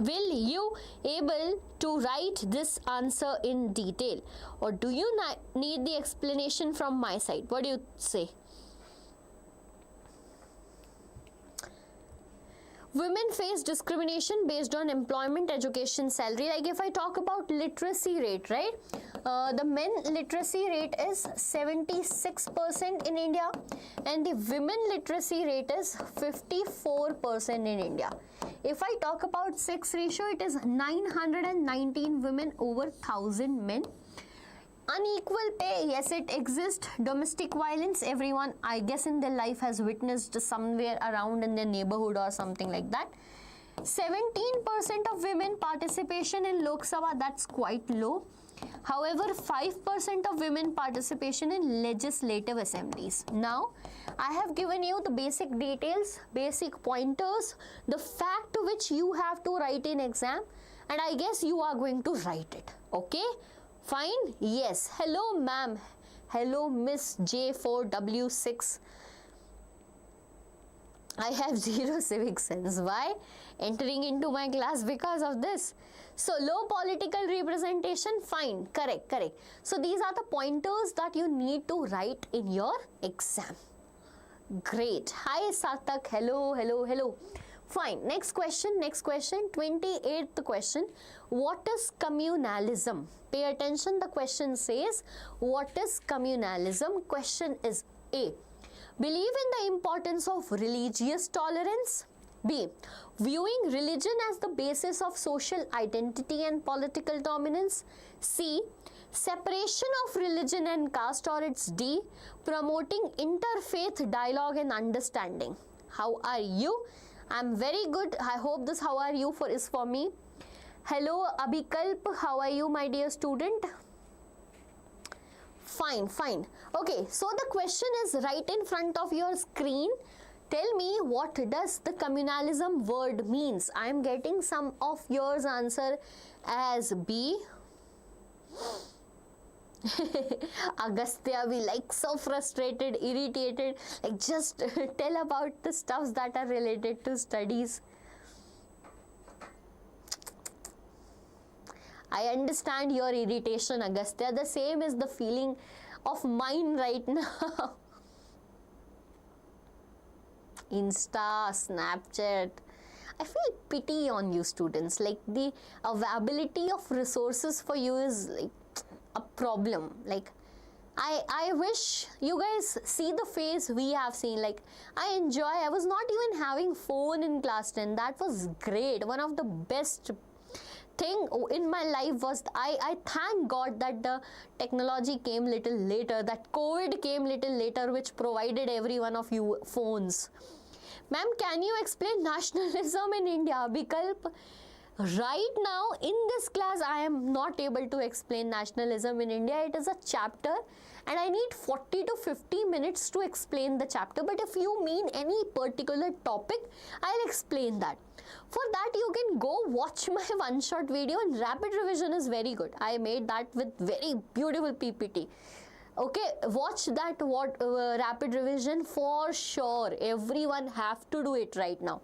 Will you able to write this answer in detail, or do you need the explanation from my side? What do you say? Women face discrimination based on employment, education, salary. Like if I talk about literacy rate, right? The men literacy rate is 76% in India and the women literacy rate is 54% in India. If I talk about sex ratio, it is 919 women over 1000 men. Unequal pay, yes, it exists. Domestic violence, everyone I guess in their life has witnessed somewhere around in their neighborhood or something like that. 17% of women participation in Lok Sabha, that's quite low. However, 5% of women participation in legislative assemblies. Now, I have given you the basic details, basic pointers, the fact which you have to write in exam, and I guess you are going to write it. Okay? Fine? Yes. Hello, ma'am. Hello, Miss J4W6. I have zero civic sense. Why? Entering into my class because of this. So, low political representation, fine. Correct, correct. So, these are the pointers that you need to write in your exam. Great. Hi, Sarthak. Hello, hello, hello. Fine. Next question, 28th question. What is communalism? Pay attention. The question says, what is communalism? Question is A. Believe in the importance of religious tolerance. B. Viewing religion as the basis of social identity and political dominance. C. Separation of religion and caste, or it's D. Promoting interfaith dialogue and understanding. How are you? I'm very good. I hope this how are you is for me. Hello Abhikalp, how are you my dear student? Fine, fine. Okay, so the question is right in front of your screen. Tell me, what does the communalism word means? I am getting some of yours answer as B. Agastya, we like so frustrated, irritated, like just tell about the stuffs that are related to studies. I understand your irritation, Agastya. The same is the feeling of mine right now. Insta, Snapchat. I feel pity on you students. Like the availability of resources for you is like a problem. Like I wish you guys see the phase we have seen. Like I enjoy. I was not even having phone in class 10. That was great. One of the best thing in my life was I thank God that the technology came little later, that COVID came little later, which provided every one of you phones. Ma'am, can you explain nationalism in India? Vikalp, right now in this class I am not able to explain nationalism in India. It is a chapter and I need 40 to 50 minutes to explain the chapter. But if you mean any particular topic, I'll explain that. For that you can go watch my one-shot video, and rapid revision is very good. I made that with very beautiful PPT. Okay, watch that rapid revision for sure. Everyone have to do it right now.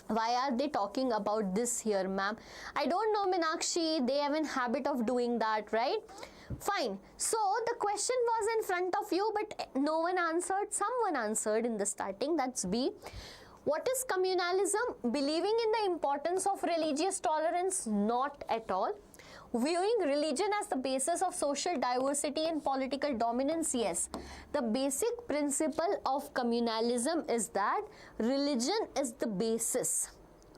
Why are they talking about this here, ma'am? I don't know, Meenakshi. They have a habit of doing that, right? Fine. So the question was in front of you, but no one answered. Someone answered in the starting. That's B. What is communalism? Believing in the importance of religious tolerance? Not at all. Viewing religion as the basis of social diversity and political dominance? Yes. The basic principle of communalism is that religion is the basis.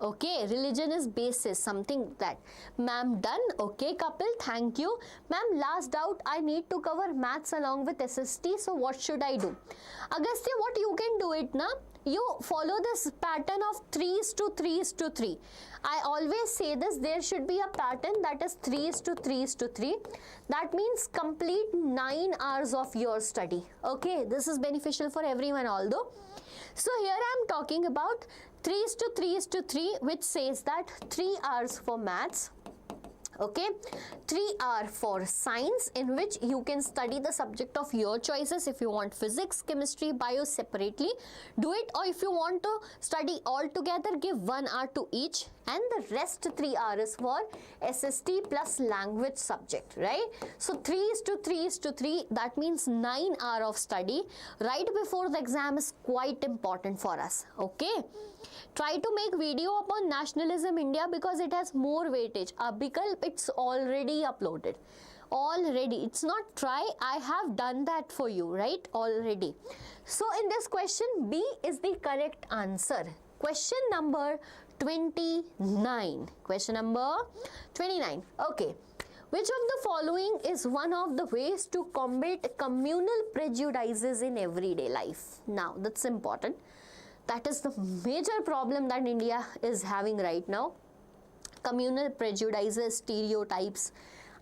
Okay, religion is basis, something that. Ma'am, done. Okay, Kapil, thank you. Ma'am, last doubt, I need to cover maths along with SST, so what should I do? Agastya, what you can do it na? You follow this pattern of 3:3:3. I always say this, there should be a pattern that is 3:3:3. That means complete 9 hours of your study. Okay, this is beneficial for everyone although. So here I am talking about 3:3:3, which says that 3 hours for maths. Okay, 3 hours for science, in which you can study the subject of your choices. If you want physics, chemistry, bio separately, do it, or if you want to study all together, give 1 hour to each, and the rest 3 hours for SST plus language subject, right? So 3:3:3, that means 9 hours of study right before the exam is quite important for us. Okay, Try to make video upon nationalism India because it has more weightage. Abhikalp, it's already uploaded. Already. It's not try. I have done that for you, right? Already. So in this question, B is the correct answer. Question number 29. Question number 29. Okay. Which of the following is one of the ways to combat communal prejudices in everyday life? Now, that's important. That is the major problem that India is having right now. Communal prejudices, stereotypes,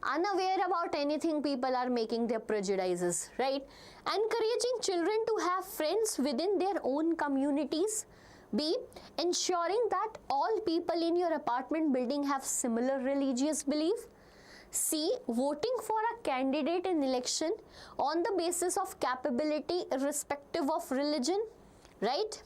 unaware about anything, people are making their prejudices, right? Encouraging children to have friends within their own communities. B, ensuring that all people in your apartment building have similar religious belief. C, voting for a candidate in election on the basis of capability irrespective of religion, right?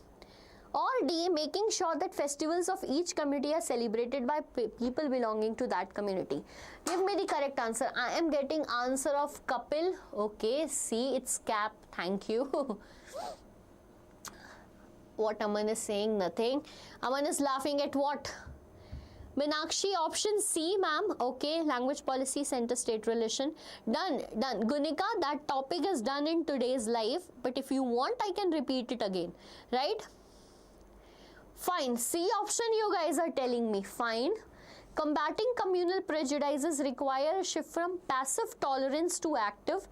Or D, making sure that festivals of each community are celebrated by people belonging to that community. Give me the correct answer. I am getting answer of Kapil. Okay, C, it's cap. Thank you. What Aman is saying? Nothing. Aman is laughing at what? Meenakshi, option C, ma'am. Okay, language policy, center state relation. Done, done. Gunika, that topic is done in today's live. But if you want, I can repeat it again. Right? Fine. C option you guys are telling me. Fine. Combating communal prejudices require a shift from passive tolerance to active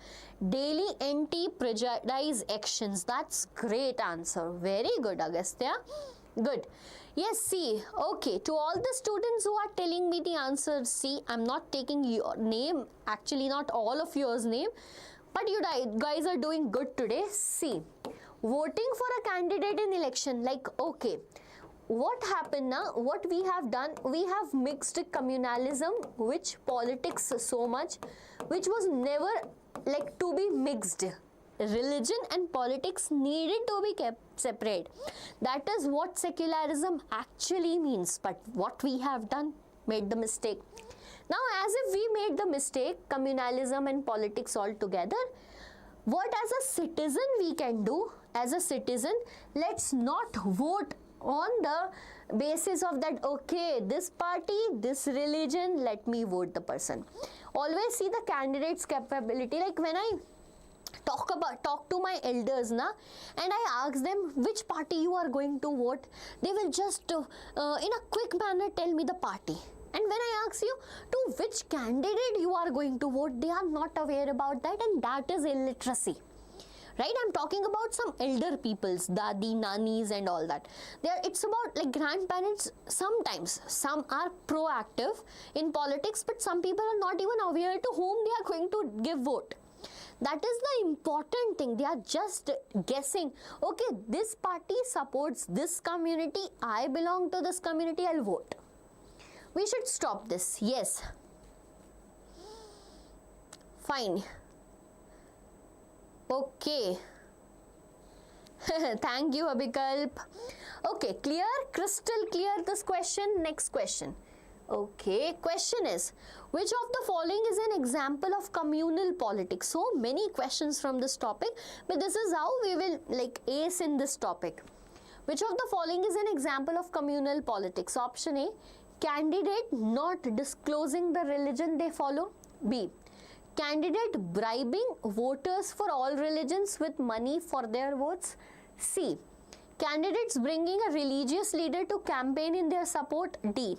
daily anti-prejudice actions. That's great answer. Very good, Agastya. Good. Yes, C. Okay. To all the students who are telling me the answer C, I'm not taking your name. Actually, not all of yours name. But you guys are doing good today. C. Voting for a candidate in election. Like, okay. What happened now? What we have done, we have mixed communalism, which politics so much, which was never like to be mixed. Religion and politics needed to be kept separate. That is what secularism actually means. But what we have done, made the mistake. Now, as if we made the mistake, communalism and politics all together, what as a citizen we can do? As a citizen, let's not vote on the basis of that, okay, this party, this religion, let me vote the person. Always see the candidate's capability. Like when I talk to my elders na, and I ask them which party you are going to vote, they will just in a quick manner tell me the party. And when I ask you to which candidate you are going to vote, they are not aware about that, and that is illiteracy. Right, I'm talking about some elder peoples, dadi, nanis and all that. It's about like grandparents. Sometimes some are proactive in politics, but some people are not even aware to whom they are going to give vote. That is the important thing. They are just guessing, okay, this party supports this community, I belong to this community, I'll vote. We should stop this. Yes. Fine. Okay. Thank you, Abhikalp. Okay, clear? Crystal clear this question? Next question. Okay, question is, which of the following is an example of communal politics? So many questions from this topic, but this is how we will like ace in this topic. Which of the following is an example of communal politics? Option A, candidate not disclosing the religion they follow. B, candidate bribing voters for all religions with money for their votes. C, candidates bringing a religious leader to campaign in their support. D,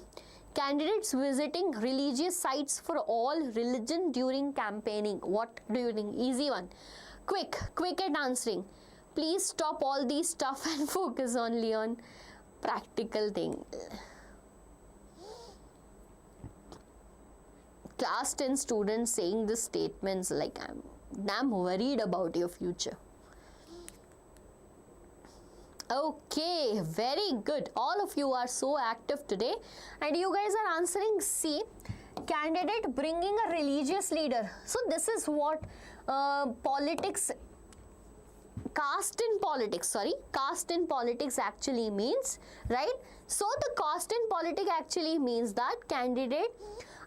candidates visiting religious sites for all religion during campaigning. What do you think? Easy one. Quick at answering. Please stop all these stuff and focus only on practical thing. Class 10 students saying these statements like I'm damn worried about your future. Okay, very good. All of you are so active today and you guys are answering C, candidate bringing a religious leader. So this is what caste in politics actually means, right? So the caste in politics actually means that candidate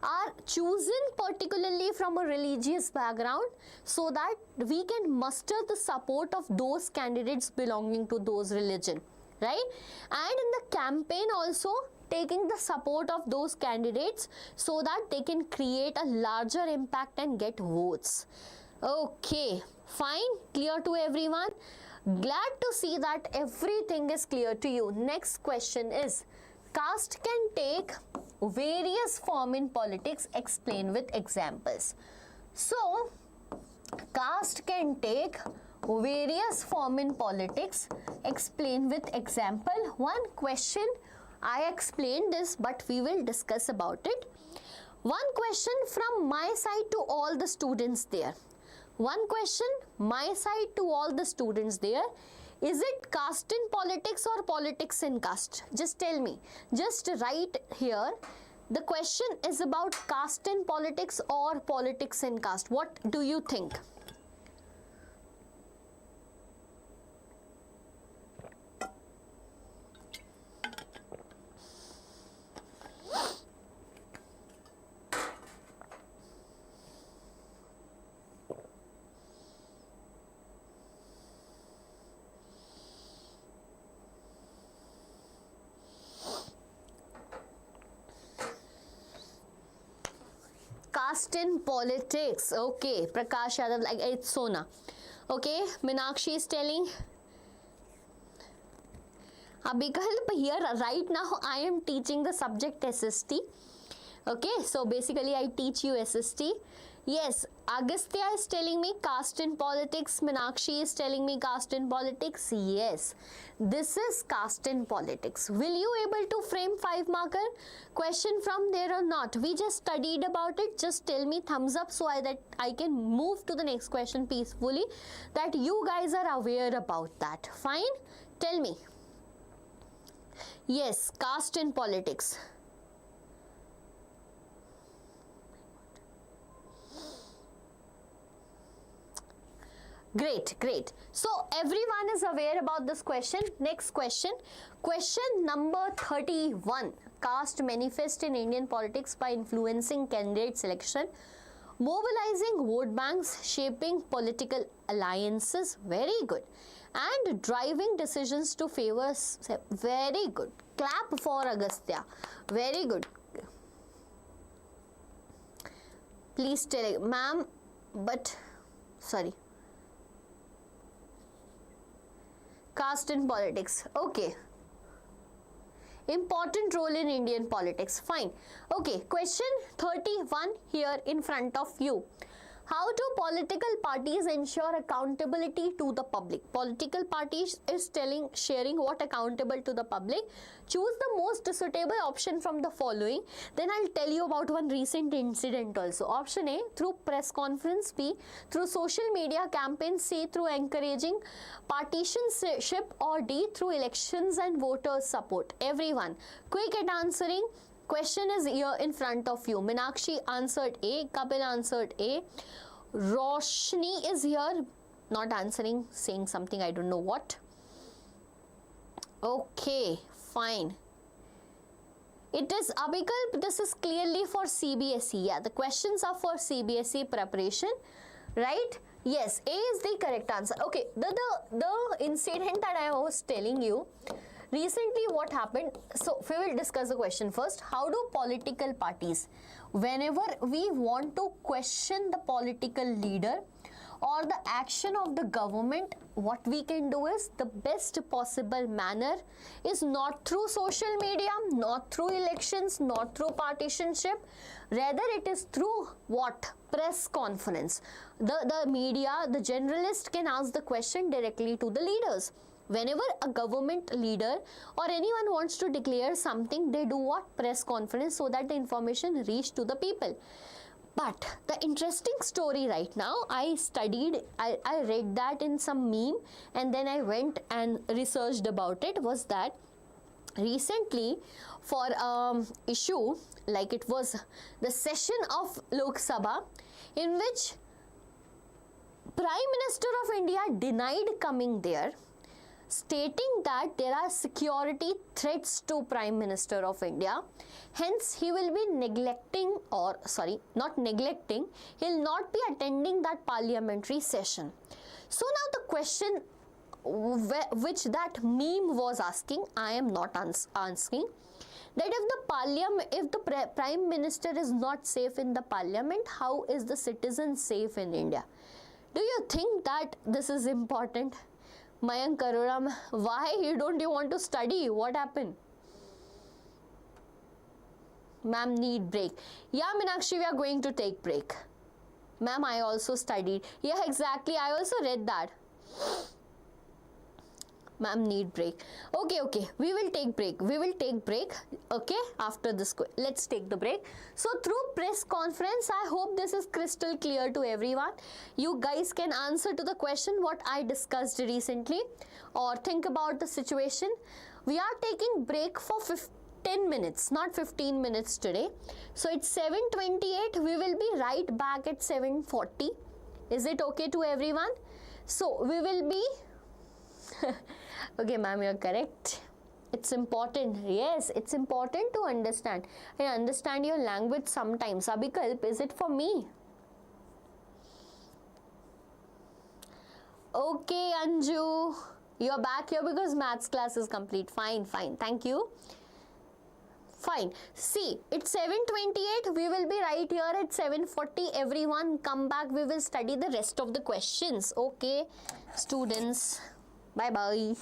are chosen particularly from a religious background so that we can muster the support of those candidates belonging to those religion, right? And in the campaign also taking the support of those candidates so that they can create a larger impact and get votes. Okay, fine, clear to everyone? Glad to see that everything is clear to you. Next question is, caste can take various form in politics, explain with examples. So, caste can take various form in politics, explain with example. One question, I explained this, but we will discuss about it. One question from my side to all the students there. One question, my side to all the students there. Is it caste in politics or politics in caste? Just tell me. Just write here. The question is about caste in politics or politics in caste. What do you think? Caste in politics. Okay, Prakash Yadav, like it's Sona. Okay, Meenakshi is telling. Abhikalp, here right now I am teaching the subject SST. Okay, so basically I teach you SST. Yes, Agastya is telling me caste in politics. Meenakshi is telling me caste in politics. Yes, this is caste in politics. Will you able to frame 5 marker question from there or not? We just studied about it. Just tell me thumbs up so that I can move to the next question peacefully, that you guys are aware about that. Fine? Tell me. Yes, caste in politics. Great, great. So everyone is aware about this question. Next question. Question number 31. Caste manifest in Indian politics by influencing candidate selection, mobilizing vote banks, shaping political alliances. Very good. And driving decisions to favor. Very good. Clap for Agastya. Very good. Please tell, ma'am, but sorry. Caste in politics. Okay. Important role in Indian politics. Fine. Okay. Question 31 here in front of you. How do political parties ensure accountability to the public? Political parties is sharing what accountable to the public. Choose the most suitable option from the following. Then I'll tell you about one recent incident also. Option A, through press conference. B, through social media campaign. C, through encouraging partisanship. Or D, through elections and voters support. Everyone, quick at answering. Question is here in front of you. Meenakshi answered A. Kapil answered A. Roshni is here, not answering, saying something, I don't know what. Okay, fine. It is Abhikalp, this is clearly for CBSE. Yeah, the questions are for CBSE preparation, right? Yes, A is the correct answer. Okay, the incident that I was telling you, recently what happened, so we will discuss the question first. How do political parties, whenever we want to question the political leader or the action of the government, what we can do is, the best possible manner is not through social media, not through elections, not through partisanship, rather it is through what? Press conference. The media, the journalist can ask the question directly to the leaders. Whenever a government leader or anyone wants to declare something, they do what? Press conference, so that the information reach to the people. But the interesting story right now, I studied, I read that in some meme, and then I went and researched about it, was that recently for issue, like it was the session of Lok Sabha, in which Prime Minister of India denied coming there, stating that there are security threats to Prime Minister of India. Hence, he will be neglecting, or sorry, not neglecting, he will not be attending that parliamentary session. So now the question which that meme was asking. I am not asking. That if the prime minister is not safe in the parliament, how is the citizen safe in India? Do you think that this is important? Mayank Arora, why don't you want to study? What happened? Ma'am, need break. Yeah, Meenakshi, we are going to take break. Ma'am, I also studied. Yeah, exactly. I also read that. Ma'am, need break. Okay, we will take break. Okay, after this, let's take the break. So through press conference, I hope this is crystal clear to everyone. You guys can answer to the question what I discussed recently, or think about the situation. We are taking break for 10 minutes, not 15 minutes today. So it's 7:28. We will be right back at 7:40. Is it okay to everyone? So we will be okay, ma'am, you're correct. It's important. Yes, it's important to understand. I understand your language sometimes. Abhikalp, is it for me? Okay, Anju, you're back here because maths class is complete. Fine. Thank you. Fine. See, it's 7:28. We will be right here at 7:40. Everyone come back. We will study the rest of the questions. Okay, students. Bye-bye.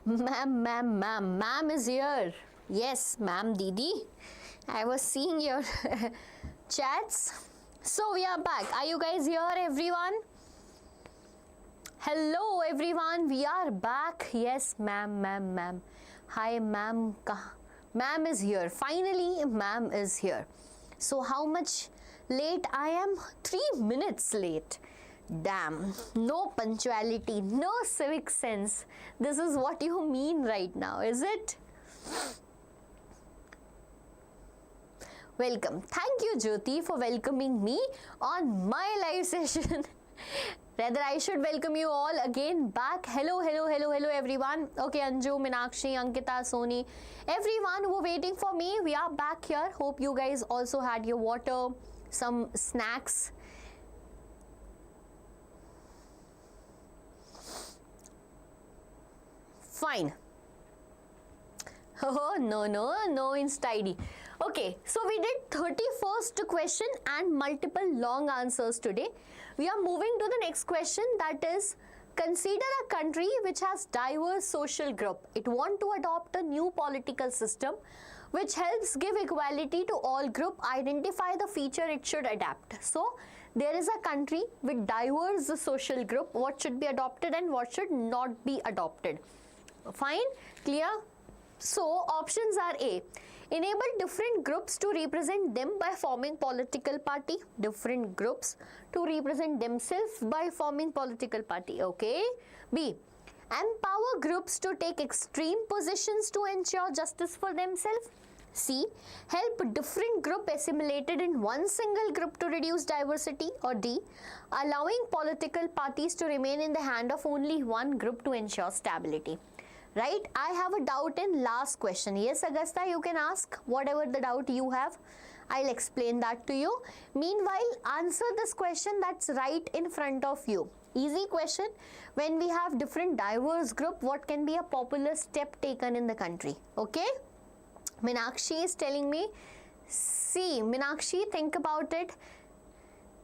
Ma'am is here. Yes, ma'am, Didi. I was seeing your chats. So we are back. Are you guys here, everyone? Hello, everyone. We are back. Yes, ma'am. Hi, ma'am. Ma'am is here. Finally, ma'am is here. So how much late I am? 3 minutes late. Damn, no punctuality, no civic sense. This is what you mean right now, is it? Welcome. Thank you, Jyoti, for welcoming me on my live session. Rather, I should welcome you all again back. Hello, everyone. Okay, Anju, Meenakshi, Ankita, Soni, everyone who were waiting for me, we are back here. Hope you guys also had your water, some snacks. Fine. Oh, no Insta ID. Okay, so we did 31st question and multiple long answers today. We are moving to the next question, that is, consider a country which has diverse social group. It want to adopt a new political system which helps give equality to all group, identify the feature it should adapt. So, there is a country with diverse social group, what should be adopted and what should not be adopted. Fine? Clear? So, options are A. Enable different groups to represent them by forming political party. Different groups to represent themselves by forming political party. Okay. B. Empower groups to take extreme positions to ensure justice for themselves. C. Help different group assimilated in one single group to reduce diversity. Or D. Allowing political parties to remain in the hand of only one group to ensure stability. Right? I have a doubt in last question. Yes, Augusta, you can ask whatever the doubt you have. I'll explain that to you. Meanwhile, answer this question that's right in front of you. Easy question. When we have different diverse group, what can be a popular step taken in the country? Okay? Meenakshi is telling me C. Meenakshi, think about it.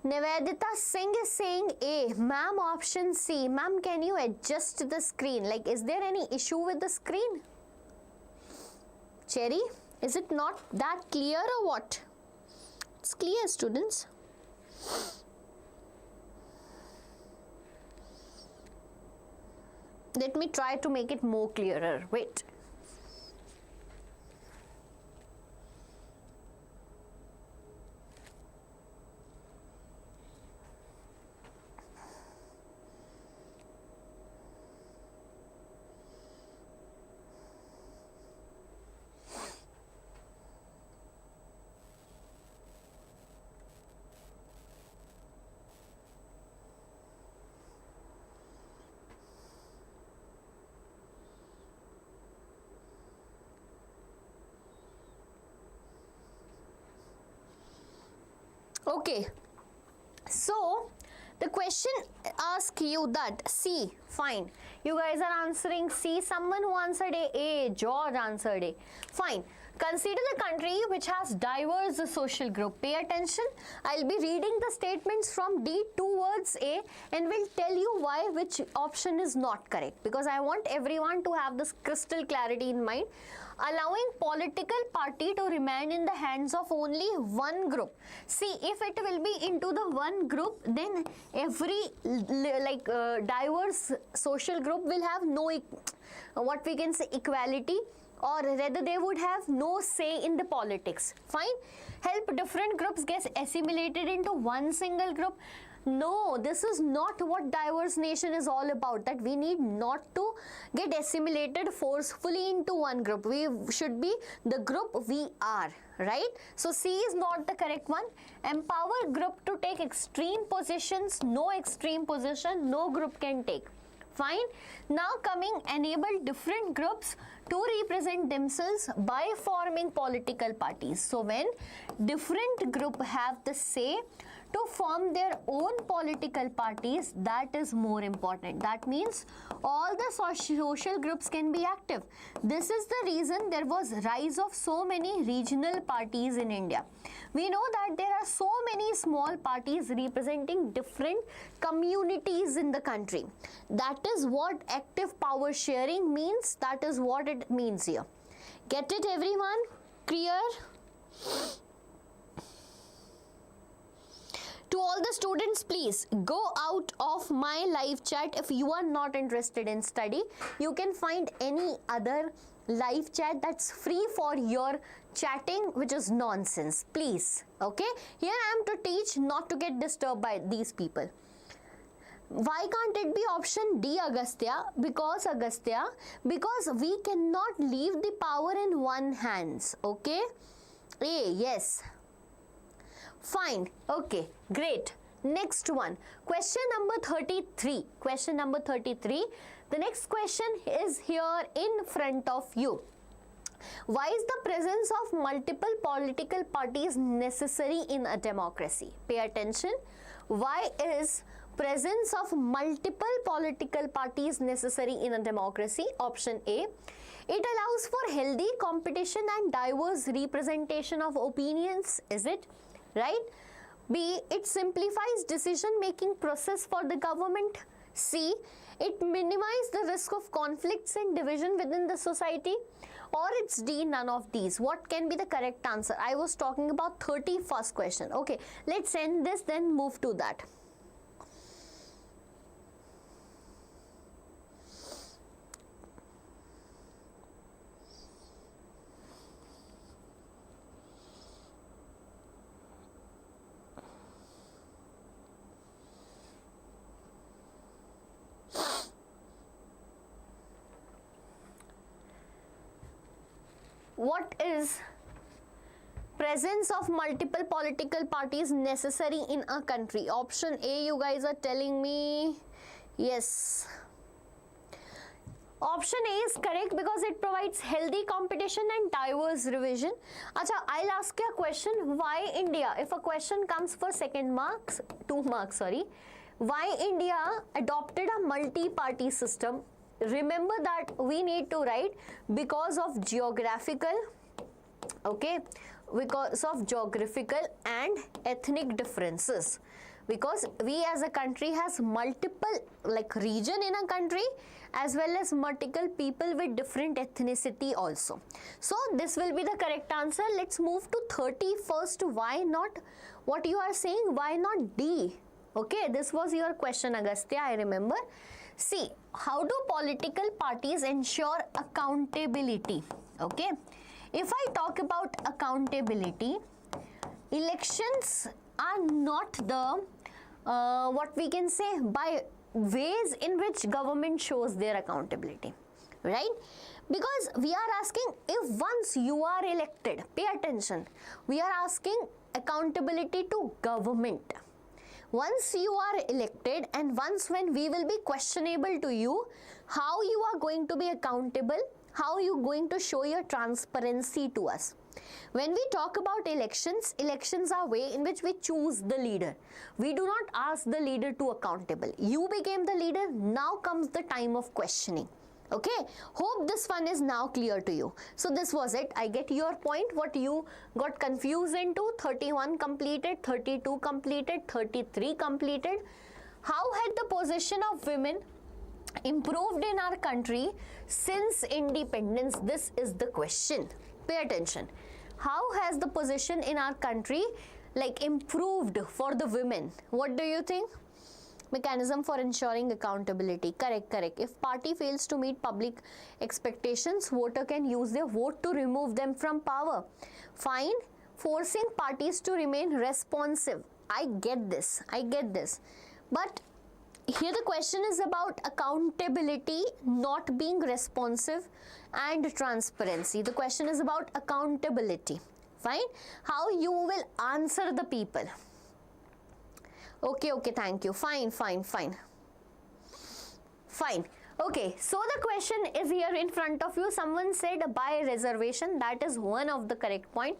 Nivedita Singh is saying A. Ma'am, option C. Ma'am, can you adjust the screen? Like, is there any issue with the screen? Cherry, is it not that clear or what? It's clear, students. Let me try to make it more clearer. Wait. Okay, so the question asks you that C, fine, you guys are answering C, someone who answered A, George answered A, fine. Consider the country which has diverse social group. Pay attention. I'll be reading the statements from D towards A and will tell you why which option is not correct, because I want everyone to have this crystal clarity in mind. Allowing political party to remain in the hands of only one group. See, if it will be into the one group, then every diverse social group will have no, what we can say, equality, or rather they would have no say in the politics. Fine. Help different groups get assimilated into one single group. No, this is not what diverse nation is all about, that we need not to get assimilated forcefully into one group. We should be the group we are, right? So C is not the correct one. Empower group to take extreme positions. No extreme position, no group can take. Fine. Now coming, enable different groups to represent themselves by forming political parties. So when different group have the say to form their own political parties, that is more important. That means all the social groups can be active. This is the reason there was rise of so many regional parties in India. We know that there are so many small parties representing different communities in the country. That is what active power sharing means. That is what it means here. Get it, everyone? Clear? To all the students, please go out of my live chat. If you are not interested in study, you can find any other live chat that's free for your chatting, which is nonsense. Please, okay? Here I am to teach, not to get disturbed by these people. Why can't it be option D, Agastya? Because we cannot leave the power in one hands, okay? A, yes. Fine, okay, great. Next one, question number 33. Question number 33. The next question is here in front of you. Why is the presence of multiple political parties necessary in a democracy? Pay attention. Why is presence of multiple political parties necessary in a democracy? Option A, it allows for healthy competition and diverse representation of opinions. Is it right? B, it simplifies decision-making process for the government. C, it minimizes the risk of conflicts and division within the society. Or it's D, none of these. What can be the correct answer? I was talking about 31st question. Okay, let's end this, then move to that. What is presence of multiple political parties necessary in a country? Option A, you guys are telling me yes. Option A is correct because it provides healthy competition and diverse revision. Acha, I'll ask you a question. Why India? If a question comes for 2 marks, sorry. Why India adopted a multi-party system? Remember that we need to write because of geographical, okay, because of geographical and ethnic differences. Because we as a country has multiple region in a country as well as multiple people with different ethnicity also. So this will be the correct answer. Let's move to 31st. Why not? What you are saying? Why not D? Okay, this was your question, Agastya, I remember. See, how do political parties ensure accountability? Okay, if I talk about accountability, elections are not the what we can say by ways in which government shows their accountability, right? Because we are asking, if once you are elected, pay attention, we are asking accountability to government. Once you are elected and once when we will be questionable to you, how you are going to be accountable, how you going to show your transparency to us. When we talk about elections, elections are way in which we choose the leader. We do not ask the leader to accountable. You became the leader, now comes the time of questioning. Okay, hope this one is now clear to you. So this was it. I get your point, what you got confused into. 31 completed, 32 completed, 33 completed. How had the position of women improved in our country since independence? This is the question. Pay attention. How has the position in our country improved for the women? What do you think? Mechanism for ensuring accountability. Correct. If party fails to meet public expectations, voter can use their vote to remove them from power. Fine. Forcing parties to remain responsive. I get this. But here the question is about accountability, not being responsive, and transparency. The question is about accountability. Fine. How you will answer the people. Okay, thank you. Fine. Okay, so the question is here in front of you. Someone said by reservation. That is one of the correct point.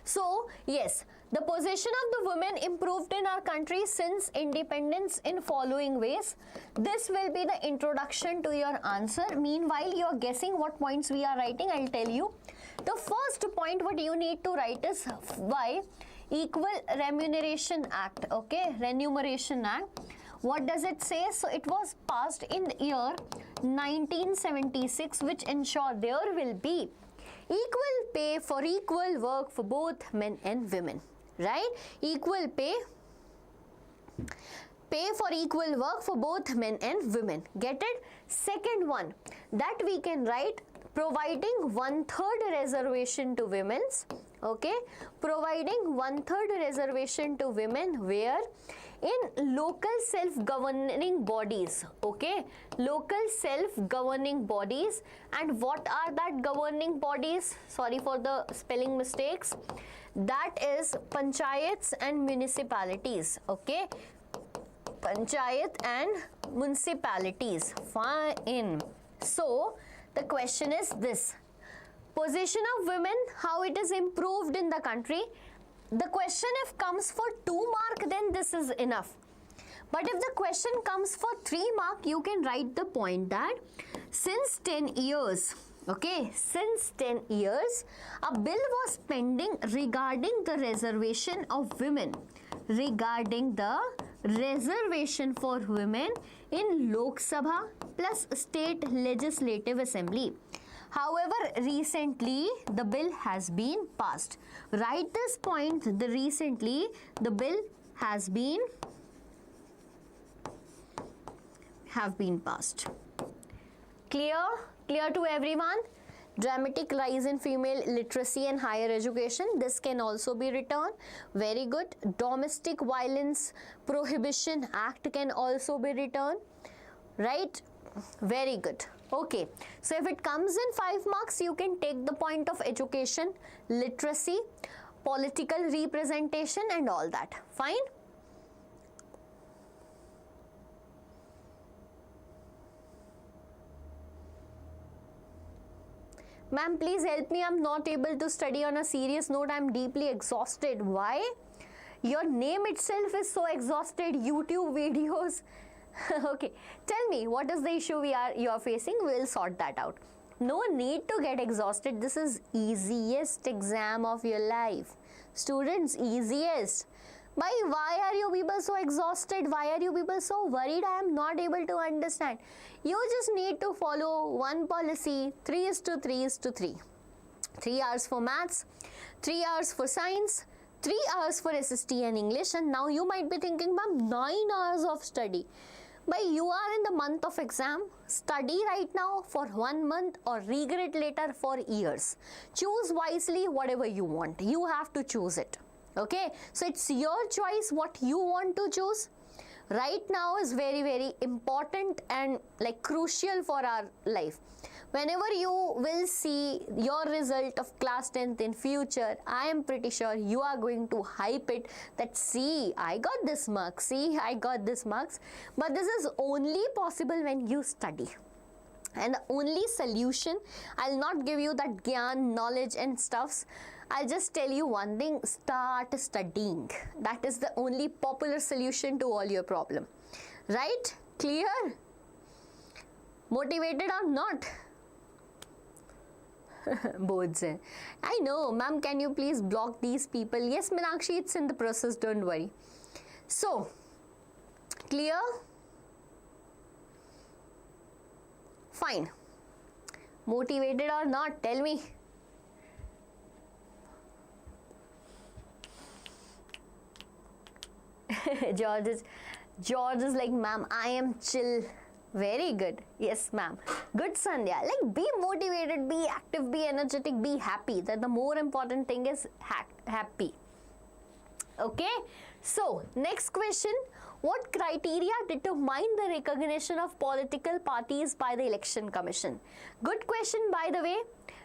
So yes, the position of the women improved in our country since independence in following ways. This will be the introduction to your answer. Meanwhile, you are guessing what points we are writing. I'll tell you. The first point what you need to write is why Equal Remuneration Act. Okay, Remuneration Act. What does it say? So it was passed in the year 1976, which ensured there will be equal pay for equal work for both men and women, right? Equal pay for equal work for both men and women. Get it? Second one that we can write, providing 1/3 reservation to women's, okay, providing 1/3 reservation to women where in local self-governing bodies, okay, local self-governing bodies. And what are that governing bodies? Sorry for the spelling mistakes. That is panchayats and municipalities, okay, panchayat and municipalities. Fine. So the question is this: position of women, how it is improved in the country. The question if comes for 2 mark, then this is enough. But if the question comes for 3 mark, you can write the point that since 10 years, okay, since 10 years, a bill was pending regarding the reservation of women, regarding the reservation for women in Lok Sabha plus state legislative assembly. However, recently the bill has been passed. Write this point, the recently the bill has been passed. Clear? Clear to everyone? Dramatic rise in female literacy and higher education. This can also be written. Very good. Domestic Violence Prohibition Act can also be written. Right? Very good. Okay. So if it comes in 5 marks, you can take the point of education, literacy, political representation and all that. Fine? Ma'am, please help me. I'm not able to study on a serious note. I'm deeply exhausted. Why? Your name itself is so exhausted. YouTube videos. Okay. Tell me, what is the issue you are facing? We'll sort that out. No need to get exhausted. This is easiest exam of your life. Students, easiest. Why are you people so exhausted? Why are you people so worried? I am not able to understand. You just need to follow one policy, 3:3:3. 3 hours for maths, 3 hours for science, 3 hours for SST and English. And now you might be thinking, ma'am, 9 hours of study. You are in the month of exam. Study right now for 1 month or regret later for years. Choose wisely whatever you want. You have to choose it. Okay, so it's your choice what you want to choose. Right now is very, very important and like crucial for our life. Whenever you will see your result of class 10th in future, I am pretty sure you are going to hype it that see, I got this marks, see, I got this marks. But this is only possible when you study. And the only solution, I'll not give you that gyan, knowledge and stuffs. I'll just tell you one thing, start studying. That is the only popular solution to all your problem. Right? Clear? Motivated or not? Boards. I know, ma'am, can you please block these people? Yes, Meenakshi, it's in the process, don't worry. So, clear? Fine. Motivated or not? Tell me. George is like, ma'am, I am chill. Very good. Yes, ma'am. Good, Sandhya. Like, be motivated, be active, be energetic, be happy. That the more important thing is happy. Okay. So, next question. What criteria determine the recognition of political parties by the Election Commission? Good question, by the way.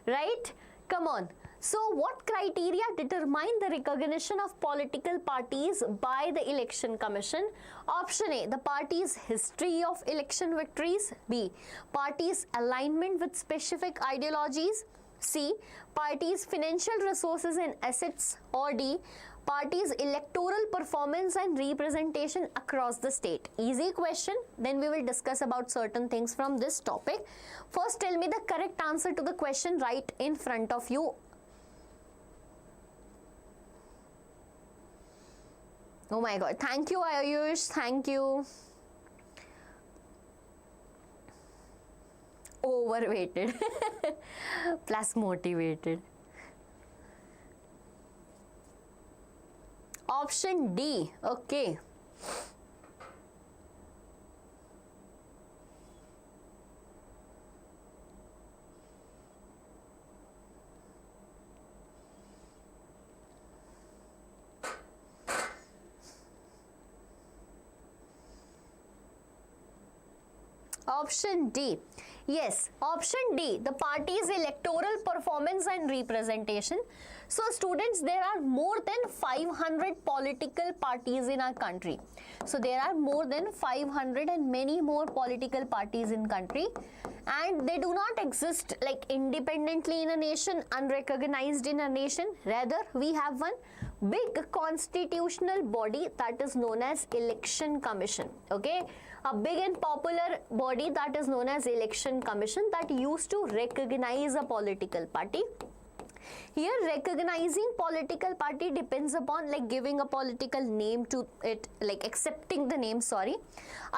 Right? Come on. So, what criteria determine the recognition of political parties by the Election Commission? Option A, the party's history of election victories. B, party's alignment with specific ideologies. C. Parties' financial resources and assets. Or D. Parties' electoral performance and representation across the state. Easy question. Then we will discuss about certain things from this topic. First, tell me the correct answer to the question right in front of you. Oh my God. Thank you, Ayush. Thank you. Overweighted plus motivated. Option D. Okay. Option D. Yes, option D, the party's electoral performance and representation. So students, there are more than 500 political parties in our country. So there are more than 500 and many more political parties in country, and they do not exist like independently in a nation, unrecognized in a nation. Rather, we have one big constitutional body that is known as Election Commission. Okay, a big and popular body that is known as Election Commission that used to recognize a political party. Here, recognizing political party depends upon like giving a political name to it, like accepting the name,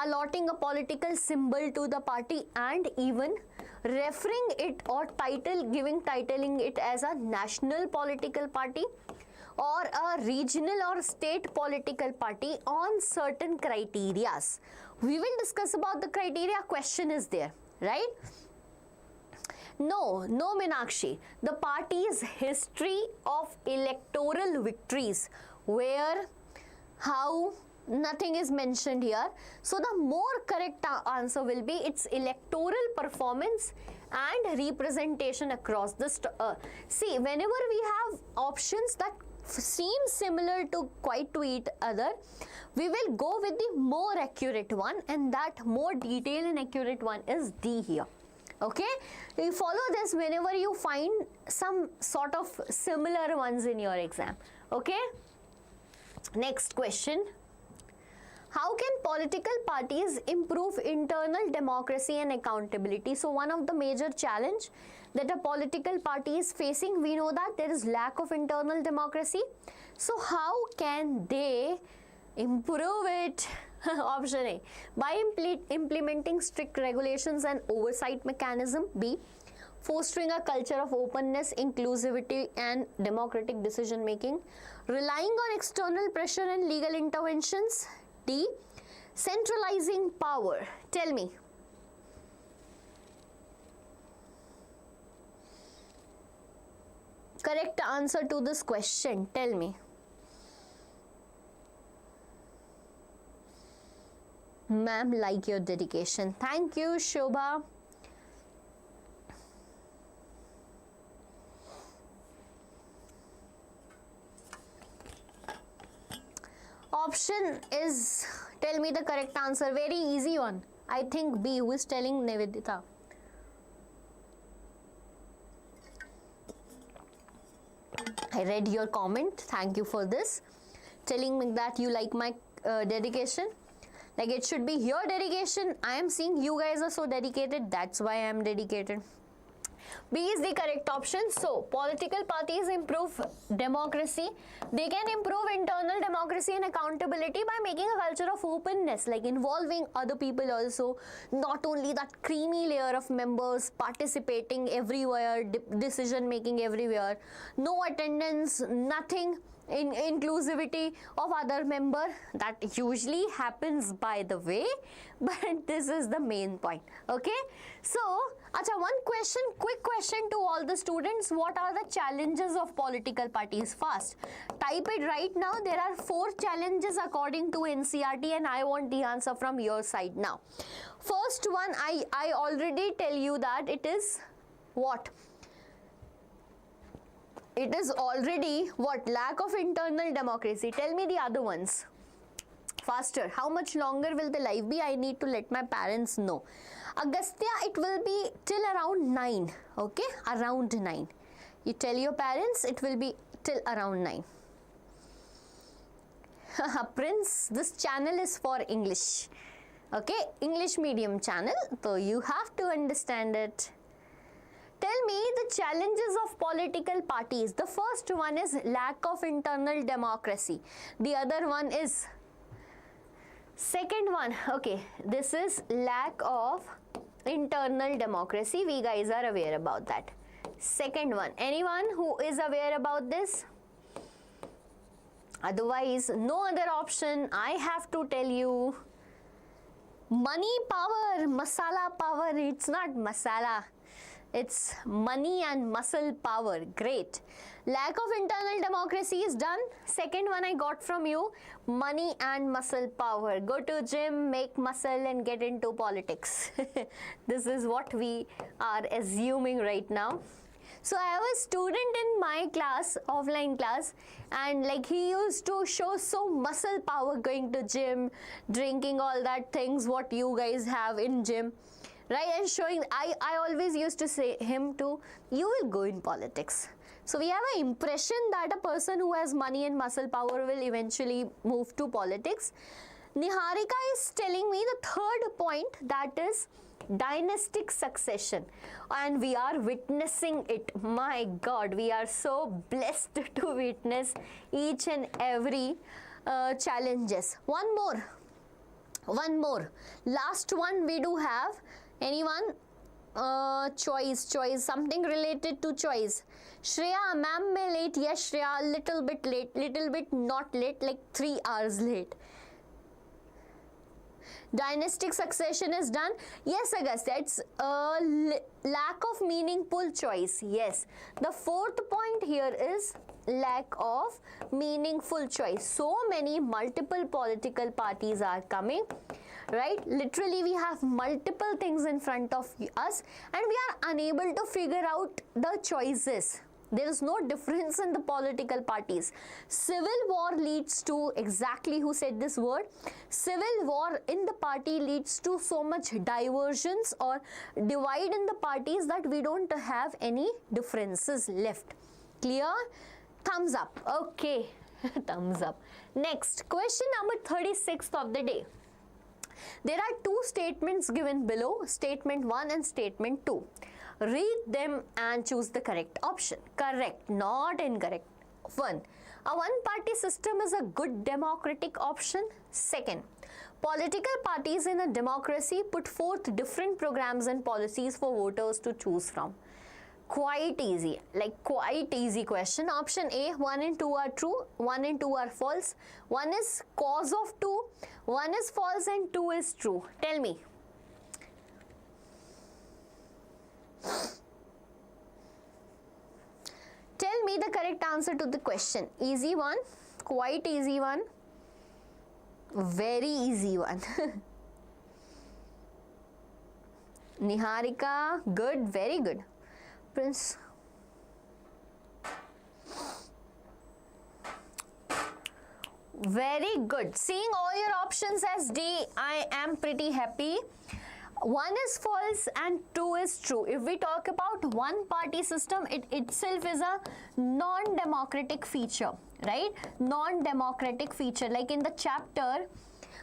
allotting a political symbol to the party, and even referring it or titling it as a national political party or a regional or state political party on certain criterias. We will discuss about the criteria. Question is there, right? No, Meenakshi. The party's history of electoral victories, where, how, nothing is mentioned here. So the more correct answer will be its electoral performance and representation across the see, whenever we have options that seem similar to each other, we will go with the more accurate one, and that more detailed and accurate one is D here. Okay, you follow this whenever you find some sort of similar ones in your exam. Okay, next question. How can political parties improve internal democracy and accountability? So one of the major challenge that a political party is facing, we know that there is lack of internal democracy. So how can they improve it? Option A, by implementing strict regulations and oversight mechanism. B, fostering a culture of openness, inclusivity and democratic decision making. Relying on external pressure and legal interventions. D, centralizing power. Tell me. Correct answer to this question. Tell me. Ma'am, like your dedication. Thank you, Shobha. Option is, tell me the correct answer. Very easy one. I think B. Who is telling? Nivedita. I read your comment. Thank you for this. Telling me that you like my dedication. Like it should be your dedication. I am seeing you guys are so dedicated. That's why I am dedicated. B is the correct option. So, political parties improve democracy. They can improve internal democracy and accountability by making a culture of openness, like involving other people also. Not only that creamy layer of members participating everywhere, decision making everywhere. No attendance, nothing. In inclusivity of other member, that usually happens by the way, but this is the main point. Okay, so acha, one question, quick question to all the students. What are the challenges of political parties? Fast type it right now. There are 4 challenges according to NCERT, and I want the answer from your side now. First one, I already tell you that it is what? It is already what? Lack of internal democracy. Tell me the other ones. Faster. How much longer will the live be? I need to let my parents know. Agastya, it will be till around 9. Okay, around 9. You tell your parents it will be till around 9. Prince, this channel is for English. Okay, English medium channel. So you have to understand it. Tell me the challenges of political parties. The first one is lack of internal democracy. The other one is, second one, okay, this is lack of internal democracy. We guys are aware about that. Second one, anyone who is aware about this? Otherwise, no other option. I have to tell you. Money power, masala power. It's not masala. It's money and muscle power. Great. Lack of internal democracy is done. Second one I got from you, money and muscle power. Go to gym, make muscle and get into politics. This is what we are assuming right now. So I have a student in my class, offline class, and like he used to show so muscle power, going to gym, drinking all that things what you guys have in gym. Right, and showing, I always used to say him to, you will go in politics. So we have an impression that a person who has money and muscle power will eventually move to politics. Niharika is telling me the third point, that is dynastic succession, and we are witnessing it. My God, we are so blessed to witness each and every challenges. One more. Last one we do have. Anyone? Choice, something related to choice. Shreya, ma'am may late. Yes, Shreya, little bit late, little bit not late, like 3 hours late. Dynastic succession is done. Yes, Augusta, it's lack of meaningful choice. Yes. The fourth point here is lack of meaningful choice. So many multiple political parties are coming, right? Literally, we have multiple things in front of us and we are unable to figure out the choices. There is no difference in the political parties. Civil war leads to, exactly who said this word? Civil war in the party leads to so much diversions or divide in the parties that we don't have any differences left. Clear? Thumbs up. Okay. Thumbs up. Next, question number 36 of the day. There are two statements given below, statement 1 and statement 2. Read them and choose the correct option. Correct, not incorrect. 1. A one-party system is a good democratic option. Second, political parties in a democracy put forth different programs and policies for voters to choose from. Quite easy, like quite easy question. Option A, 1 and 2 are true, 1 and 2 are false. 1 is cause of 2, 1 is false and 2 is true. Tell me. Tell me the correct answer to the question. Easy one, quite easy one, very easy one. Niharika, good, very good. Prince. Very good. Seeing all your options as D, I am pretty happy. 1 is false and 2 is true. If we talk about one party system, it itself is a non-democratic feature, right? Non-democratic feature, like in the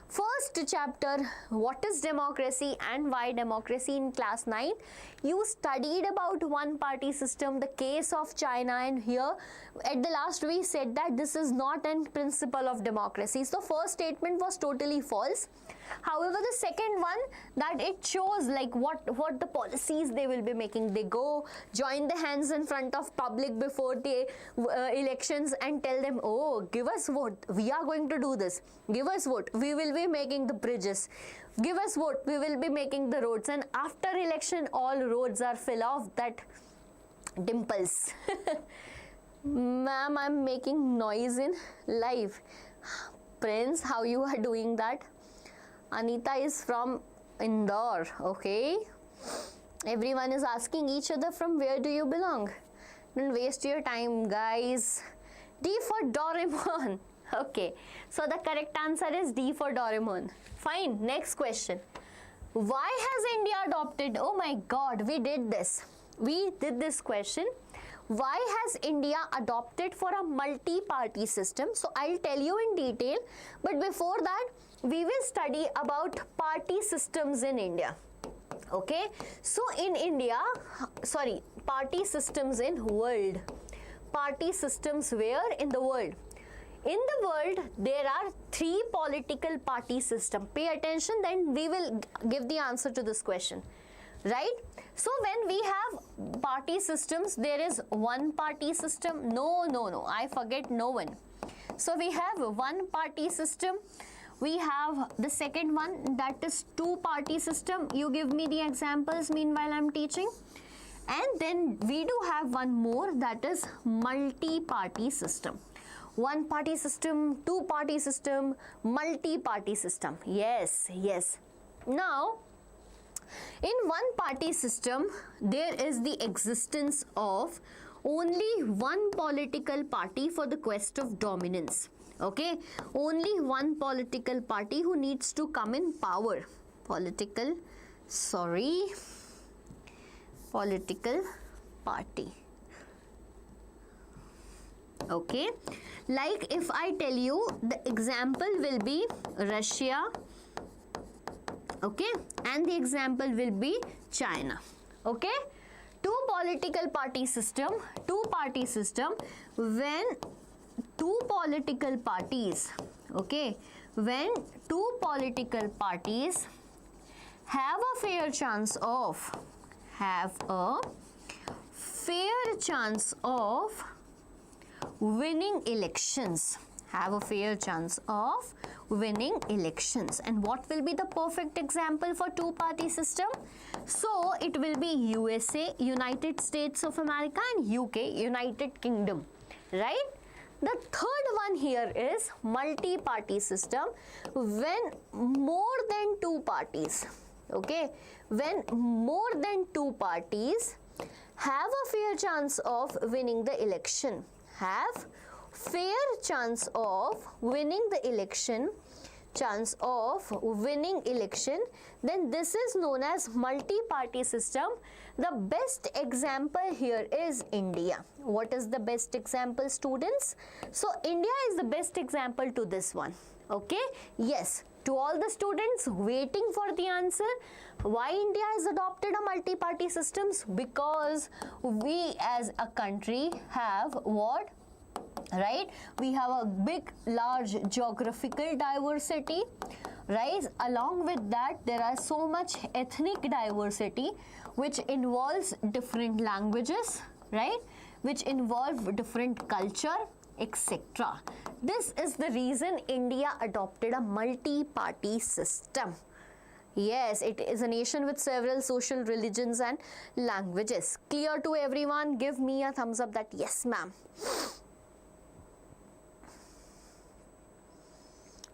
first chapter, what is democracy and why democracy, in class 9, you studied about one party system, the case of China, and here at the last we said that this is not a principle of democracy. So first statement was totally false. However, the second one, that it shows like what the policies they will be making. They go join the hands in front of public before the elections and tell them, oh, give us vote, we are going to do this, give us vote, we will be making the bridges, give us vote, we will be making the roads, and after election all roads are full of that dimples. Ma'am, I'm making noise in live. Prince, how you are doing that? Anita is from Indore, okay? Everyone is asking each other from where do you belong? Don't waste your time, guys. D for Doraemon. Okay, so the correct answer is D for Doraemon. Fine, next question. Why has India adopted, oh my god, we did this question. Why has India adopted for a multi-party system? So I'll tell you in detail, but before that we will study about party systems in India. Okay, so in India, sorry, party systems in world. Party systems where in the world? In the world, there are 3 political party systems. Pay attention, then we will give the answer to this question. Right? So when we have party systems, there is one party system. No, I forget no one. So we have one party system. We have the second one, that is 2 party system. You give me the examples meanwhile I'm teaching. And then we do have one more, that is multi-party system. 1 party system, 2 party system, multi-party system. Yes. Now, in 1 party system, there is the existence of only 1 political party for the quest of dominance. Okay, only 1 political party who needs to come in power. Political party. Okay, like if I tell you, the example will be Russia, okay, and the example will be China. Okay, 2 political party system, 2 party system, when 2 political parties, okay, when 2 political parties have a fair chance of winning elections, and what will be the perfect example for 2 party system? So it will be USA, United States of America, and UK, United Kingdom, right? The third one here is multi-party system, when more than 2 parties, okay, when more than 2 parties have a fair chance of winning the election, then this is known as multi-party system. The best example here is India. What is the best example, students? So India is the best example to this one. Okay, yes, to all the students waiting for the answer, why India has adopted a multi-party systems? Because we as a country have what? Right, we have a big large geographical diversity, right? Along with that, there are so much ethnic diversity which involves different languages, right, which involve different culture, etc. This is the reason India adopted a multi-party system. Yes, it is a nation with several social religions and languages. Clear to everyone? Give me a thumbs up that yes, ma'am.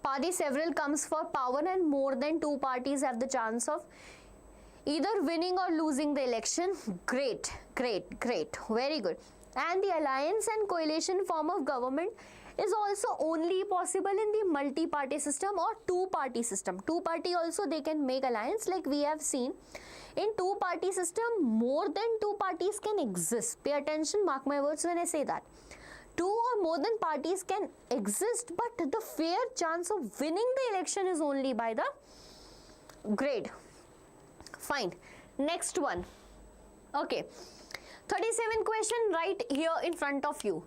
Party several comes for power and more than 2 parties have the chance of either winning or losing the election. Great, very good. And the alliance and coalition form of government is also only possible in the multi-party system or 2-party system. 2-party also they can make alliance, like we have seen. In 2-party system, more than 2 parties can exist. Pay attention, mark my words when I say that. 2 or more than parties can exist, but the fair chance of winning the election is only by the grade. Fine. Next one. Okay. 37 question right here in front of you.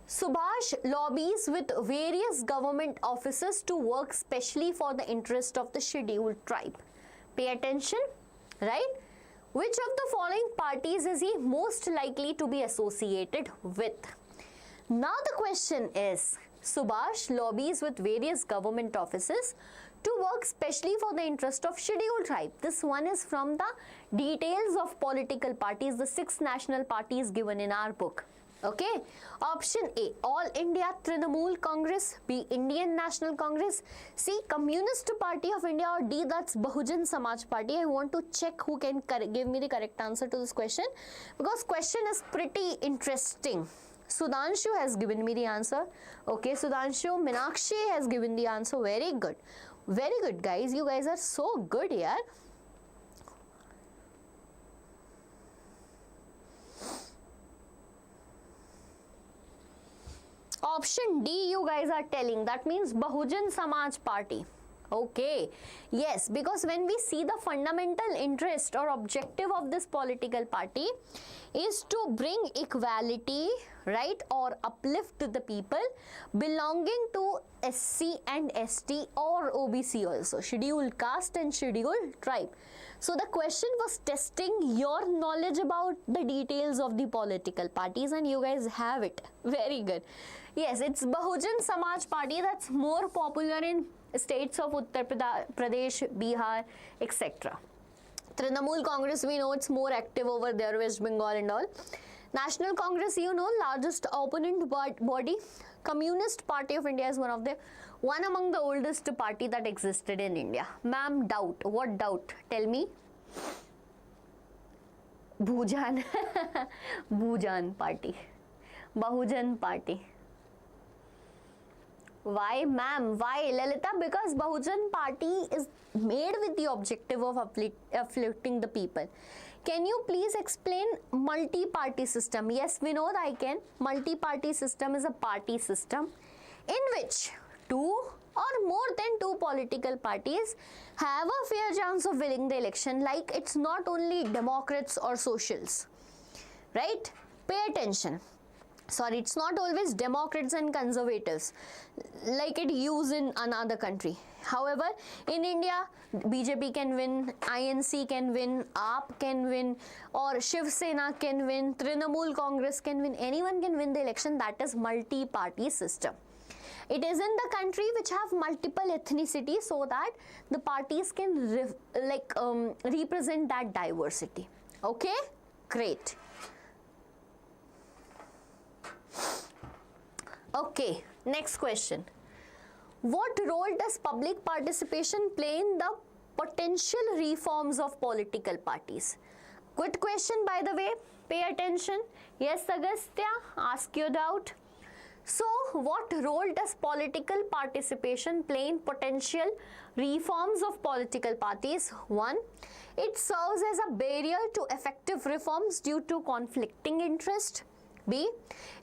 Subhash lobbies with various government officers to work specially for the interest of the scheduled tribe. Pay attention, right? Which of the following parties is he most likely to be associated with? Now the question is, Subhash lobbies with various government offices to work specially for the interest of scheduled tribe. This one is from the details of political parties, the 6 national parties given in our book. Okay, option A, All India Trinamool Congress, B, Indian National Congress, C, Communist Party of India, or D, that's Bahujan Samaj Party. I want to check who can give me the correct answer to this question, because question is pretty interesting. Sudhanshu has given me the answer. Okay, Sudhanshu. Meenakshi has given the answer. Very good. Very good, guys. You guys are so good here. Option D you guys are telling, that means Bahujan Samaj Party. Okay, yes, because when we see the fundamental interest or objective of this political party is to bring equality, right, or uplift the people belonging to SC and ST or OBC also, scheduled caste and scheduled tribe. So the question was testing your knowledge about the details of the political parties, and you guys have it. Very good. Yes, it's Bahujan Samaj Party that's more popular in states of Uttar Pradesh, Bihar, etc. Trinamool Congress, we know it's more active over there, West Bengal and all. National Congress, you know, largest opponent body. Communist Party of India is one among the oldest party that existed in India. Ma'am, doubt. What doubt? Tell me. Bhujan. Bhujan Party. Bahujan Party. Why, ma'am? Why, Lalita? Because Bahujan Party is made with the objective of uplifting the people. Can you please explain multi-party system? Yes, Vinod, I can. Multi-party system is a party system in which two or more than two political parties have a fair chance of winning the election. Like, it's not only Democrats or Socials, right? Pay attention. Sorry, it's not always Democrats and Conservatives like it used in another country. However, in India, BJP can win, INC can win, AAP can win, or Shiv Sena can win, Trinamool Congress can win, anyone can win the election. That is multi-party system. It is in the country which have multiple ethnicity so that the parties can represent that diversity. Okay? Great. Okay, next question. What role does public participation play in the potential reforms of political parties? Good question, by the way. Pay attention. Yes, Agastya, ask your doubt. So, what role does political participation play in potential reforms of political parties? 1. It serves as a barrier to effective reforms due to conflicting interest. B.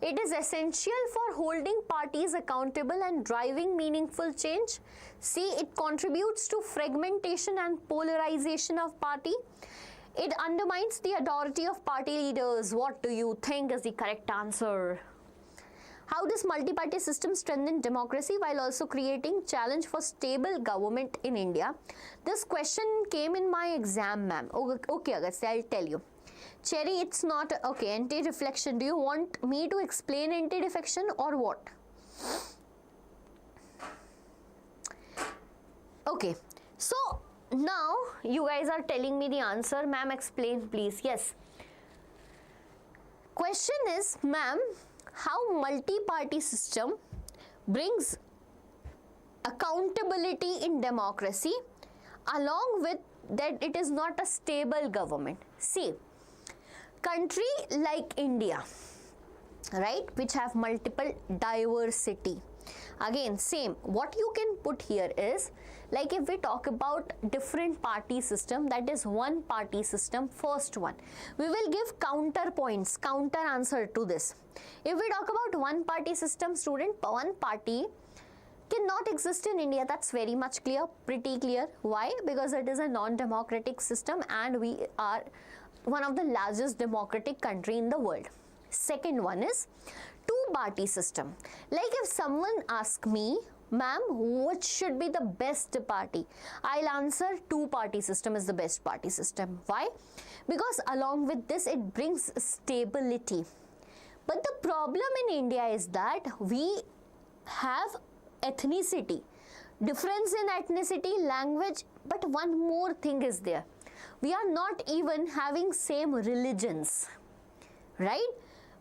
It is essential for holding parties accountable and driving meaningful change. C. It contributes to fragmentation and polarization of party. It undermines the authority of party leaders. What do you think is the correct answer? How does multi-party system strengthen democracy while also creating challenge for stable government in India? This question came in my exam, ma'am. Okay, Agastya, I'll tell you. Cherry, it's not okay. Anti-defection. Do you want me to explain anti-defection or what? Okay. So now you guys are telling me the answer. Ma'am, explain please. Yes. Question is, ma'am, how multi-party system brings accountability in democracy along with that it is not a stable government. See, country like India, right, which have multiple diversity. Again, same. What you can put here is, like if we talk about different party system, that is one party system, first one. We will give counterpoints, counter answer to this. If we talk about one party system, student, one party cannot exist in India. That's very much clear, pretty clear. Why? Because it is a non-democratic system and we are one of the largest democratic country in the world. Second one is two-party system. Like if someone asks me, ma'am, what should be the best party? I'll answer two-party system is the best party system. Why? Because along with this, it brings stability. But the problem in India is that we have ethnicity, difference in ethnicity, language, but one more thing is there. We are not even having same religions, right?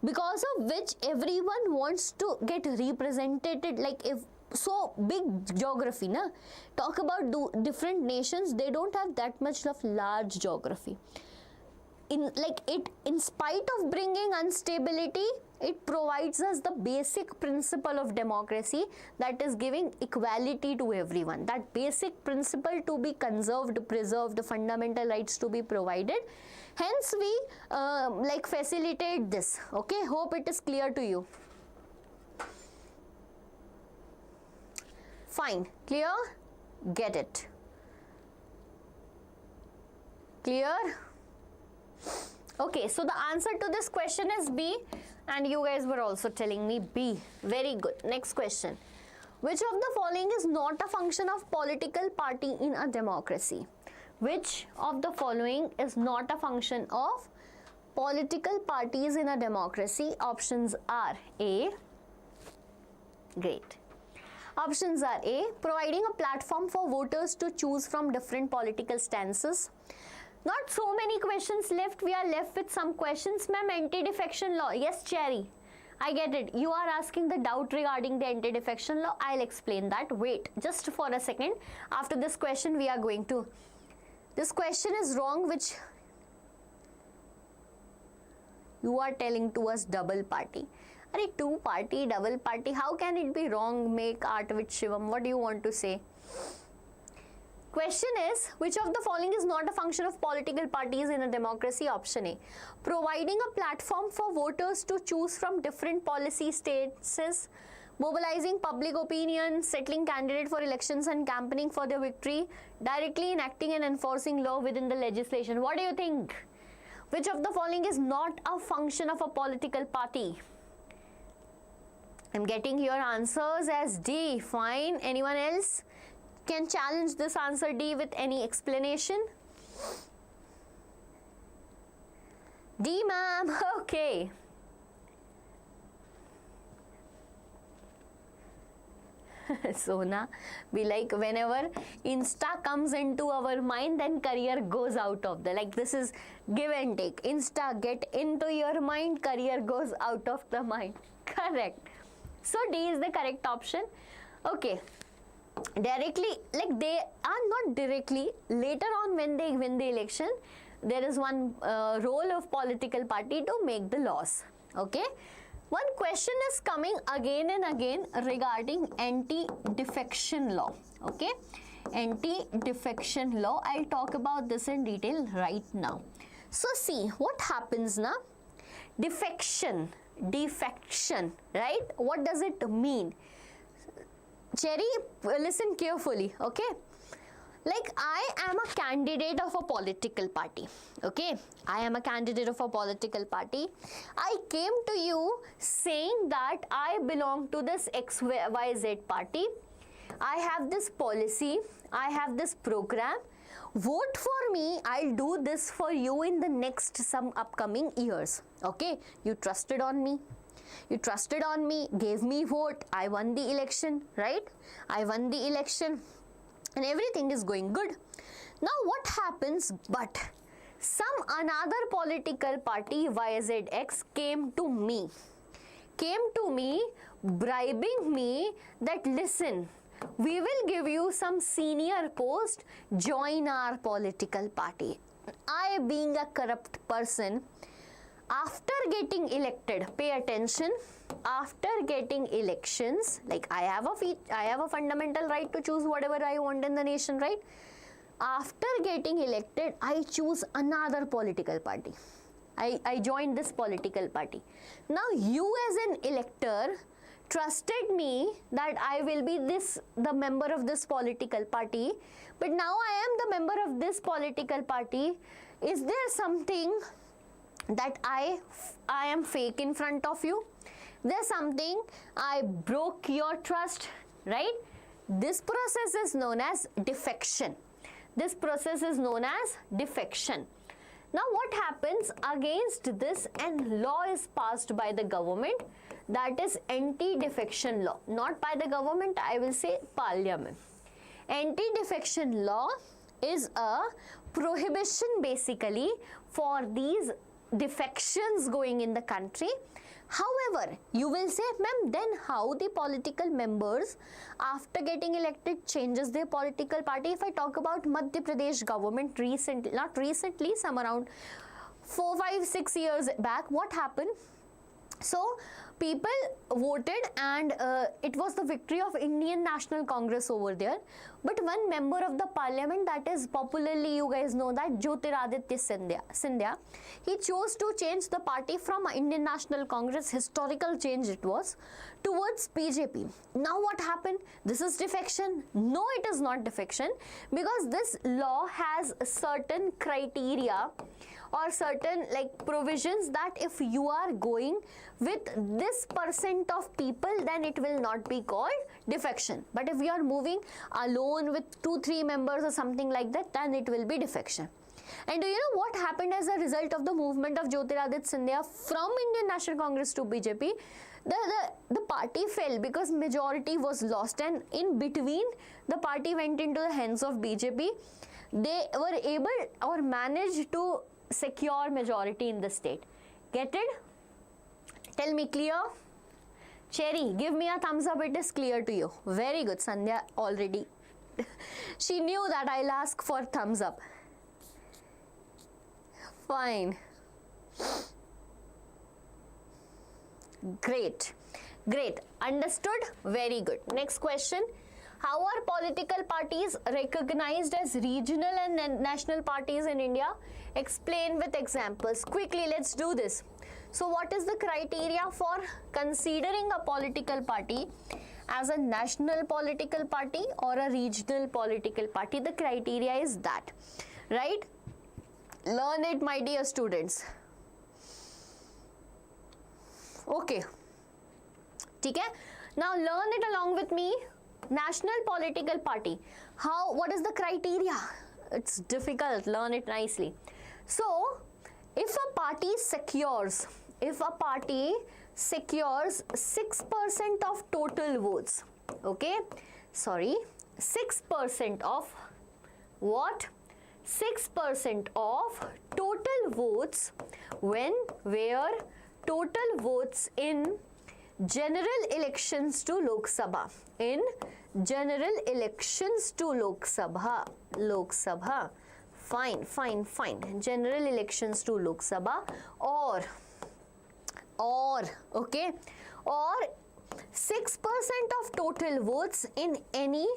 Because of which everyone wants to get represented, like if so big geography, na? Talk about different nations, they don't have that much of large geography. In spite of bringing instability, It provides us the basic principle of democracy, that is giving equality to everyone. That basic principle to be conserved, preserved, fundamental rights to be provided. Hence we facilitate this. Okay, hope it is clear to you. Fine, clear? Get it. Clear? Okay, so the answer to this question is B, and you guys were also telling me B. Very good. Next question. Which of the following is not a function of political party in a democracy? Which of the following is not a function of political parties in a democracy? Options are A. Great. Options are A. Providing a platform for voters to choose from different political stances. Not so many questions left. We are left with some questions. Ma'am, anti-defection law. Yes, Cherry. I get it. You are asking the doubt regarding the anti-defection law. I'll explain that. Wait, just for a second. After this question, we are going to... This question is wrong, which you are telling to us double party. Are two party, double party? How can it be wrong? Make art with Shivam. What do you want to say? Question is, which of the following is not a function of political parties in a democracy? Option A. Providing a platform for voters to choose from different policy stances, mobilizing public opinion, settling candidate for elections and campaigning for their victory, directly enacting and enforcing law within the legislation. What do you think? Which of the following is not a function of a political party? I'm getting your answers as D. Fine. Anyone else can challenge this answer D with any explanation? D, ma'am. Okay. Sona, be like, whenever Insta comes into our mind, then career goes out of the, like, this is give and take. Insta get into your mind, career goes out of the mind. Correct. So D is the correct option. Okay. Directly, like they are not directly, later on when they win the election, there is one role of political party to make the laws. Okay. One question is coming again and again regarding anti-defection law. Okay. Anti-defection law. I'll talk about this in detail right now. So see what happens now. Defection, right? What does it mean? Cherry, listen carefully, okay? Like, I am a candidate of a political party, okay? I am a candidate of a political party. I came to you saying that I belong to this XYZ party. I have this policy. I have this program. Vote for me. I'll do this for you in the next some upcoming years, okay? You trusted on me. You trusted on me, gave me vote, I won the election, right? I won the election and everything is going good. Now what happens, but some another political party YZX came to me bribing me that, listen, we will give you some senior post, join our political party. I, being a corrupt person, after getting elected, pay attention, after getting elections, like I have a fundamental right to choose whatever I want in the nation, right? After getting elected, I choose another political party. I joined this political party. Now you as an elector trusted me that I will be the member of this political party, but now I am the member of this political party. Is there something that I am fake in front of you? There's something I broke your trust, right? This process is known as defection. This process is known as defection. Now what happens against this, and law is passed by the government, that is anti-defection law. Not by the government, I will say parliament. Anti-defection law is a prohibition basically for these defections going in the country. However, you will say, ma'am, then how the political members after getting elected changes their political party? If I talk about Madhya Pradesh government recently, not recently, some around 4, 5, 6 years back, what happened? So people voted, and it was the victory of Indian National Congress over there. But one member of the parliament, that is popularly, you guys know that, Jyotiraditya Scindia, he chose to change the party from Indian National Congress, historical change it was, towards BJP. Now what happened? This is defection? No, it is not defection, because this law has certain criteria or certain like provisions that if you are going with this percent of people, then it will not be called defection. But if you are moving alone with 2-3 members or something like that, then it will be defection. And do you know what happened as a result of the movement of Jyotiraditya Scindia from Indian National Congress to BJP? The party fell because majority was lost, and in between the party went into the hands of BJP. They were able or managed to secure majority in the state. Get it? Tell me, clear? Cherry, give me a thumbs up, it is clear to you. Very good, Sandhya already. She knew that I'll ask for thumbs up. Fine. Great. Great. Understood? Very good. Next question. How are political parties recognized as regional and national parties in India? Explain with examples. Quickly, let's do this. So what is the criteria for considering a political party as a national political party or a regional political party? The criteria is that, right? Learn it, my dear students. Okay. Okay? Now learn it along with me. National political party. What is the criteria? It's difficult. Learn it nicely. So, if a party secures 6% of total votes, okay? Sorry, 6% of what? 6% of total votes where total votes in general elections to Lok Sabha. In general elections to Lok Sabha. Fine. General elections to Lok Sabha or 6% of total votes in any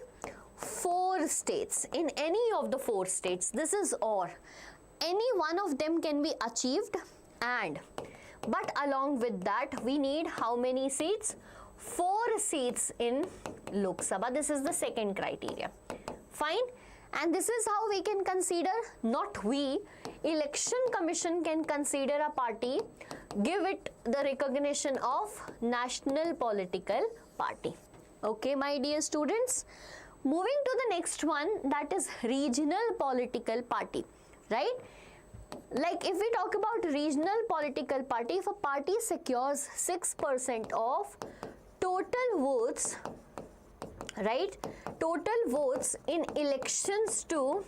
4 states. In any of the 4 states. This is or. Any one of them can be achieved, but along with that we need how many seats? 4 seats in Lok Sabha. This is the second criteria. Fine. And this is how we can consider, not we, Election Commission can consider a party, give it the recognition of national political party. Okay, my dear students. Moving to the next one, that is regional political party, right? Like if we talk about regional political party, if a party secures 6% of total votes, right, total votes in elections to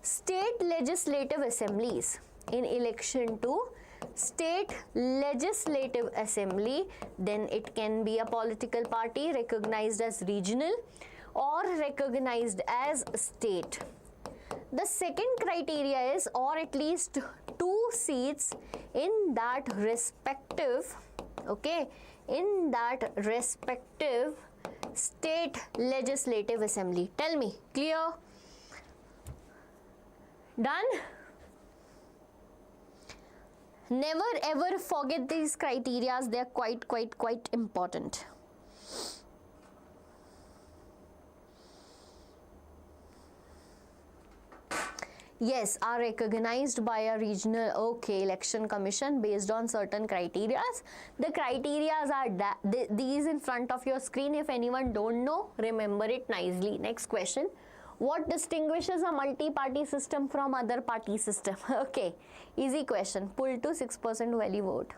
state legislative assemblies, in election to state legislative assembly, then it can be a political party recognized as regional or recognized as state. The second criteria is or at least 2 seats in that respective, okay, in that respective state legislative assembly. Tell me, clear? Done? Never ever forget these criteria, they are quite important. Yes, are recognized by a regional, election commission based on certain criteria. The criteria are these in front of your screen. If anyone don't know, remember it nicely. Next question. What distinguishes a multi-party system from other party system? Okay, easy question. Pull to 6% value vote.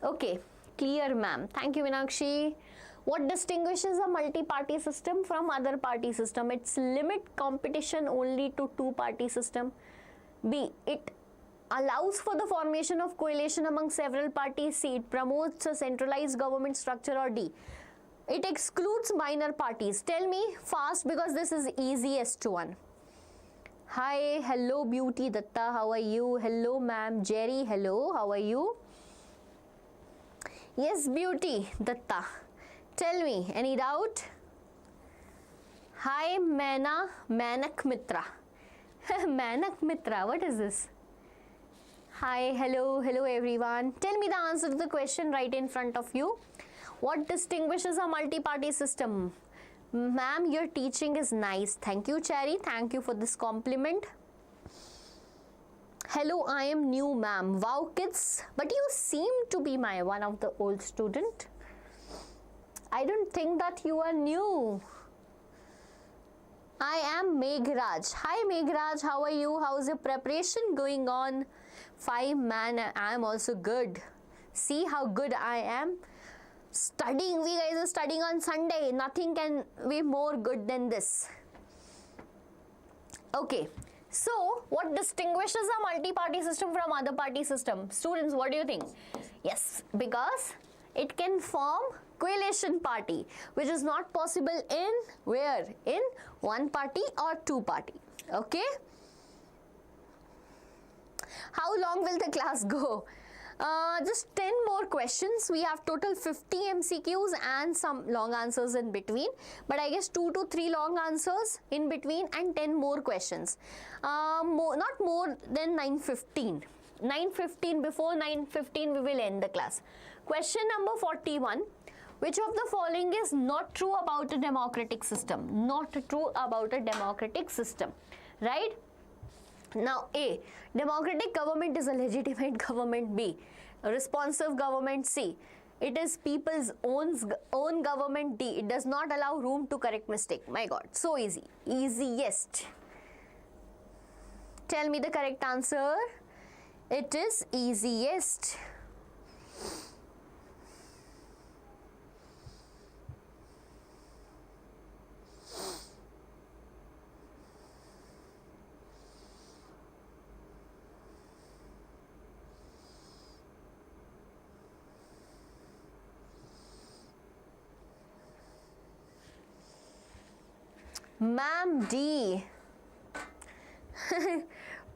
Okay, clear, ma'am. Thank you, Meenakshi. What distinguishes a multi-party system from other party system? It's limit competition only to 2-party system. B, it allows for the formation of coalition among several parties. C, it promotes a centralized government structure. Or D, it excludes minor parties. Tell me fast because this is easiest one. Hi, hello Beauty Datta, how are you? Hello ma'am. Jerry, hello, how are you? Yes, Beauty Datta. Tell me, any doubt? Hi, Manak Mitra. Manak Mitra, what is this? Hi, hello everyone. Tell me the answer to the question right in front of you. What distinguishes a multi-party system? Ma'am, your teaching is nice. Thank you, Cherry. Thank you for this compliment. Hello, I am new, ma'am. Wow, kids. But you seem to be one of the old student. I don't think that you are new. I am Meghraj. Hi, Meghraj. How are you? How's your preparation going on? 5 man, I am also good. See how good I am? Studying, we guys are studying on Sunday. Nothing can be more good than this. Okay, so what distinguishes a multi-party system from other party system? Students, what do you think? Yes, because it can form coalition party, which is not possible in where? In one party or two party. Okay? How long will the class go? Just 10 more questions. We have total 50 MCQs and some long answers in between. But I guess 2 to 3 long answers in between and 10 more questions. Not more than 9:15. 9:15, before 9:15 we will end the class. Question number 41. Which of the following is not true about a democratic system? Not true about a democratic system. Right? Now, A, democratic government is a legitimate government. B, a responsive government. C, it is people's own government. D, it does not allow room to correct mistake. My God, so easy. Easiest. Tell me the correct answer. It is easiest. Ma'am, D.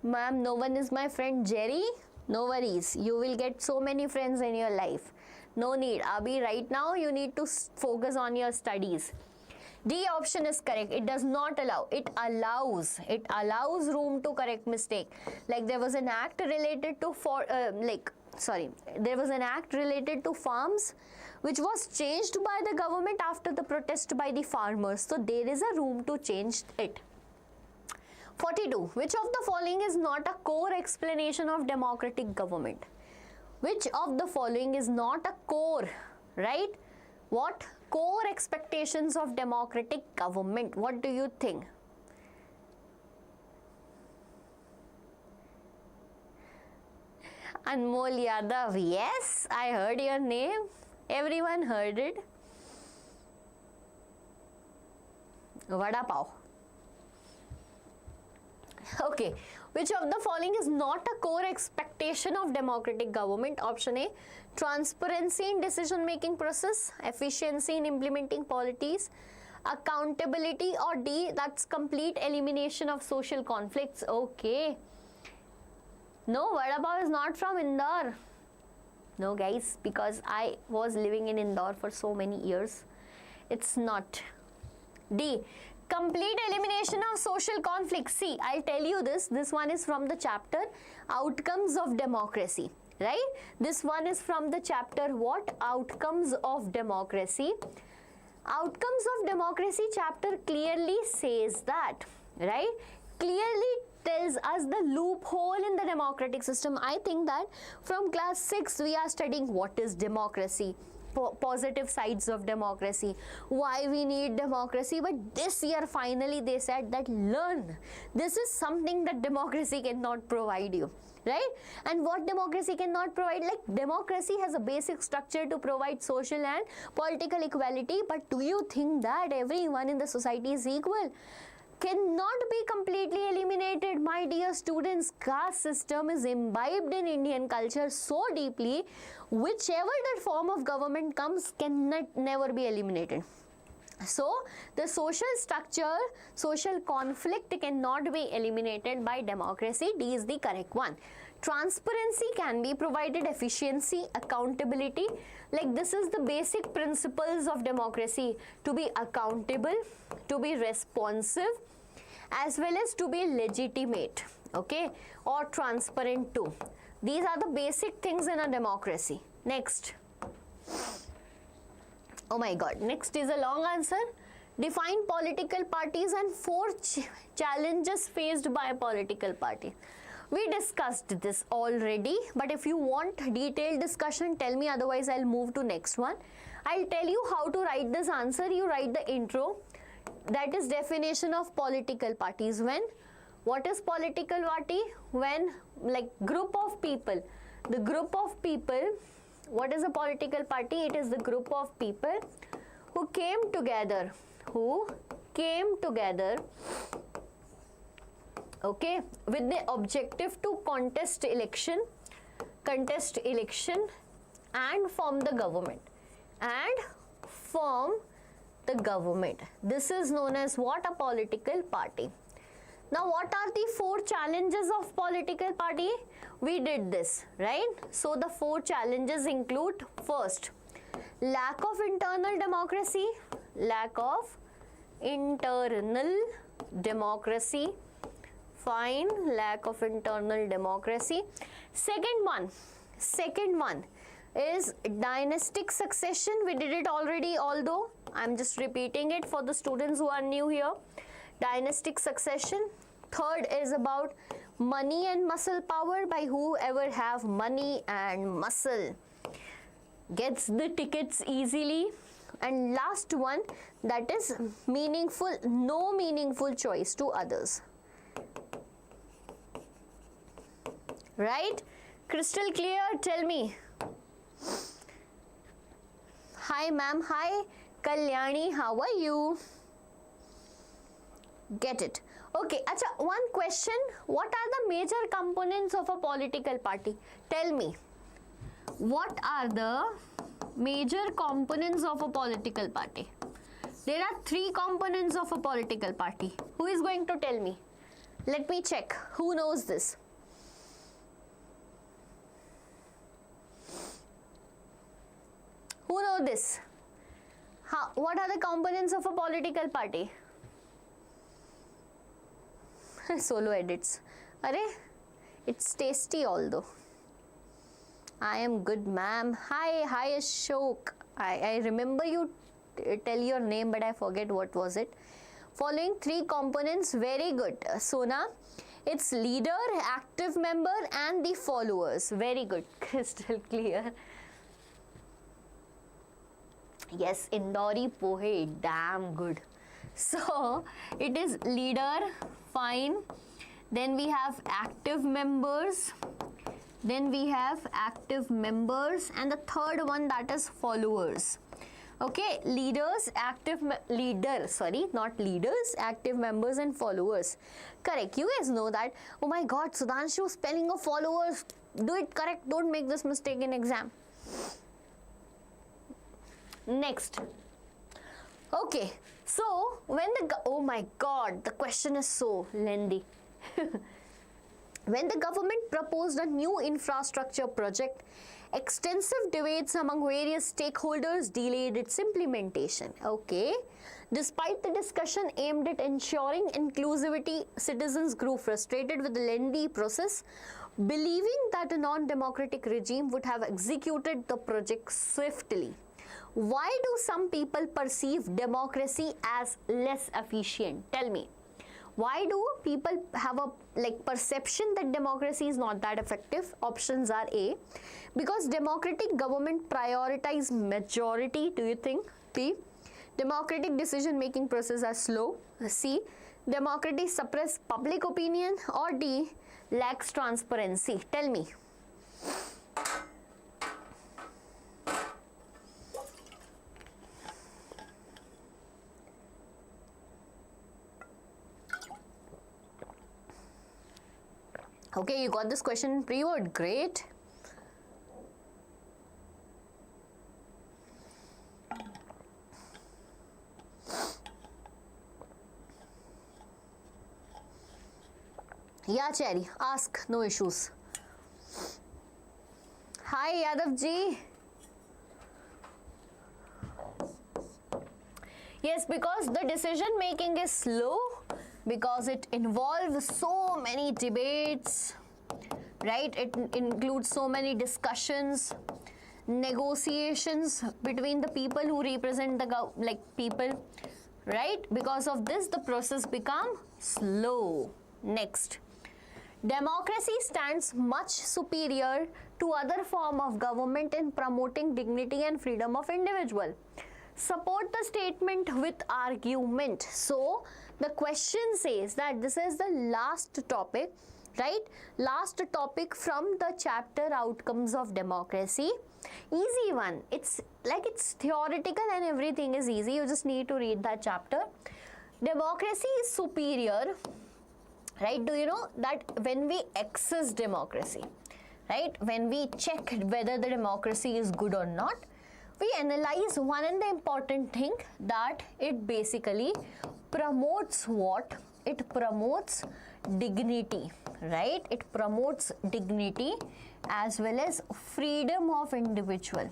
Ma'am, no one is my friend. Jerry, no worries. You will get so many friends in your life. No need. Abhi, right now you need to focus on your studies. D option is correct. It does not allow. It allows. It allows room to correct mistake. Like there was an act related to there was an act related to farms which was changed by the government after the protest by the farmers. So there is a room to change it. 42. Which of the following is not a core explanation of democratic government? Which of the following is not a core, right? What? Core expectations of democratic government. What do you think? Anmol Yadav. Yes, I heard your name. Everyone heard it. Vada pav. Okay. Which of the following is not a core expectation of democratic government? Option A, transparency in decision-making process, efficiency in implementing policies, accountability, or D, that's complete elimination of social conflicts. Okay. No, Vada pav is not from Indore. No, guys, because I was living in Indore for so many years. It's not. D, complete elimination of social conflict. See, I'll tell you this. This one is from the chapter Outcomes of Democracy. Right? This one is from the chapter what? Outcomes of Democracy. Outcomes of Democracy chapter clearly says that. Right? Clearly tells us the loophole in the democratic system. I think that from class 6 we are studying what is democracy, positive sides of democracy, why we need democracy, but this year finally they said that learn. This is something that democracy cannot provide you. Right? And what democracy cannot provide? Like democracy has a basic structure to provide social and political equality, but do you think that everyone in the society is equal? Cannot be completely eliminated, my dear students. Caste system is imbibed in Indian culture so deeply, whichever that form of government comes cannot never be eliminated. So the social structure, social conflict cannot be eliminated by democracy. D is the correct one. Transparency can be provided, efficiency, accountability. Like this is the basic principles of democracy: to be accountable, to be responsive, as well as to be legitimate, okay, or transparent too. These are the basic things in a democracy. Next. Oh my god, next is a long answer. Define political parties and 4 challenges faced by a political party. We discussed this already, but if you want detailed discussion, tell me, otherwise I'll move to next one. I'll tell you how to write this answer. You write the intro, that is definition of political parties. When, what is political party? When, like, group of people. The group of people, what is a political party? It is the group of people who came together, okay, with the objective to contest election and form the government, This is known as what? A political party. Now what are the 4 challenges of political party? We did this, right? So the 4 challenges include: first, lack of internal democracy, fine, lack of internal democracy. Second one is dynastic succession. We did it already, although I'm just repeating it for the students who are new here. Dynastic succession. Third is about money and muscle power, by whoever have money and muscle gets the tickets easily. And last one, that is no meaningful choice to others. Right? Crystal clear? Tell me. Hi ma'am. Hi Kalyani, how are you? Get it? Okay, acha, one question. What are the major components of a political party? Tell me. What are the major components of a political party? There are 3 components of a political party. Who is going to tell me? Let me check. Who knows this? Who knows this? What are the components of a political party? Solo edits. Arey, it's tasty although. I am good, ma'am. Hi Ashok. I remember you tell your name, but I forget what was it. Following 3 components, very good. Sona, it's leader, active member and the followers. Very good. Crystal clear. Yes, Indori Pohe, damn good. So, it is leader, fine. Then we have active members. And the third one, that is followers. Okay, active members and followers. Correct. You guys know that. Oh my god, Sudhanshu, spelling of followers. Do it correct. Don't make this mistake in exam. Next. Okay, so when oh my god, the question is so lengthy. When the government proposed a new infrastructure project, extensive debates among various stakeholders delayed its implementation. Okay. Despite the discussion aimed at ensuring inclusivity, citizens grew frustrated with the lengthy process, believing that a non-democratic regime would have executed the project swiftly. Why do some people perceive democracy as less efficient? Tell me. Why do people have a perception that democracy is not that effective? Options are A, because democratic government prioritize majority. Do you think? B, democratic decision making process are slow. C, democracy suppress public opinion. Or D, lacks transparency. Tell me. Okay, you got this question in pre-word. Great. Yeah, Cherry, ask, no issues. Hi, Yadav ji. Yes, because the decision making is slow, because it involves so many debates, right? It includes so many discussions, negotiations between the people who represent the people, right? Because of this, the process become slow. Next. Democracy stands much superior to other form of government in promoting dignity and freedom of individual. Support the statement with argument. So the question says that this is the last topic, right? Last topic from the chapter outcomes of democracy. Easy one. It's theoretical and everything is easy. You just need to read that chapter. Democracy is superior. Right? Do you know that when we access democracy, right? When we check whether the democracy is good or not, we analyze one and the important thing that it basically promotes what? It promotes dignity, right? It promotes dignity as well as freedom of individual.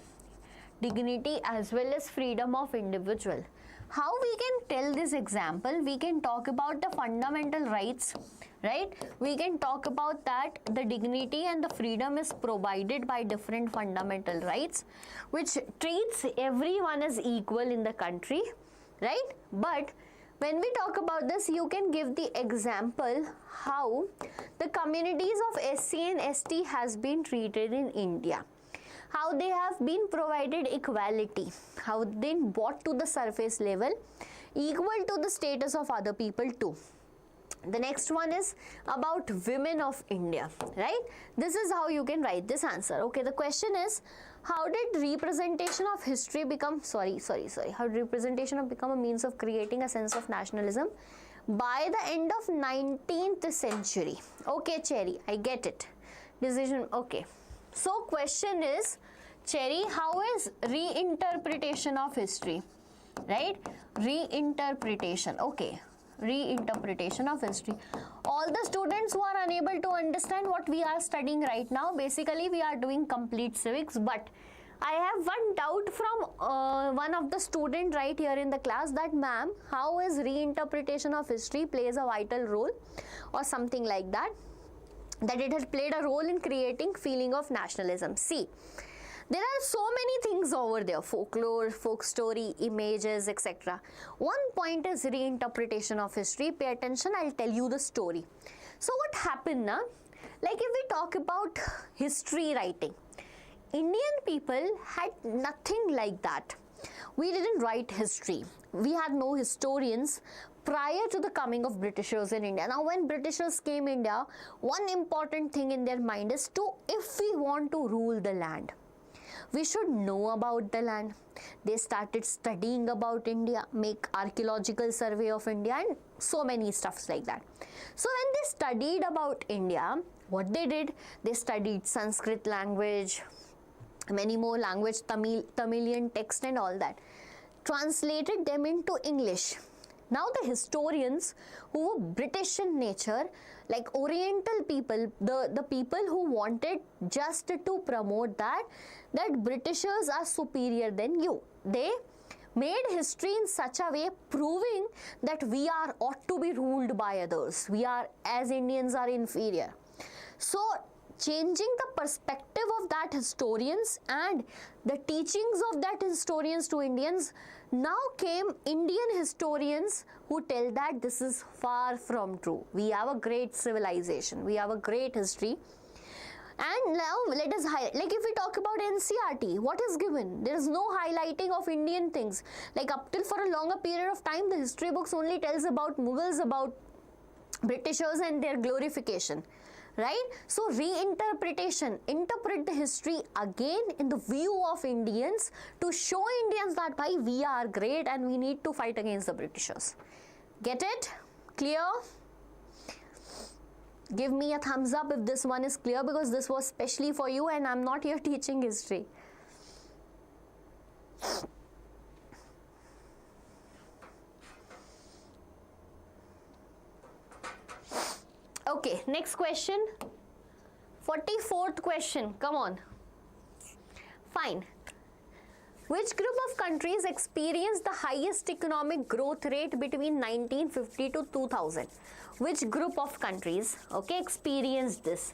Dignity as well as freedom of individual. How we can tell this example? We can talk about the fundamental rights, right? We can talk about that the dignity and the freedom is provided by different fundamental rights, which treats everyone as equal in the country, right? But when we talk about this, you can give the example how the communities of SC and ST has been treated in India. How they have been provided equality, how they brought to the surface level equal to the status of other people too. The next one is about women of India, right? This is how you can write this answer. Okay, the question is, how did representation of history become, how did representation become a means of creating a sense of nationalism by the end of 19th century? Okay, Cherry, I get it. Decision, okay. So question is, Cherry, how is reinterpretation of history, right? Reinterpretation, okay. Reinterpretation of history. All the students who are unable to understand what we are studying right now, basically we are doing complete civics, but I have one doubt from one of the student right here in the class that ma'am, how is reinterpretation of history plays a vital role or something like that, that it has played a role in creating feeling of nationalism. See, there are so many things over there, folklore, folk story, images, etc. One point is reinterpretation of history. Pay attention, I'll tell you the story. So what happened now? Like if we talk about history writing, Indian people had nothing like that. We didn't write history. We had no historians prior to the coming of Britishers in India. Now when Britishers came in India, one important thing in their mind is to, if we want to rule the land, we should know about the land. They started studying about India, make archaeological survey of India and so many stuffs like that. So when they studied about India, what they did, they studied Sanskrit language, many more language, Tamilian text and all that, translated them into English. Now the historians who were British in nature, like Oriental people, the people who wanted just to promote that Britishers are superior than you, they made history in such a way proving that we are ought to be ruled by others. We are, as Indians, are inferior. So changing the perspective of that historians and the teachings of that historians to Indians, now came Indian historians who tell that this is far from true. We have a great civilization, we have a great history. And now let us highlight, like if we talk about NCERT, what is given? There is no highlighting of Indian things. Like up till for a longer period of time, the history books only tells about Mughals, about Britishers and their glorification. Right? So reinterpretation, interpret the history again in the view of Indians to show Indians that why we are great and we need to fight against the Britishers. Get it? Clear? Give me a thumbs up if this one is clear, because this was specially for you and I'm not here teaching history. Okay, Okay, next question. 44th question. Come on. Fine. Which group of countries experienced the highest economic growth rate between 1950 to 2000? Which group of countries, okay, experienced this?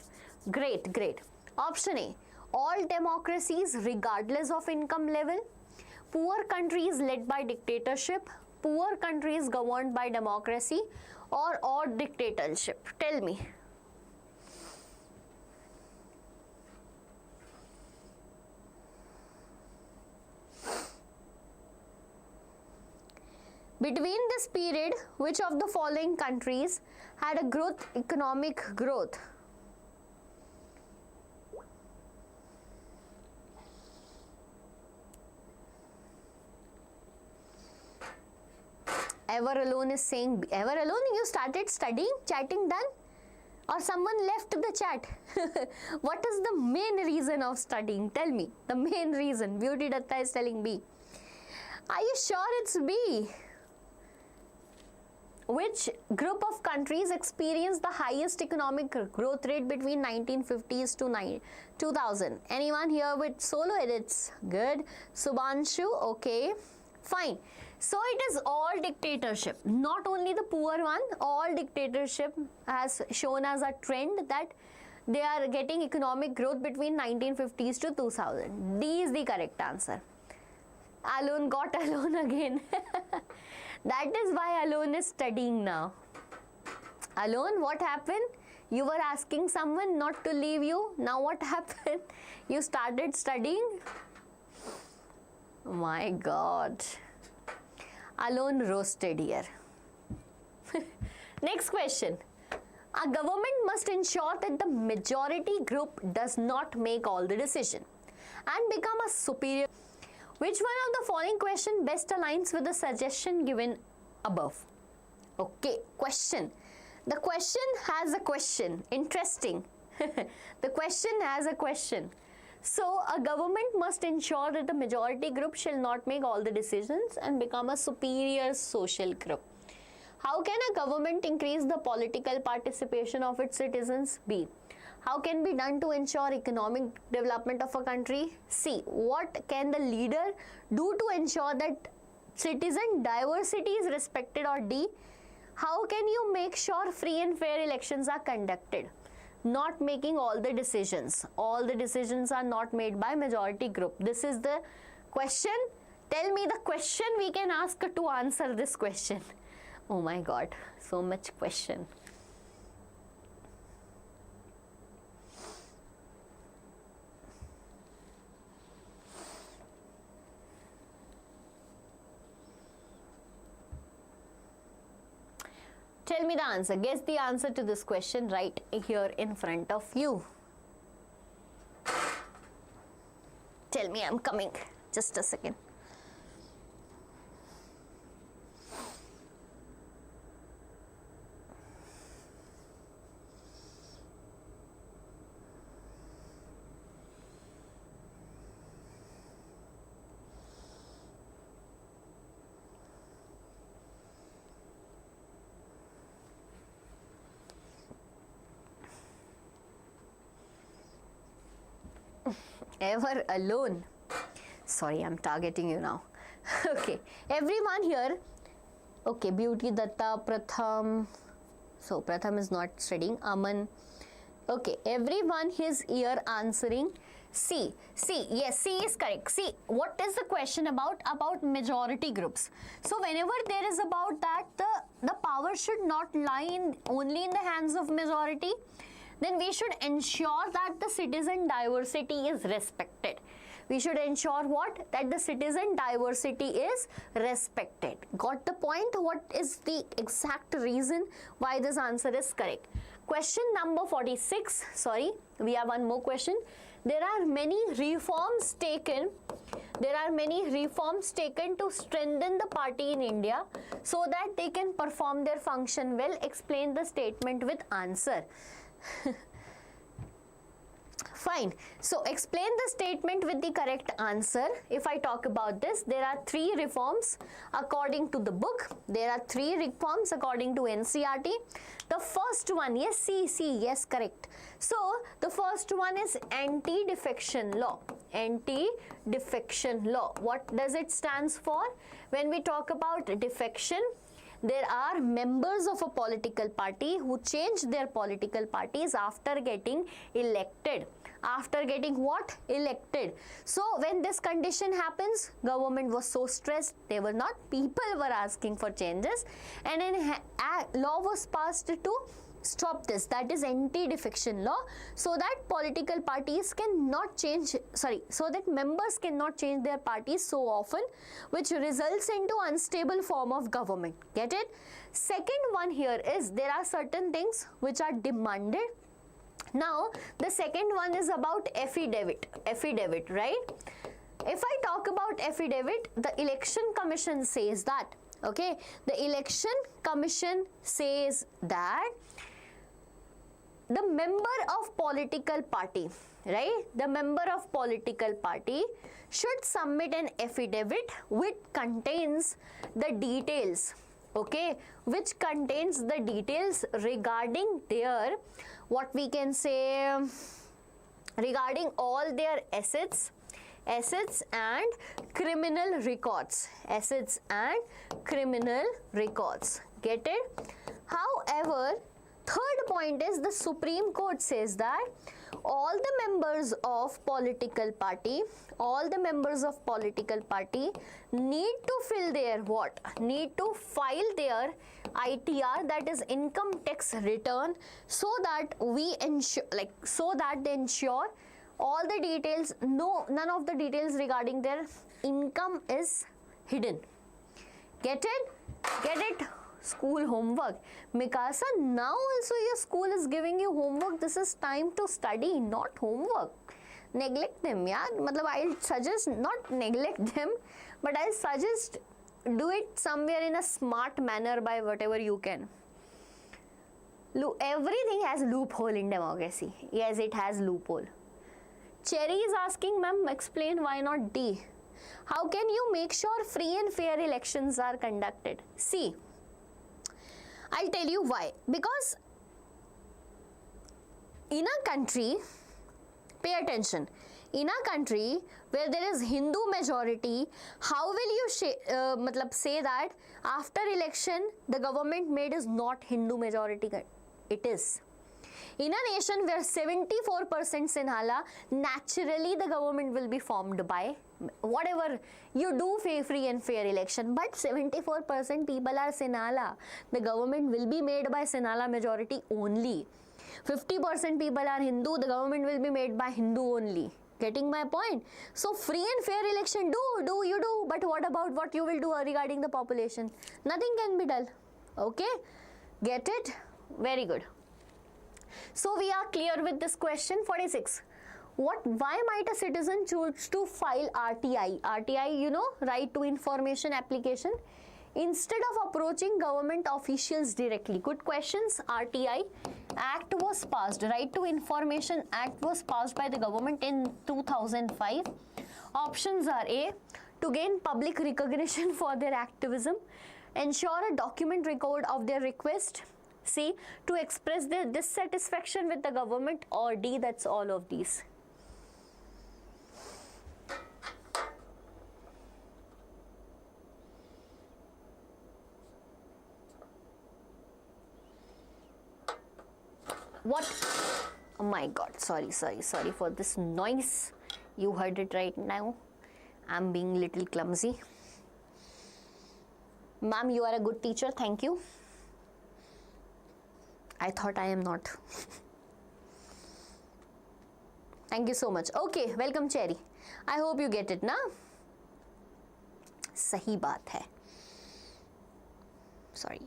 Great, great. Option A, all democracies regardless of income level. Poor countries led by dictatorship. Poor countries governed by democracy, or dictatorship. Tell me. Between this period, which of the following countries had a economic growth? Ever Alone is saying, Ever Alone, you started studying, chatting done? Or someone left the chat? What is the main reason of studying? Tell me, the main reason. Beauty Datta is telling B. Are you sure it's B? Which group of countries experienced the highest economic growth rate between 1950s to 2000? Anyone here with solo edits? Good. Subhanshu, okay. Fine. So it is all dictatorship. Not only the poor one, all dictatorship has shown as a trend that they are getting economic growth between 1950s to 2000. D is the correct answer. Alone got alone again. That is why Alone is studying now. Alone, what happened? You were asking someone not to leave you. Now what happened? You started studying? My God. Alone roasted here. Next question. A government must ensure that the majority group does not make all the decision and become a superior. Which one of the following question best aligns with the suggestion given above? Okay, question. The question has a question. Interesting. The question has a question. So, a government must ensure that the majority group shall not make all the decisions and become a superior social group. How can a government increase the political participation of its citizens? B. How can be done to ensure economic development of a country? C. What can the leader do to ensure that citizen diversity is respected? Or D. How can you make sure free and fair elections are conducted? Not making all the decisions. All the decisions are not made by majority group. This is the question. Tell me the question we can ask to answer this question. Oh my God, so much question. Tell me the answer. Guess the answer to this question right here in front of you. Tell me, I'm coming. Just a second. Ever Alone. Sorry, I'm targeting you now. Okay, everyone here. Okay, Beauty Datta, Pratham. So Pratham is not studying. Aman. Okay, everyone is here answering C. C. Yes, C is correct. C. What is the question about? About majority groups. So whenever there is about that, the power should not lie only in the hands of majority. Then we should ensure that the citizen diversity is respected. We should ensure what? That the citizen diversity is respected. Got the point? What is the exact reason why this answer is correct? Question number 46. Sorry, we have one more question. There are many reforms taken. There are many reforms taken to strengthen the party in India so that they can perform their function well. Explain the statement with answer. Fine. So explain the statement with the correct answer. If I talk about this, there are 3 reforms according to the book. There are 3 reforms according to NCERT. The first one, yes, yes, correct. So the first one is anti-defection law. Anti-defection law. What does it stands for? When we talk about defection, there are members of a political party who change their political parties after getting elected. After getting what? Elected. So when this condition happens, government was so stressed, they were not, people were asking for changes, and an law was passed to stop this. That is anti-defection law, so that political parties cannot change, so that members cannot change their parties so often, which results into unstable form of government. Get it? Second one here is there are certain things which are demanded. Now the second one is about affidavit, right? If I talk about affidavit, the election commission says that, okay, the election commission says that the member of political party, right, the member of political party should submit an affidavit which contains the details, okay, which contains the details regarding their, what we can say, regarding all their assets and criminal records, get it? However, third point is the Supreme Court says that all the members of political party need to fill their what? Need to file their ITR, that is income tax return, so that we ensure, so that they ensure all the details, none of the details regarding their income is hidden. Get it? School homework. Mikasa, now also your school is giving you homework. This is time to study, not homework. Neglect them, yeah. I'll suggest not neglect them, but I'll suggest do it somewhere in a smart manner by whatever you can. Everything has loophole in democracy. Yes, it has loophole. Cherry is asking, ma'am, explain why not D. How can you make sure free and fair elections are conducted? See, I'll tell you why. Because in a country, pay attention, in a country where there is Hindu majority, how will you say that after election the government made is not Hindu majority? It is. In a nation where 74% Sinhala, naturally the government will be formed by whatever you do, free and fair election, but 74% people are Sinhala. The government will be made by Sinhala majority only. 50% people are Hindu, the government will be made by Hindu only. Getting my point? So free and fair election, you do, but what about what you will do regarding the population? Nothing can be done. Okay? Get it? Very good. So we are clear with this question. 46. Why might a citizen choose to file RTI? RTI, you know, Right to Information application, instead of approaching government officials directly? Good questions. RTI Act was passed. Right to Information Act was passed by the government in 2005. Options are A, to gain public recognition for their activism, ensure a document record of their request, C, to express their dissatisfaction with the government, or D, that's all of these. What? Oh my God, sorry for this noise. You heard it right now. I'm being little clumsy. Ma'am, you are a good teacher, thank you. I thought I am not. Thank you so much. Okay, welcome Cherry. I hope you get it, na? Sahi baat hai. Sorry.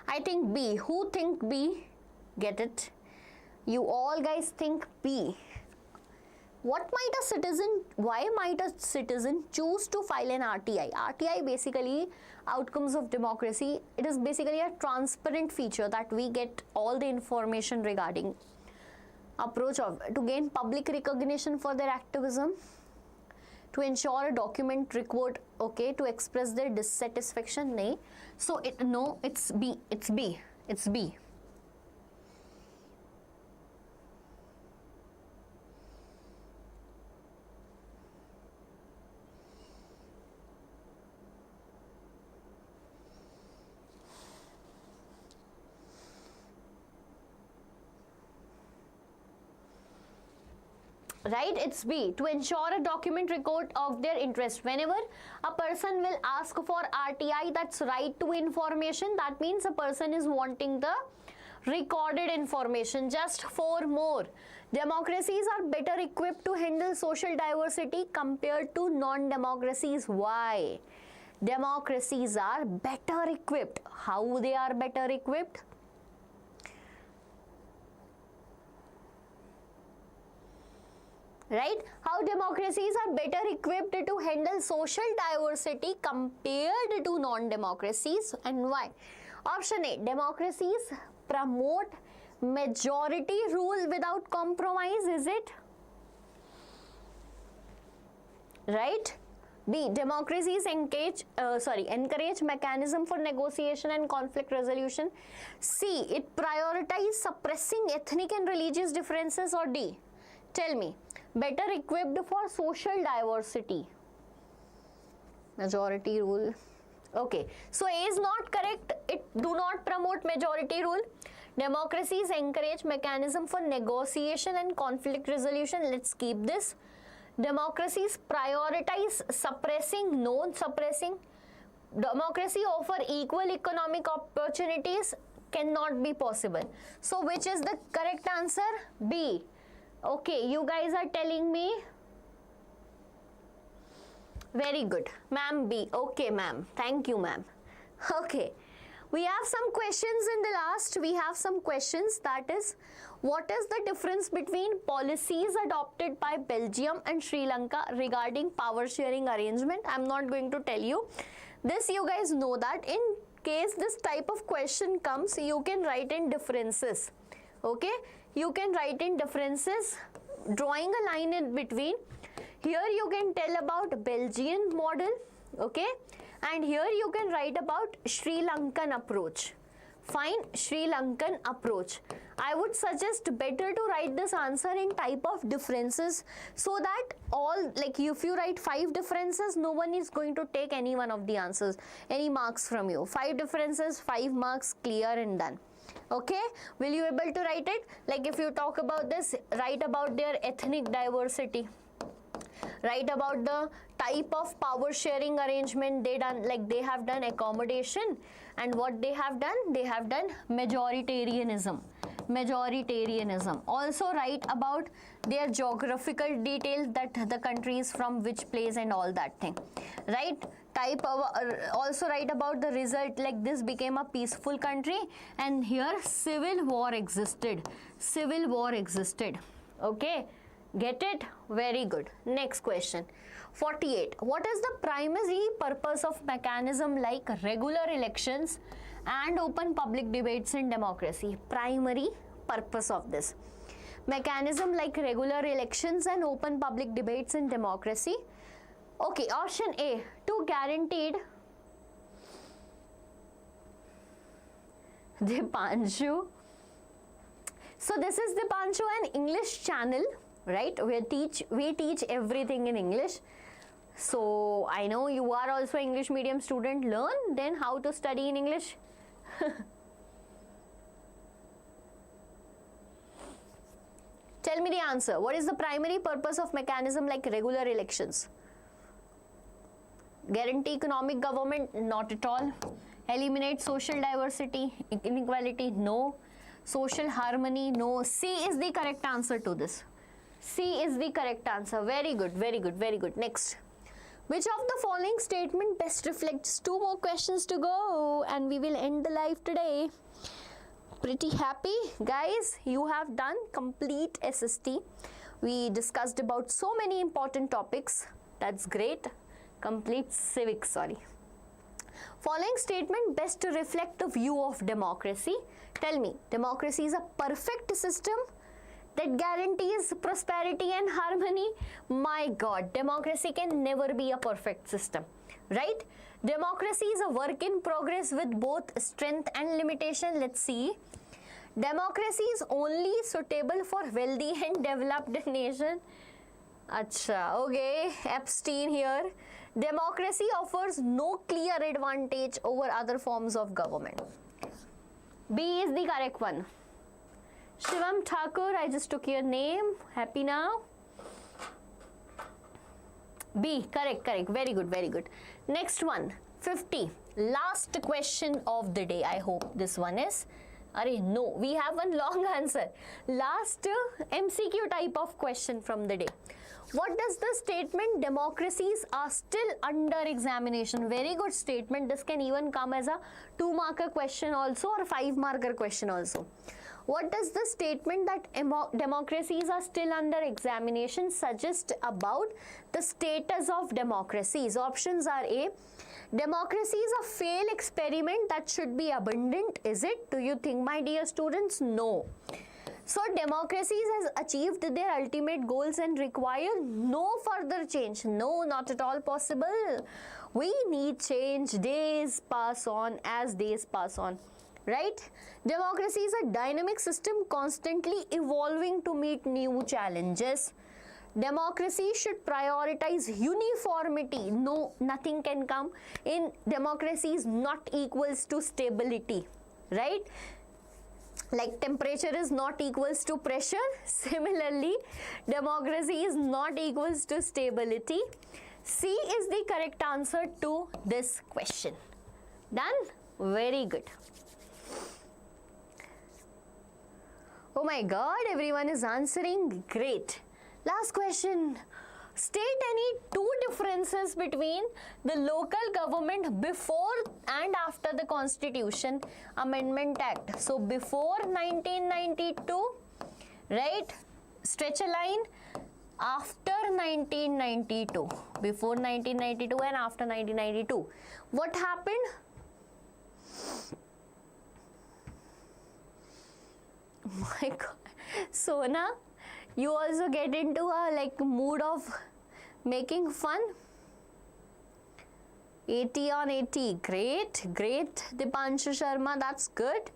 I think B. Who think B? Get it? You all guys think B. Why might a citizen choose to file an RTI? RTI basically, outcomes of democracy. It is basically a transparent feature that we get all the information regarding approach of to gain public recognition for their activism, to ensure a document record, okay, to express their dissatisfaction. Nahi. So it no, it's B. It's B. It's B. Right, it's B, to ensure a document record of their interest. Whenever a person will ask for RTI, that's right to information, that means a person is wanting the recorded information. Just 4 more. Democracies are better equipped to handle social diversity compared to non-democracies. Why? Democracies are better equipped. How they are better equipped? Right? How democracies are better equipped to handle social diversity compared to non-democracies, and why? Option A, democracies promote majority rule without compromise, is it? Right? B, democracies encourage mechanism for negotiation and conflict resolution. C, it prioritizes suppressing ethnic and religious differences, or D? Tell me. Better equipped for social diversity. Majority rule. Okay. So A is not correct. It do not promote majority rule. Democracies encourage mechanism for negotiation and conflict resolution. Let's keep this. Democracies prioritize suppressing, non-suppressing. Democracy offer equal economic opportunities, cannot be possible. So which is the correct answer? B. Okay, you guys are telling me. Very good. Ma'am, B. Okay, ma'am. Thank you, ma'am. Okay. We have some questions in the last. We have some questions, that is, what is the difference between policies adopted by Belgium and Sri Lanka regarding power sharing arrangement? I'm not going to tell you. This you guys know that in case this type of question comes, you can write in differences. Okay? You can write in differences, drawing a line in between. Here you can tell about Belgian model, okay, and here you can write about Sri Lankan approach. Fine, Sri Lankan approach. I would suggest better to write this answer in type of differences, so that all, like if you write 5 differences, no one is going to take any one of the answers, any marks from you. 5 differences, 5 marks, clear and done. Okay, will you able to write it? Like if you talk about this, write about their ethnic diversity, write about the type of power sharing arrangement they done, like they have done accommodation, and what they have done majoritarianism. Also write about their geographical details, that the countries from which place and all that thing, right? Type of, also write about the result, like this became a peaceful country and here civil war existed. Okay, get it? Very good. Next question. 48. What is the primary purpose of mechanism like regular elections and open public debates in democracy? Primary purpose of this mechanism like regular elections and open public debates in democracy. Okay, option A, to guaranteed. Dipanshu. So this is Dipanshu, an English channel, right? We teach everything in English. So I know you are also English medium student. Learn then how to study in English. Tell me the answer. What is the primary purpose of mechanism like regular elections? Guarantee economic government? Not at all. Eliminate social diversity, inequality? No. Social harmony? No. C is the correct answer to this. C is the correct answer. Very good, very good, very good. Next. Which of the following statement best reflects? 2 more questions to go and we will end the live today. Pretty happy, guys. You have done complete SST. We discussed about so many important topics. That's great. Complete civics, sorry. Following statement best to reflect the view of democracy. Tell me, democracy is a perfect system. that guarantees prosperity and harmony? My God, democracy can never be a perfect system, right? Democracy is a work in progress with both strength and limitation. Let's see. Democracy is only suitable for wealthy and developed nation. Acha, okay, Epstein here. Democracy offers no clear advantage over other forms of government. B is the correct one. Shivam Thakur, I just took your name. Happy now? B, correct, very good, very good. Next one, 50. Last question of the day. I hope this one is. No, we have one long answer. Last MCQ type of question from the day. What does the statement democracies are still under examination? Very good statement. This can even come as a 2-marker question also or 5-marker question also. What does the statement that democracies are still under examination suggest about the status of democracies? Options are A. Democracy is a failed experiment that should be abundant. Is it? Do you think, my dear students? No. So democracies has achieved their ultimate goals and require no further change. No, not at all possible. We need change. Days pass on as days pass on. Right? Democracy is a dynamic system constantly evolving to meet new challenges. Democracy should prioritize uniformity. No, nothing can come in democracy is not equals to stability. Right? Like temperature is not equals to pressure. Similarly, democracy is not equals to stability. C is the correct answer to this question. Done? Very good. Oh my God, everyone is answering. Great. Last question. State any 2 differences between the local government before and after the Constitution Amendment Act. So before 1992, right? Stretch a line. After 1992. Before 1992 and after 1992. What happened? My God. Sona, you also get into a mood of making fun. 80 on 80. Great, great. Dipanshu Sharma, that's good.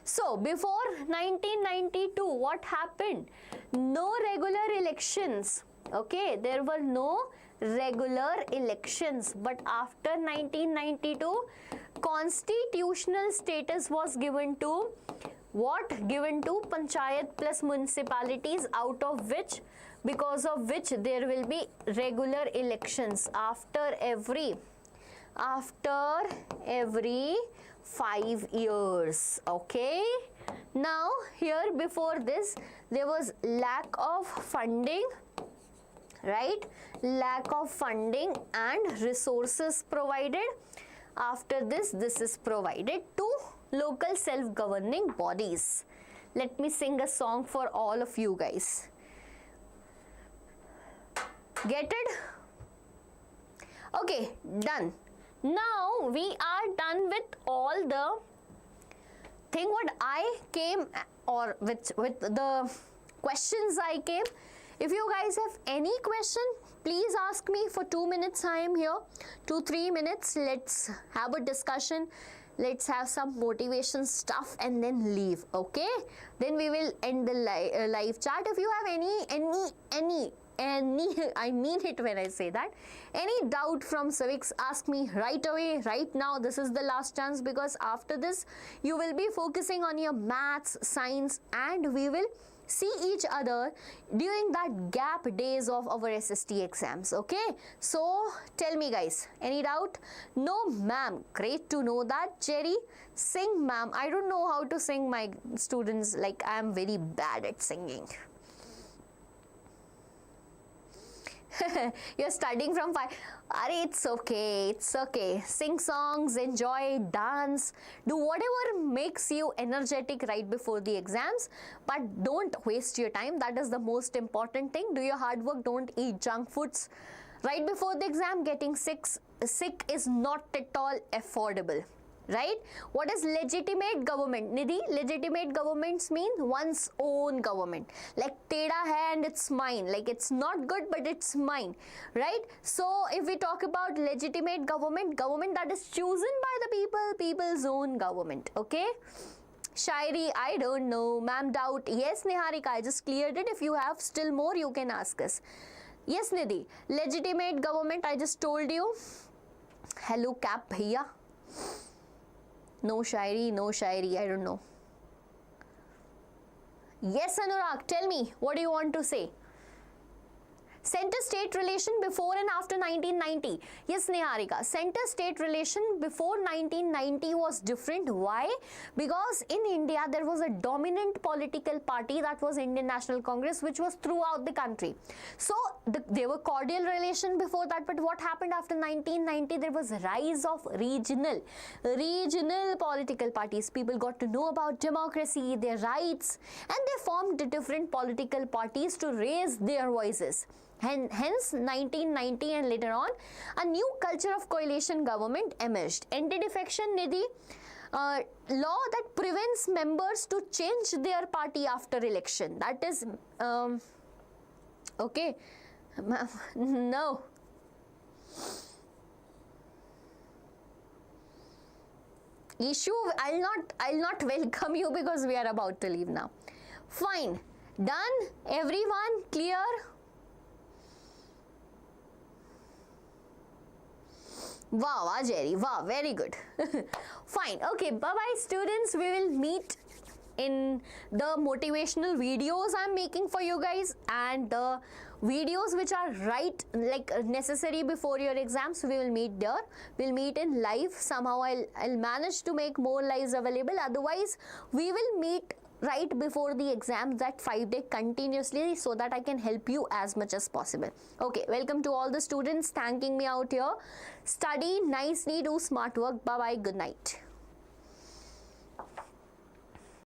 So, before 1992, what happened? No regular elections. Okay, there were no regular elections. But after 1992, constitutional status was given to what? Given to panchayat plus municipalities, out of which, because of which there will be regular elections after every 5 years. Okay. Now here before this there was lack of funding, right? Lack of funding and resources provided. After this is provided to local self-governing bodies. Let me sing a song for all of you guys. Get it? Okay, done. Now we are done with all the thing what I came or with the questions I came. If you guys have any question, please ask me. For 2 minutes I am here. 2-3 minutes. Let's have a discussion. Let's have some motivation stuff and then leave. Okay? Then we will end the live chat. If you have any, I mean it when I say that, any doubt from civics, ask me right away, right now. This is the last chance, because after this you will be focusing on your maths, science, and we will see each other during that gap days of our SST exams. Okay, so tell me guys, any doubt? No, ma'am. Great to know that. Cherry, sing, ma'am. I don't know how to sing, my students. Like, I am very bad at singing. You're studying from 5. It's okay, it's okay. Sing songs, enjoy, dance, do whatever makes you energetic right before the exams, but don't waste your time. That is the most important thing. Do your hard work, don't eat junk foods right before the exam. Getting sick is not at all affordable. right? What is legitimate government? Nidhi, legitimate governments mean one's own government. Like teda hai and it's mine. Like it's not good but it's mine, right? So if we talk about legitimate government, government that is chosen by the people, people's own government, okay? Shairi, I don't know. Ma'am, doubt. Yes, Niharika, I just cleared it. If you have still more, you can ask us. Yes, Nidhi, legitimate government, I just told you. Hello, cap bhaiya. No shairi, I don't know. Yes, Anurag, tell me, what do you want to say? Center-state relation before and after 1990. Yes, Niharika, center-state relation before 1990 was different. Why? Because in India, there was a dominant political party, that was Indian National Congress, which was throughout the country. So, there were cordial relation before that, but what happened after 1990? There was a rise of regional political parties. People got to know about democracy, their rights, and they formed different political parties to raise their voices. And hence 1990 and later on, a new culture of coalition government emerged. Anti-defection, Nidhi, law that prevents members to change their party after election. That is, okay, no. Issue, I'll not welcome you because we are about to leave now. Fine, done, everyone clear? Wow, Jerry, wow, very good. Fine, okay, bye-bye students. We will meet in the motivational videos I'm making for you guys, and the videos which are necessary before your exams. We will meet there. We'll meet in live. Somehow I'll manage to make more lives available. Otherwise, we will meet right before the exam, that 5-day continuously, so that I can help you as much as possible. Okay, welcome to all the students thanking me out here. Study nicely, do smart work. Bye bye, good night.